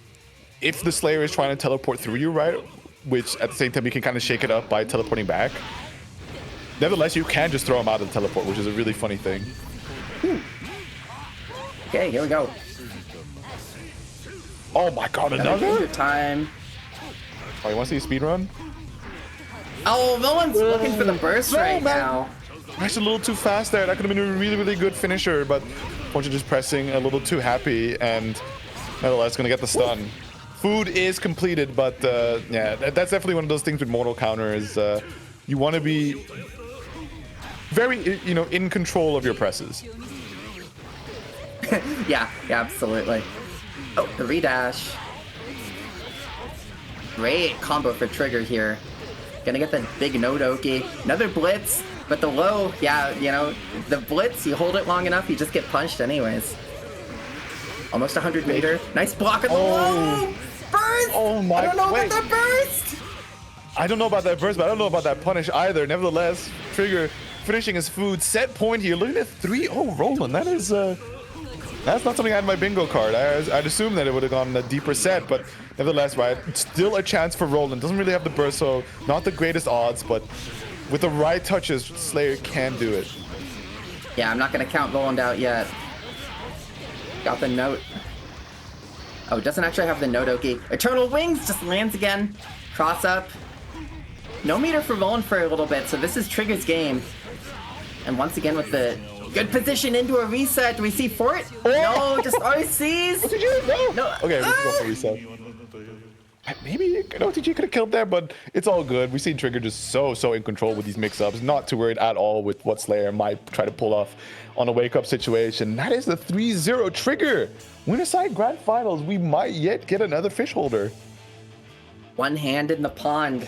if the Slayer is trying to teleport through you, right? Which at the same time you can kind of shake it up by teleporting back. Nevertheless, you can just throw him out of the teleport, which is a really funny thing. Okay, here we go. Oh my god, another time. Oh, you want to see a speed run? Oh, no one's looking for the burst right now. Actually, a little too fast there. That could have been a really, really good finisher, but unfortunately just pressing a little too happy, and nevertheless gonna get the stun. Food is completed, but yeah, that's definitely one of those things with mortal counters. You want to be very, in control of your presses. yeah, absolutely. Oh, the redash. Great combo for Trigger here. Gonna get the big Nodoki. Another blitz, but the low, yeah, the blitz, you hold it long enough, you just get punched anyways. Almost 100 meter. Nice block of the low! Burst! Oh my, I don't know about that burst! I don't know about that burst, but I don't know about that punish either. Nevertheless, Trigger finishing his food. Set point here. Looking at 3-0 Roland. That is, that's not something I had in my bingo card. I'd assume that it would have gone a deeper set, but nevertheless, right, still a chance for Roland. Doesn't really have the burst, so not the greatest odds, but with the right touches, Slayer can do it. Yeah, I'm not going to count Roland out yet. Got the note. Oh, doesn't actually have the Nodoki. Eternal Wings just lands again. Cross up. No meter for Volan for a little bit, so this is Trigger's game. And once again with the good position into a reset. Do we see Fort? No, just RCs. What did you do? No. Okay, we can go for reset. Maybe OTG could have killed there, but it's all good. We've seen Trigger just so in control with these mix-ups. Not too worried at all with what Slayer might try to pull off on a wake-up situation. That is the 3-0 Trigger. Winner side grand finals. We might yet get another fish holder. One hand in the pond.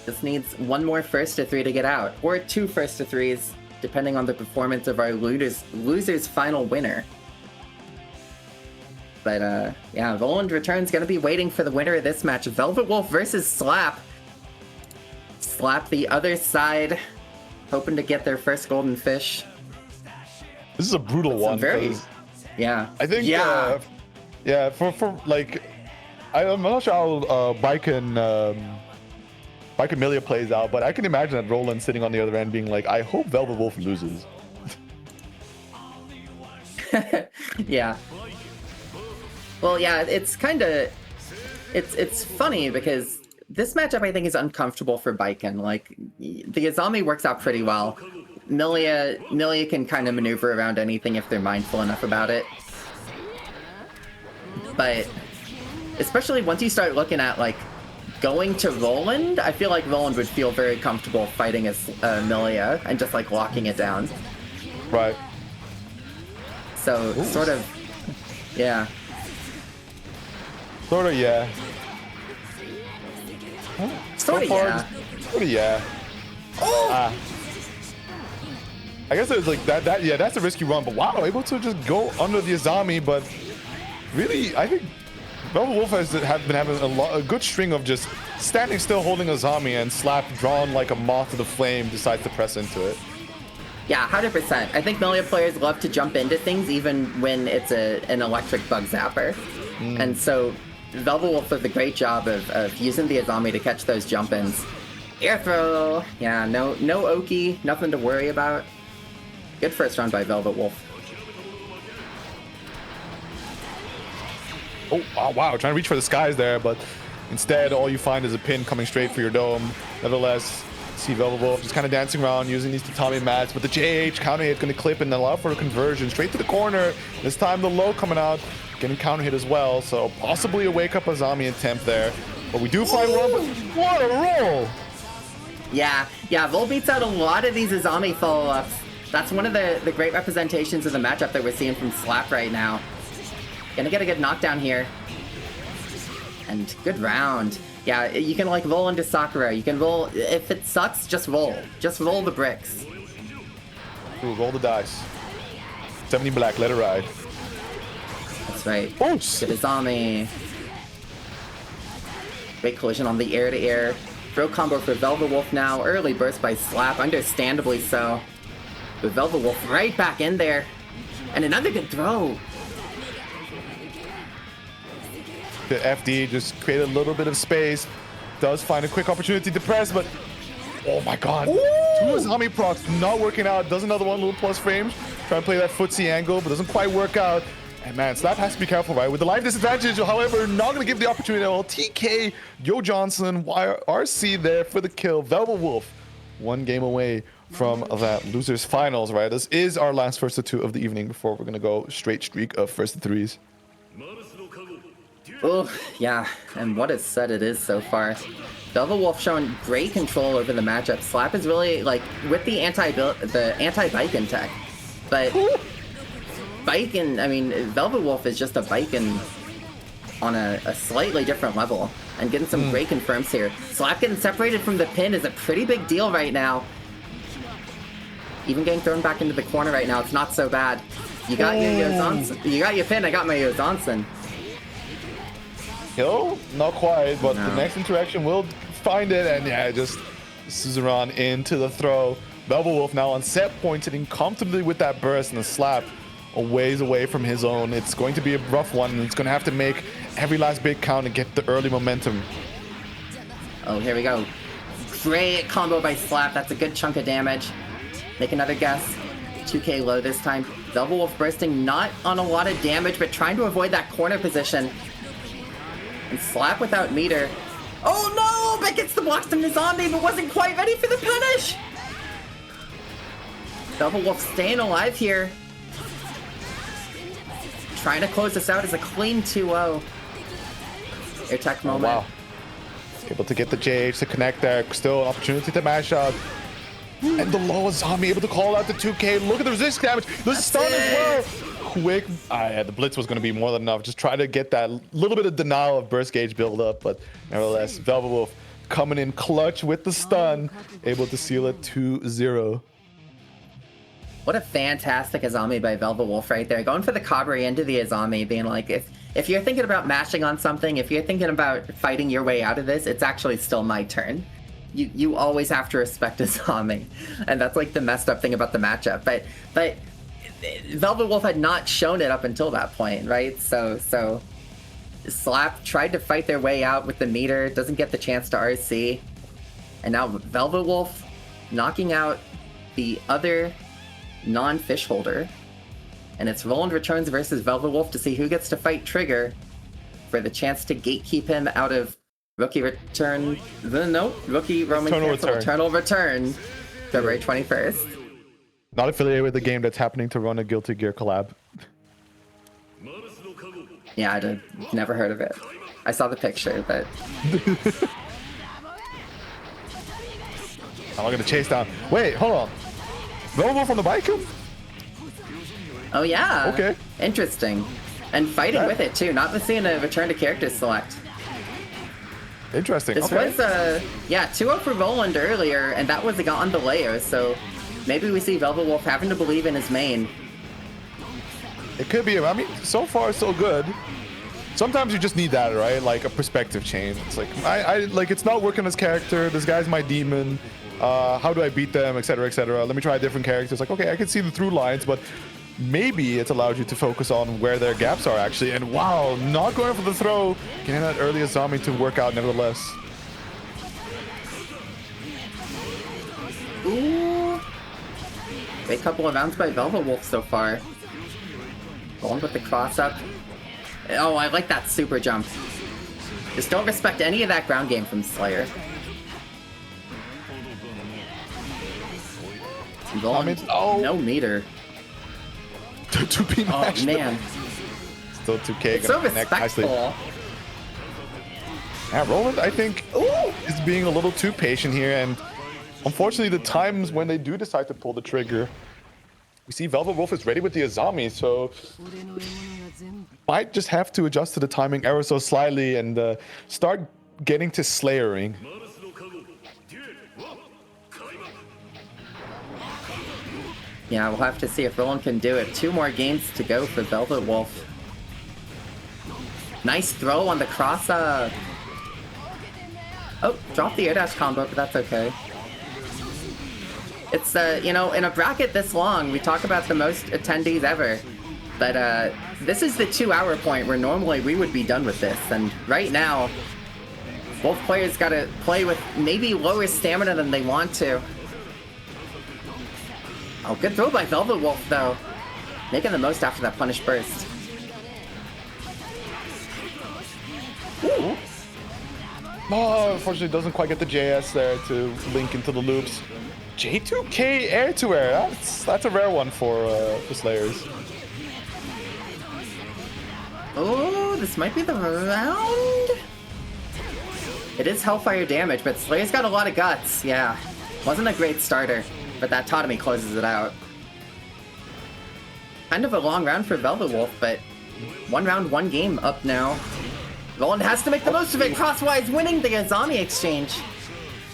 This needs one more first to three to get out, or two first to threes, depending on the performance of our loser's final winner. But yeah, Voland Return's gonna be waiting for the winner of this match. Velvet Wolf versus Slap. Slap the other side, hoping to get their first golden fish. This is a brutal one. Yeah. I think, yeah. Yeah, for like, I'm not sure how Bike and Milia plays out, but I can imagine that Roland sitting on the other end being like, I hope Velvet Wolf loses. Yeah. Well, yeah, it's kind of, it's funny because this matchup I think is uncomfortable for Baiken. Like, the Azami works out pretty well. Milia can kind of maneuver around anything if they're mindful enough about it. But especially once you start looking at like going to Roland, I feel like Roland would feel very comfortable fighting as Milia and just like locking it down. Right. So sort of, yeah. Sort of, yeah. Sort of, yeah. Sort of, yeah. Oh! I guess it was like that. Yeah, that's a risky run. But wow, able to just go under the Azami. But really, I think Velvet Wolf have been having a good string of just standing still, holding Azami, and Slap drawn like a moth to the flame decides to press into it. Yeah, 100%. I think Milia players love to jump into things even when it's an electric bug zapper. And so Velvet Wolf does a great job of using the Azami to catch those jump-ins. Air throw! Yeah, no Oki, nothing to worry about. Good first round by Velvet Wolf. Oh, wow, trying to reach for the skies there, but instead all you find is a pin coming straight for your dome. Nevertheless, see Velvet Wolf just kind of dancing around using these tatami mats, but the JH counter hit going to clip and allow for a conversion straight to the corner. This time the low coming out, getting counter hit as well, so possibly a wake up Azami attempt there. But we do find one, but what a roll! Yeah, Vol beats out a lot of these Azami follow-ups. That's one of the great representations of the matchup that we're seeing from Slap right now. Gonna get a good knockdown here. And good round. Yeah, you can like roll into Sakura. You can roll, if it sucks, just roll. Just roll the bricks. Ooh, roll the dice. 70 black, let it ride. That's right. Oops. Good Azami. Great collision on the air-to-air. Throw combo for Velvet Wolf now. Early burst by Slap, understandably so. But Velvet Wolf right back in there. And another good throw. The FD just created a little bit of space. Does find a quick opportunity to press, but oh my god. Ooh. Two Azami procs not working out. Does another one, little plus frames. Trying to play that footsie angle, but doesn't quite work out. And man, Slap has to be careful, right? With the life disadvantage, however, not going to give the opportunity at all. TK, Yo Johnson, RC there for the kill. Velvet Wolf, one game away from that losers finals, right? This is our last first to two of the evening before we're going to go straight streak of first to threes. Oh, yeah, and what a set it is so far. Velvet Wolf showing great control over the matchup. Slap is really, like, with the anti-Baiken tech. But Baiken, I mean, Velvet Wolf is just a Baiken on a slightly different level. And getting some great confirms here. Slap getting separated from the pin is a pretty big deal right now. Even getting thrown back into the corner right now, it's not so bad. You got your Yozansen. You got your pin, I got my Yozansen. Kill? Not quite, but the next interaction will find it, and yeah, just Suzerain into the throw. Velvet Wolf now on set point, sitting comfortably with that burst and the Slap a ways away from his own. It's going to be a rough one, and it's going to have to make every last big count and get the early momentum. Oh, here we go. Great combo by Slap. That's a good chunk of damage. Make another guess. 2K low this time. Velvet Wolf bursting, not on a lot of damage, but trying to avoid that corner position. And Slap without meter. Oh no! But gets the blocks from the zombie, but wasn't quite ready for the punish! Velvet Wolf staying alive here. Trying to close this out as a clean 2-0. Air tech moment. Wow. Able to get the JH to connect there. Still an opportunity to mash up. And the low zombie able to call out the 2K. Look at the resist damage. The stun as well. Quick. Yeah, the blitz was going to be more than enough. Just try to get that little bit of denial of burst gauge build up. But nevertheless, Velvet Wolf coming in clutch with the stun. Able to seal it 2-0. What a fantastic Azami by Velvet Wolf right there. Going for the Kabari into the Azami, being like, if you're thinking about mashing on something, if you're thinking about fighting your way out of this, it's actually still my turn. You always have to respect Azami. And that's like the messed up thing about the matchup. But Velvet Wolf had not shown it up until that point, right? So Slap tried to fight their way out with the meter, doesn't get the chance to RC. And now Velvet Wolf knocking out the other non-fish holder, and it's Roland returns versus Velvet Wolf to see who gets to fight Trigger for the chance to gatekeep him out of Rookie Roman Cancel Eternal Return, February 21st. Not affiliated with the game that's happening to run a Guilty Gear collab. Yeah, I'd never heard of it. I saw the picture, but I'm gonna chase down. Wait, hold on. Velvet Wolf on the bike? oh yeah. Okay. Interesting. And fighting with it too, not seeing a return to character select. Interesting. This okay. was 2-0 for Roland earlier, and that was on the Leo, so maybe we see Velvet Wolf having to believe in his main. It could be. I mean, so far so good. Sometimes you just need that, right? Like a perspective change. It's like I like it's not working as character. This guy's my demon. How do I beat them, etc., etc. Let me try different characters. Like, okay, I can see the through lines, but maybe it's allowed you to focus on where their gaps are actually. And wow, not going for the throw, getting that early Azami to work out nevertheless. Ooh, great couple of rounds by Velvet Wolf so far. Going with the cross up. Oh, I like that super jump. Just don't respect any of that ground game from Slayer. No meter. 2P match. Oh man. Still 2K. It's so respectful. Yeah, Roland, I think, is being a little too patient here, and unfortunately, the times when they do decide to pull the trigger, we see Velvet Wolf is ready with the Azami, so might just have to adjust to the timing ever so slightly and start getting to Slayering. Yeah, we'll have to see if Roland can do it. 2 more games to go for Velvet Wolf. Nice throw on the cross up. Oh, dropped the air dash combo, but that's okay. It's, you know, in a bracket this long, we talk about the most attendees ever. But this is the 2-hour point where normally we would be done with this. And right now, both players gotta play with maybe lower stamina than they want to. Oh, good throw by Velvet Wolf, though. Making the most after that punish burst. Ooh. Oh, unfortunately, doesn't quite get the JS there to link into the loops. J2K air-to-air. That's a rare one for Slayers. Oh, this might be the round? It is Hellfire damage, but Slayer's got a lot of guts. Yeah, wasn't a great starter. But that Totemi closes it out. Kind of a long round for Velvet Wolf, but 1 round, 1 game up now. Roland has to make the most of it, crosswise winning the Azami exchange.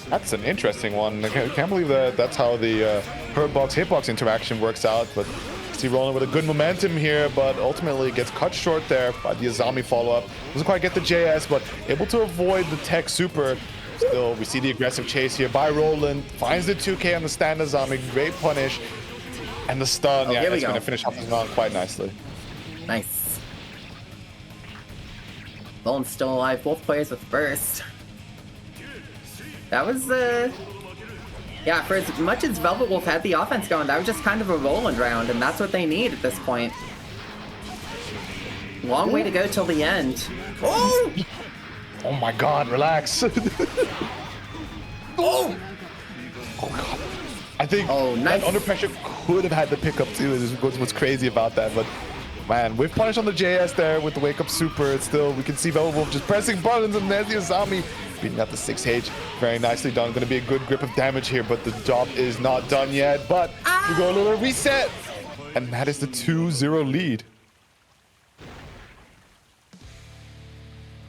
That's an interesting one. I can't believe that's how the hurtbox-hitbox interaction works out, but see Roland with a good momentum here, but ultimately gets cut short there by the Azami follow-up. Doesn't quite get the JS, but able to avoid the tech super. Still, we see the aggressive chase here by Roland. Finds the 2K on the stand Azami. Great punish. And the stun. Yeah, it's going to finish off this round quite nicely. Nice. Roland's still alive. Both players with burst. That was Yeah, for as much as Velvet Wolf had the offense going, that was just kind of a Roland round, and that's what they need at this point. Long way to go till the end. Oh! Oh my god, relax. Oh! Oh god. I think nice. that under pressure could have had the pickup too, is what's crazy about that, but man, with punish on the JS there with the wake up super, it's still, we can see Velvet Wolf just pressing buttons, and there's the Azami beating out the 6H. Very nicely done. Going to be a good grip of damage here, but the job is not done yet. But we go a little reset, and that is the 2-0 lead.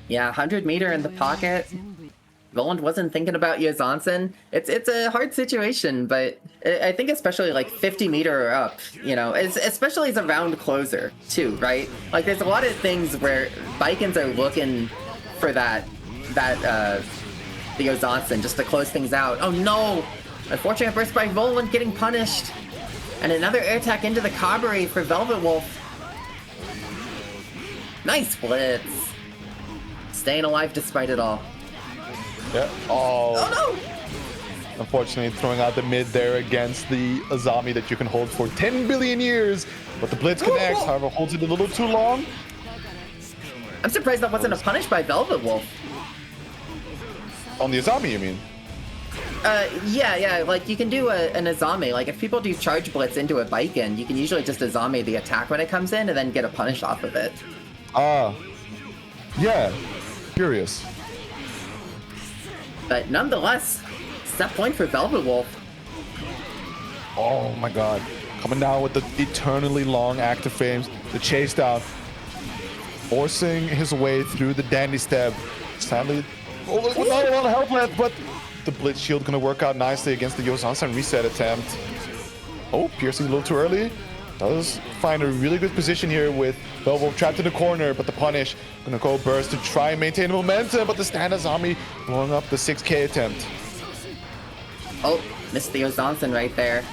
Yeah, 100 meter in the pocket. Roland wasn't thinking about Yozansen. It's a hard situation, but I think especially like 50 meter or up, you know, especially as a round closer too, right? Like there's a lot of things where Vikings are looking for the Yozansen just to close things out. Oh no! Unfortunate burst by Roland getting punished. And another air attack into the Cabaret for Velvet Wolf. Nice blitz. Staying alive despite it all. Yeah. Oh no! Unfortunately, throwing out the mid there against the Azami that you can hold for 10 billion years. But the blitz connects, however, holds it a little too long. I'm surprised that wasn't a punish by Velvet Wolf. On the Azami, you mean? Yeah, like you can do an Azami. Like if people do charge blitz into a Viking, you can usually just Azami the attack when it comes in and then get a punish off of it. Yeah. Curious. But nonetheless, step point for Velvet Wolf. Oh my god. Coming down with the eternally long active frames, the chase down, forcing his way through the dandy step. Sadly, not a lot of help left, but the blitz shield gonna work out nicely against the Yozansen reset attempt. Oh, piercing a little too early. Does find a really good position here with Velvet Wolf trapped in the corner, but the punish gonna go burst to try and maintain momentum, but the stand Azami blowing up the 6K attempt. Oh, missed the Yozansen right there.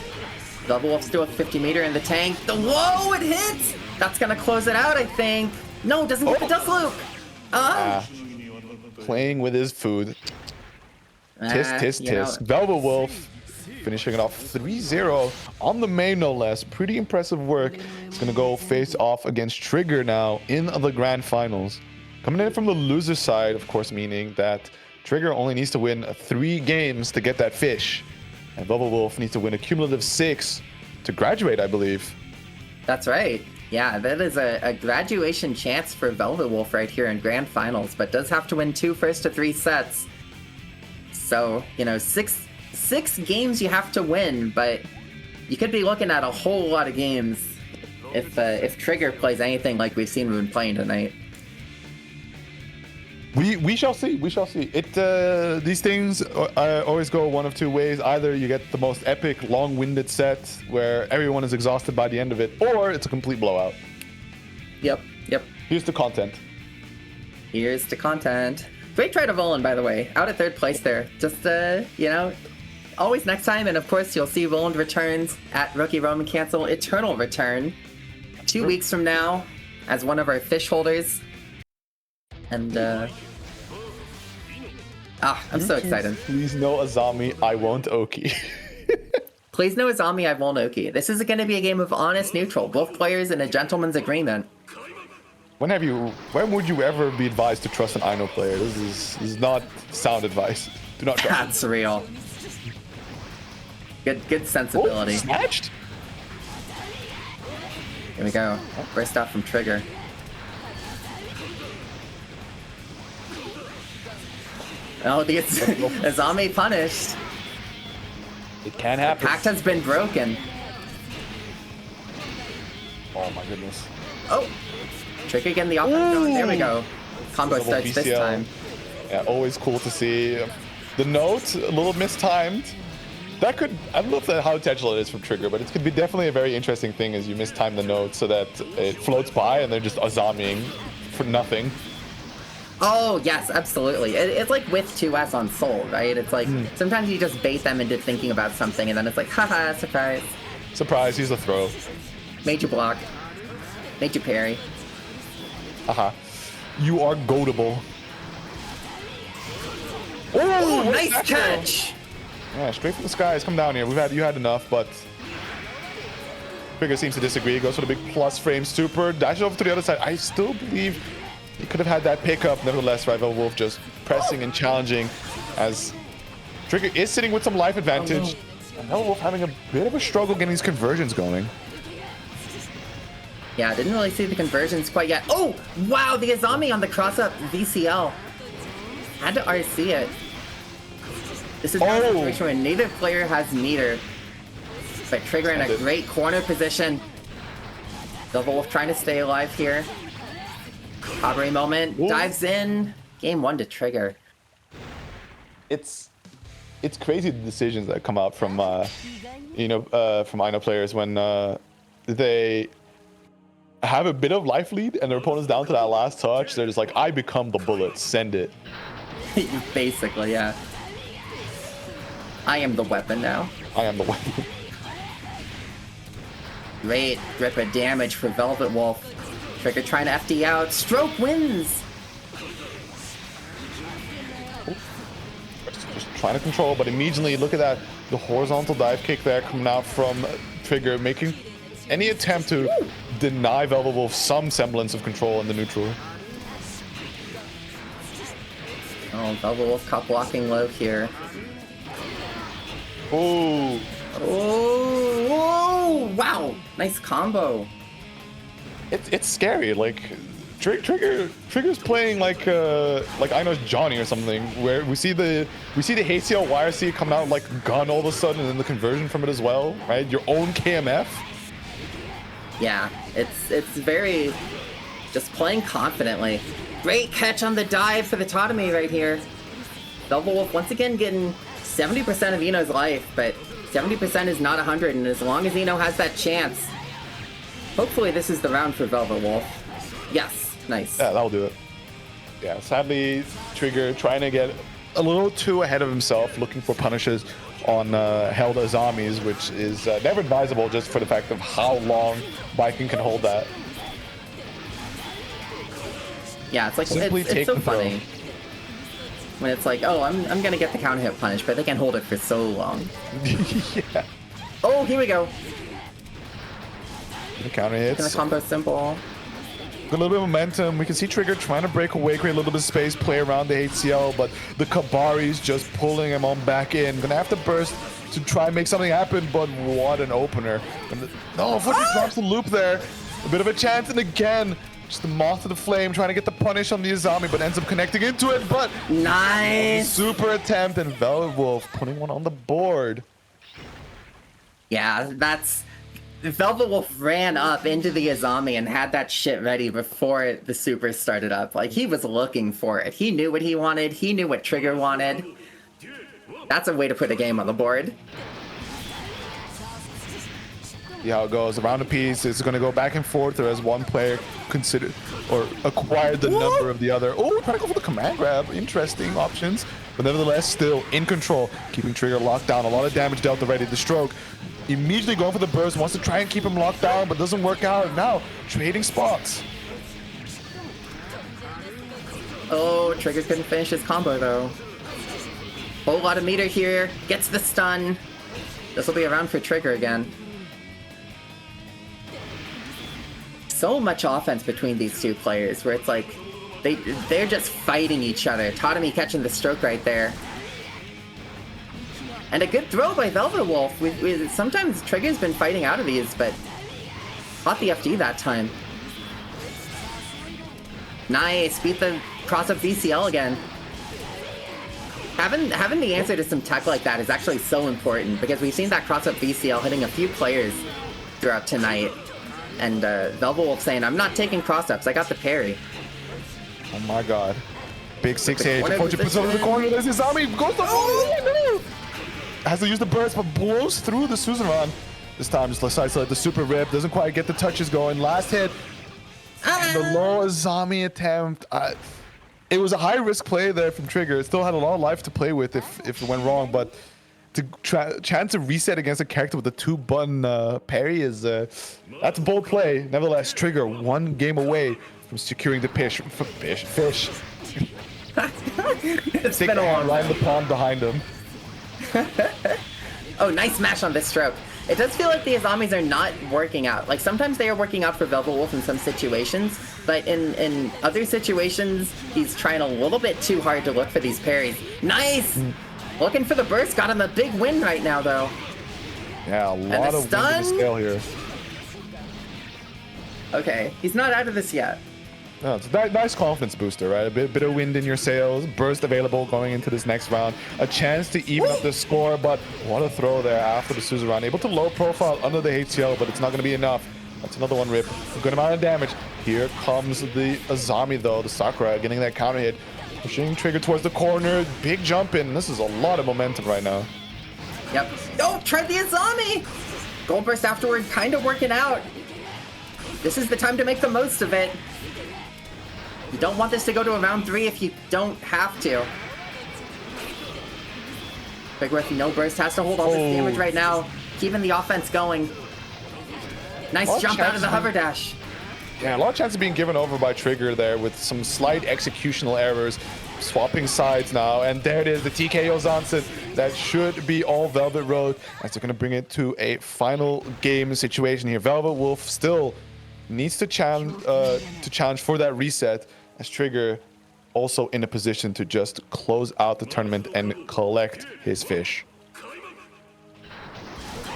Velvet Wolf still with 50 meter in the tank. Whoa, it hits! That's gonna close it out, I think. No, doesn't hit the dust loop. Playing with his food. Tisk. Velvet Wolf finishing it off 3-0 on the main, no less. Pretty impressive work. It's going to go face off against Trigger now in the grand finals. Coming in from the loser side, of course, meaning that Trigger only needs to win 3 games to get that fish. And Velvet Wolf needs to win a cumulative 6 to graduate, I believe. That's right. Yeah, that is a graduation chance for Velvet Wolf right here in grand finals, but does have to win 2 first to 3 sets. So, you know, six games you have to win, but you could be looking at a whole lot of games if Trigger plays anything like we've seen Rune playing tonight. We shall see. We shall see. These things always go one of 2 ways. Either you get the most epic, long-winded set where everyone is exhausted by the end of it, or it's a complete blowout. Yep. Here's the content. Here's the content. Great try to Roland, by the way. Out at 3rd place there. Just, you know, always next time. And of course, you'll see Roland returns at Rookie Roman Cancel Eternal Return 2 weeks from now as one of our fish holders. And, I'm so excited. Please no Azami, I won't Oki. Please no Azami, I won't Oki. This is going to be a game of honest neutral. Both players in a gentleman's agreement. When would you ever be advised to trust an Ino player? This is not sound advice. Do not trust. That's real. Good sensibility. Oh, snatched? Here we go. Burst out from Trigger. Oh, the Azami punished. It can happen. Pact has been broken. Oh my goodness. Oh! Trigger getting the offense going. There we go. Combo starts this time. Yeah, always cool to see. The note, a little mistimed. That could, I don't know how intentional it is from Trigger, but it could be definitely a very interesting thing as you mistime the note so that it floats by and they're just Azamiing for nothing. Oh, yes, absolutely. It's like with 2S on Soul, right? It's like, sometimes you just bait them into thinking about something and then it's like, haha, surprise. Surprise, he's a throw. Made you block. Made you parry. Haha. You are goatable. Oh, nice catch! Yeah, straight from the skies. Come down here. You had enough, but Trigger seems to disagree. Goes for the big plus frame super. Dashes over to the other side. I still believe he could have had that pickup. Nevertheless, Rival Wolf just pressing and challenging as Trigger is sitting with some life advantage. And Rival Wolf having a bit of a struggle getting these conversions going. Yeah, didn't really see the conversions quite yet. Oh, wow, the Azami on the cross-up VCL. Had to RC it. This is not a situation where neither player has meter. But Trigger in a great corner position. Double Wolf trying to stay alive here. Cabaret moment, dives in. Game 1 to Trigger. It's crazy the decisions that come out from from Ino players when they have a bit of life lead and their opponent's down to that last touch. They're just like, I become the bullet, send it. Basically, yeah. I am the weapon now. I am the weapon. Great grip of damage for Velvet Wolf. Trigger trying to FD out. Stroke wins! Just trying to control, but immediately look at that. The horizontal dive kick there coming out from Trigger, making any attempt to deny Velvet Wolf some semblance of control in the neutral. Oh, Velvet Wolf caught blocking low here. Oh. Oh, wow! Nice combo. It's scary. Like Trigger's playing like I know Johnny or something, where we see the HCL YRC coming out like gun all of a sudden, and then the conversion from it as well, right? Your own KMF. Yeah, it's very just playing confidently. Great catch on the dive for the Totemi right here. Velvet Wolf once again getting 70% of Eno's life, but 70% is not 100, and as long as Eno has that chance, hopefully this is the round for Velvet Wolf. Yes, nice. Yeah, that'll do it. Yeah, sadly, Trigger trying to get a little too ahead of himself, looking for punishes on held Azamis, which is never advisable just for the fact of how long Viking can hold that. Yeah, it's like, it's so funny. When it's like, oh, I'm gonna get the counter hit punish, but they can hold it for so long. Yeah. Oh, here we go. The counter hits. Gonna combo simple. A little bit of momentum. We can see Trigger trying to break away, create a little bit of space, play around the HCL, but the Kabari's just pulling him on back in. Gonna have to burst to try and make something happen, but what an opener. No, Fudgy drops the loop there. A bit of a chance, and again, just the Moth to the Flame trying to get the punish on the Azami, but ends up connecting into it, but nice super attempt, and Velvet Wolf putting one on the board. Yeah, that's... Velvet Wolf ran up into the Azami and had that shit ready before the super started up. Like, he was looking for it. He knew what he wanted. He knew what Trigger wanted. That's a way to put a game on the board. See how it goes. Around the piece, it's going to go back and forth, or as one player considered or acquired the number of the other. Oh, trying to go for the command grab. Interesting options, but nevertheless, still in control, keeping Trigger locked down. A lot of damage dealt already. The stroke immediately going for the burst, wants to try and keep him locked down, but doesn't work out. Now trading spots. Oh, Trigger couldn't finish his combo though. Whole lot of meter here. Gets the stun. This will be a round for Trigger again. So much offense between these two players, where it's like they're just fighting each other. Totemi catching the stroke right there. And a good throw by Velvet Wolf. Sometimes Trigger's been fighting out of these, but caught the FD that time. Nice, beat the cross-up VCL again. Having the answer to some tech like that is actually so important, because we've seen that cross-up VCL hitting a few players throughout tonight. And Velvet Wolf saying, I'm not taking cross-ups, I got the parry. Oh my god. Big 6H, unfortunately puts over the corner, there's his Azami, goes to has to use the burst, but blows through the Suzerain. This time just decides to let the super rip, doesn't quite get the touches going. Last hit, and the low Azami attempt. It was a high-risk play there from Trigger. It still had a lot of life to play with if it went wrong, but to chance to reset against a character with a 2-button parry is that's a bold play. Nevertheless, Trigger one game away from securing the fish. It's been a long right in the pond behind him. Oh, nice smash on this stroke. It does feel like the Azamis are not working out. Like, sometimes they are working out for Velvet Wolf in some situations, but in other situations, he's trying a little bit too hard to look for these parries. Nice! Looking for the burst, got him a big win right now, though. Yeah, a lot of wind in the scale here. Okay, he's not out of this yet. No, it's a nice confidence booster, right? A bit of wind in your sails, burst available going into this next round. A chance to even up the score, but what a throw there after the Suzerain. Able to low profile under the HCL, but it's not going to be enough. That's another one rip. A good amount of damage. Here comes the Azami, though, the Sakura, getting that counter hit. Pushing Trigger towards the corner. Big jump in. This is a lot of momentum right now. Yep. Oh, try the Azami! Gold burst afterward, kind of working out. This is the time to make the most of it. You don't want this to go to a round 3 if you don't have to. Bigworth, no burst, has to hold all this damage right now, keeping the offense going. Nice jump out of the hover dash. Yeah, a lot of chances being given over by Trigger there with some slight executional errors. Swapping sides now, and there it is, the TKO Zansen. That should be all Velvet Road, as they're going to bring it to a final game situation here. Velvet Wolf still needs to challenge for that reset, as Trigger also in a position to just close out the tournament and collect his fish.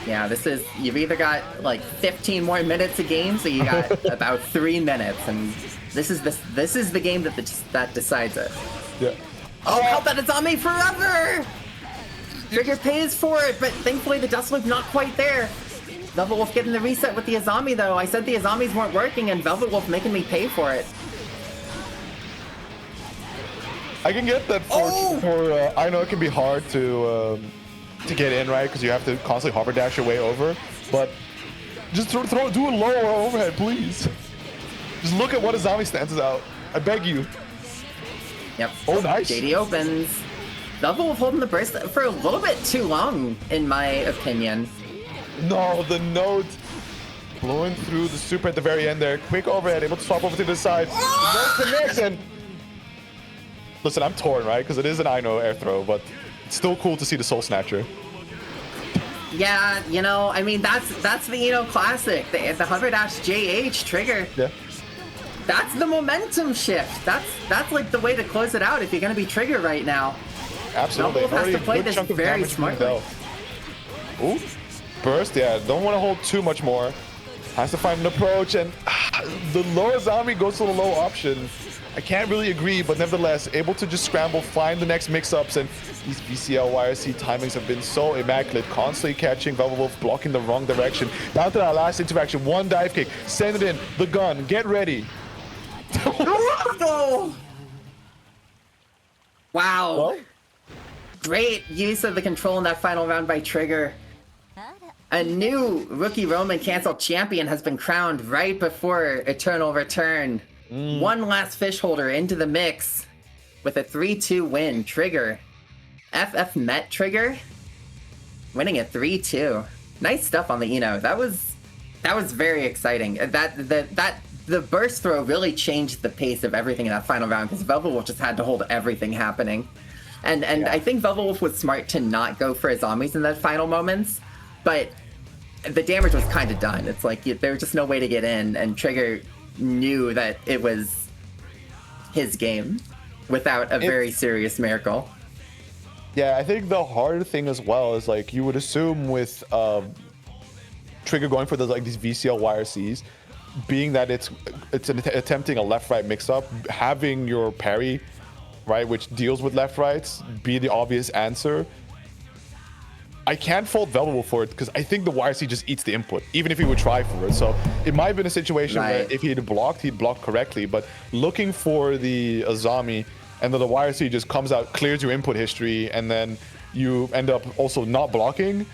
Yeah, this is, you've either got like 15 more minutes of games, or you got about 3 minutes, and this is the game that decides it. Yeah. Oh, help that Azami forever! Trigger pays for it, but thankfully the Dust Loop not quite there. Velvet Wolf getting the reset with the Azami, though. I said the Azamis weren't working, and Velvet Wolf making me pay for it. I can get that I know it can be hard to get in, right? Because you have to constantly hover dash your way over. But just do a low or overhead, please. Just look at what Azami stances out. I beg you. Yep. Oh, nice. JD opens. Velvet Wolf holding the burst for a little bit too long, in my opinion. No, the note blowing through the super at the very end there. Quick overhead, able to swap over to the side. No connection. Listen, I'm torn, right? Because it is an Ino air throw, but it's still cool to see the Soul Snatcher. Yeah, you know, I mean, that's the Ino classic. The hover dash JH trigger. Yeah. That's the momentum shift. That's like the way to close it out if you're going to be Trigger right now. Absolutely. Velvet Wolf has to play this very smartly. Ooh, burst, yeah. Don't want to hold too much more. Has to find an approach, and the low Azami goes to the low option. I can't really agree, but nevertheless, able to just scramble, find the next mix-ups, and these VCL YRC timings have been so immaculate. Constantly catching Velvet Wolf, blocking the wrong direction. Down to that last interaction, one dive kick, send it in, the gun, get ready. Wow. Well, great use of the control in that final round by Trigger. A new Rookie Roman Cancel champion has been crowned right before Eternal Return. One last fish holder into the mix with a 3-2 win. Trigger. FF Met Trigger winning at 3-2. Nice stuff on the Eno. That was very exciting. The burst throw really changed the pace of everything in that final round, because Velvet Wolf just had to hold everything happening. And yeah. I think Velvet Wolf was smart to not go for his zombies in that final moments, but the damage was kind of done. It's like there was just no way to get in, and Trigger knew that it was his game without a very serious miracle. Yeah, I think the hard thing as well is, like, you would assume with Trigger going for these VCL YRCs, being that it's attempting a left-right mix-up, having your parry, right, which deals with left-rights, be the obvious answer. I can't fault Velvet Wolf for it, because I think the YRC just eats the input, even if he would try for it. So it might have been a situation where if he'd blocked correctly, but looking for the Azami, and then the YRC just comes out, clears your input history, and then you end up also not blocking,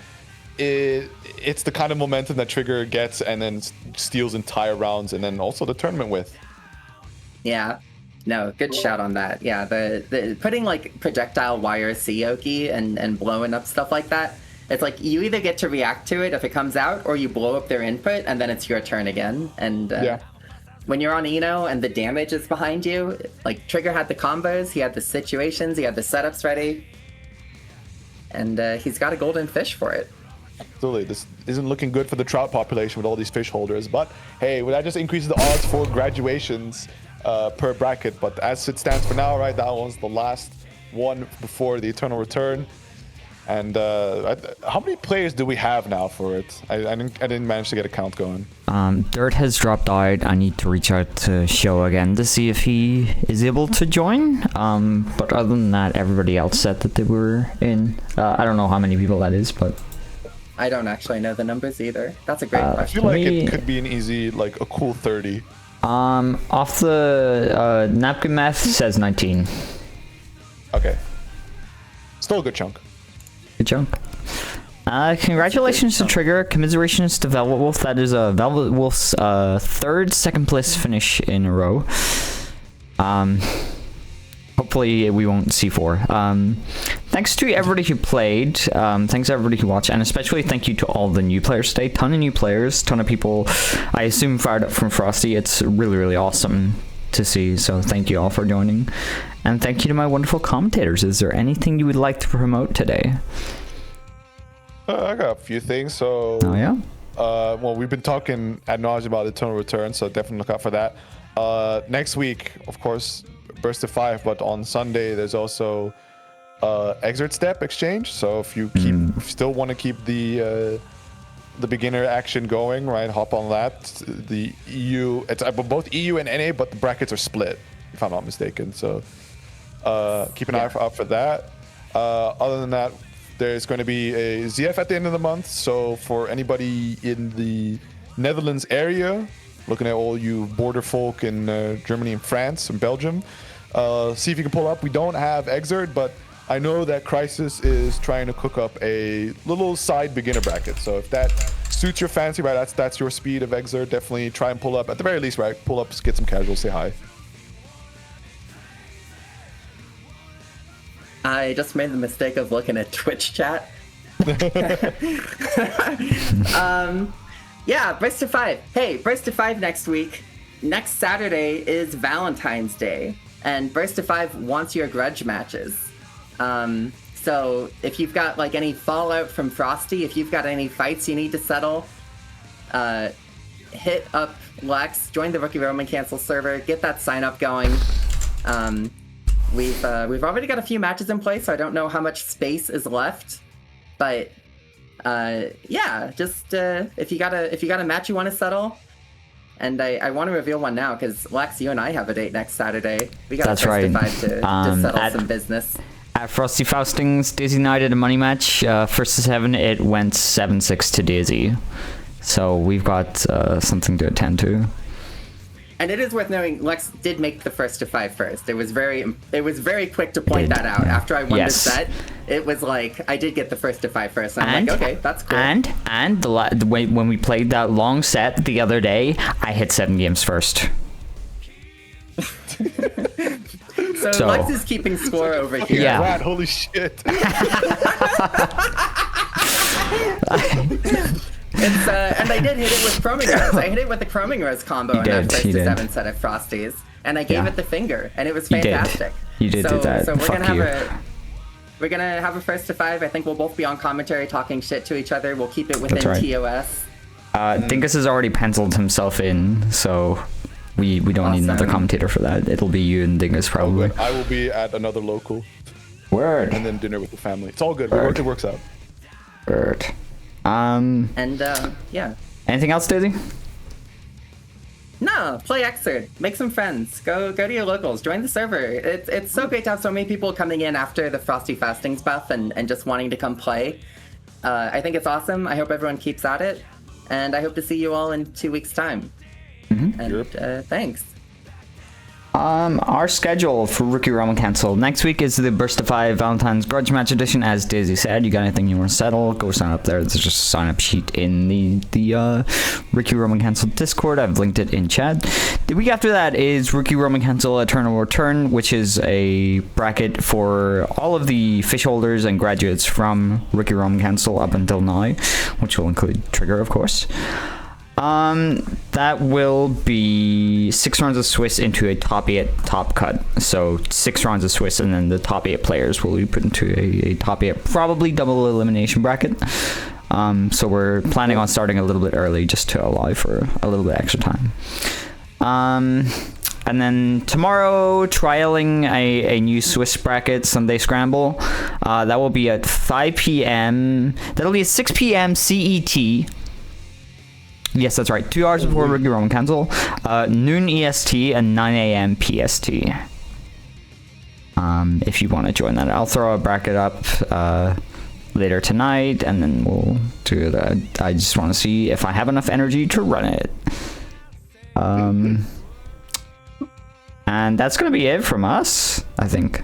it's the kind of momentum that Trigger gets and then steals entire rounds, and then also the tournament with. Yeah. No, good shout on that. Yeah, the putting like projectile YRC Oki and blowing up stuff like that, it's like you either get to react to it if it comes out, or you blow up their input and then it's your turn again. And when you're on Eno and the damage is behind you, like Trigger had the combos, he had the situations, he had the setups ready. and he's got a golden fish for it. Absolutely. This isn't looking good for the trout population with all these fish holders, but hey, well, that just increases the odds for graduations per bracket. But as it stands for now, right, that one's the last one before the Eternal Return. And how many players do we have now for it? I didn't manage to get a count going. Dirt has dropped out. I need to reach out to Show again to see if he is able to join. But other than that, everybody else said that they were in. I don't know how many people that is, but I don't actually know the numbers either. That's a great I question. feel like it could be an easy, like a cool 30. Off the napkin math says 19. Okay. Still a good chunk. Good chunk. Congratulations to Trigger. Commiserations to Velvet Wolf. That is Velvet Wolf's third second place finish in a row. Hopefully we won't see 4. Thanks to everybody who played. Thanks to everybody who watched, and especially thank you to all the new players today. Ton of new players, ton of people, I assume, fired up from Frosty. It's really, really awesome to see. So thank you all for joining, and thank you to my wonderful commentators. Is there anything you would like to promote today? I got a few things. So, Oh yeah. Well, we've been talking ad nauseam about Eternal Return, so definitely look out for that. Next week, of course, Burst of 5, but on Sunday there's also Exert Step Exchange. So if you still want to keep the beginner action going, right, hop on that. The EU, it's both EU and NA, but the brackets are split, if I'm not mistaken. So keep an eye out for that. Other than that, there's going to be a ZF at the end of the month. So for anybody in the Netherlands area, looking at all you border folk in Germany and France and Belgium, see if you can pull up. We don't have Exert, but I know that Crisis is trying to cook up a little side beginner bracket. So if that suits your fancy, right, that's your speed of Exert, definitely try and pull up. At the very least, right, pull up, get some casuals, say hi. I just made the mistake of looking at Twitch chat. Yeah, Burst of 5. Hey, Burst of 5 next week. Next Saturday is Valentine's Day, and Burst of 5 wants your grudge matches. So if you've got like any fallout from Frosty, if you've got any fights you need to settle, hit up Lex, join the Rookie Roman Cancel server, get that sign up going. We've already got a few matches in place, so I don't know how much space is left, but yeah, just if you got a match you want to settle, and I want to reveal one now because Lex, you and I have a date next Saturday. We got That's right. to settle some business. At Frosty Faustings, Daisy and I did a money match. First to 7, it went 7-6 to Daisy. So we've got something to attend to. And it is worth knowing, Lex did make the first to 5 first. It was very quick to point that out. After I won the set, it was like I did get the first to 5 first. And I'm like, okay, that's cool. And when we played that long set the other day, I hit 7 games first. So Lex is keeping score over here. Yeah. Brad, holy shit. And I did hit it with Chroming Rose. I hit it with the Chroming Rose combo in that first to 7 set of Frosties. And I gave it the finger, and it was fantastic. You did do that. So Fuck we're gonna have a first to 5. I think we'll both be on commentary talking shit to each other. We'll keep it within TOS. Dingus has already penciled himself in, so we don't need another commentator for that. It'll be you and Dingus probably. I will be at another local. Word. And then dinner with the family. It's all good. Word. It works out. Word. Yeah. Anything else, Daisy? No, play Xrd. Make some friends. Go to your locals. Join the server. It's so great to have so many people coming in after the Frosty Fastings buff and just wanting to come play. I think it's awesome. I hope everyone keeps at it. And I hope to see you all in 2 weeks' time. And thanks. Our schedule for Rookie Roman Cancel. Next week is the Burst of 5 Valentine's Grudge Match Edition. As Daisy said, you got anything you want to settle, go sign up there. There's just a sign up sheet in the Rookie Roman Cancel Discord. I've linked it in chat. The week after that is Rookie Roman Cancel Eternal Return, which is a bracket for all of the fish holders and graduates from Rookie Roman Cancel up until now, which will include Trigger, of course. That will be 6 rounds of Swiss into a top 8 top cut. So 6 rounds of Swiss, and then the top 8 players will be put into a top 8, probably double elimination bracket. So we're planning on starting a little bit early just to allow for a little bit extra time. And then tomorrow, trialing a new Swiss bracket Sunday Scramble. That will be at 5 p.m. That'll be at 6 p.m. CET. Yes, that's right. 2 hours before Rookie Roman cancel. Noon EST and 9 a.m. PST. If you want to join that, I'll throw a bracket up later tonight, and then we'll do it. I just want to see if I have enough energy to run it. And that's gonna be it from us, I think.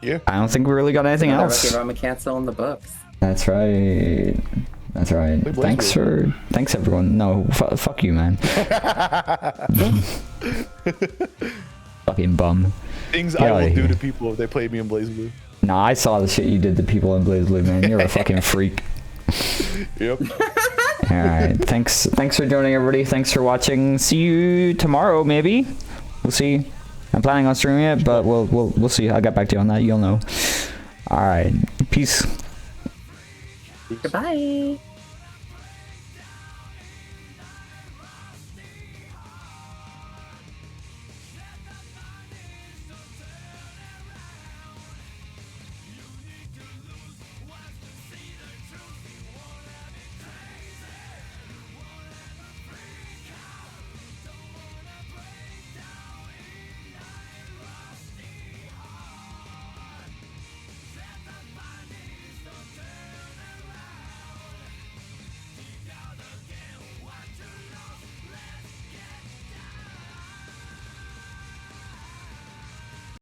Yeah. I don't think we really got anything else. Rookie Roman cancel in the books. That's right. That's right. Thanks everyone. No, fuck you, man. Fucking bum. Things I will do to people if they play me in BlazBlue. Nah, I saw the shit you did to people in BlazBlue, man. You're a fucking freak. Yep. Alright, thanks for joining, everybody. Thanks for watching. See you tomorrow, maybe. We'll see. I'm planning on streaming it, but we'll see. I'll get back to you on that. You'll know. Alright, peace. Goodbye.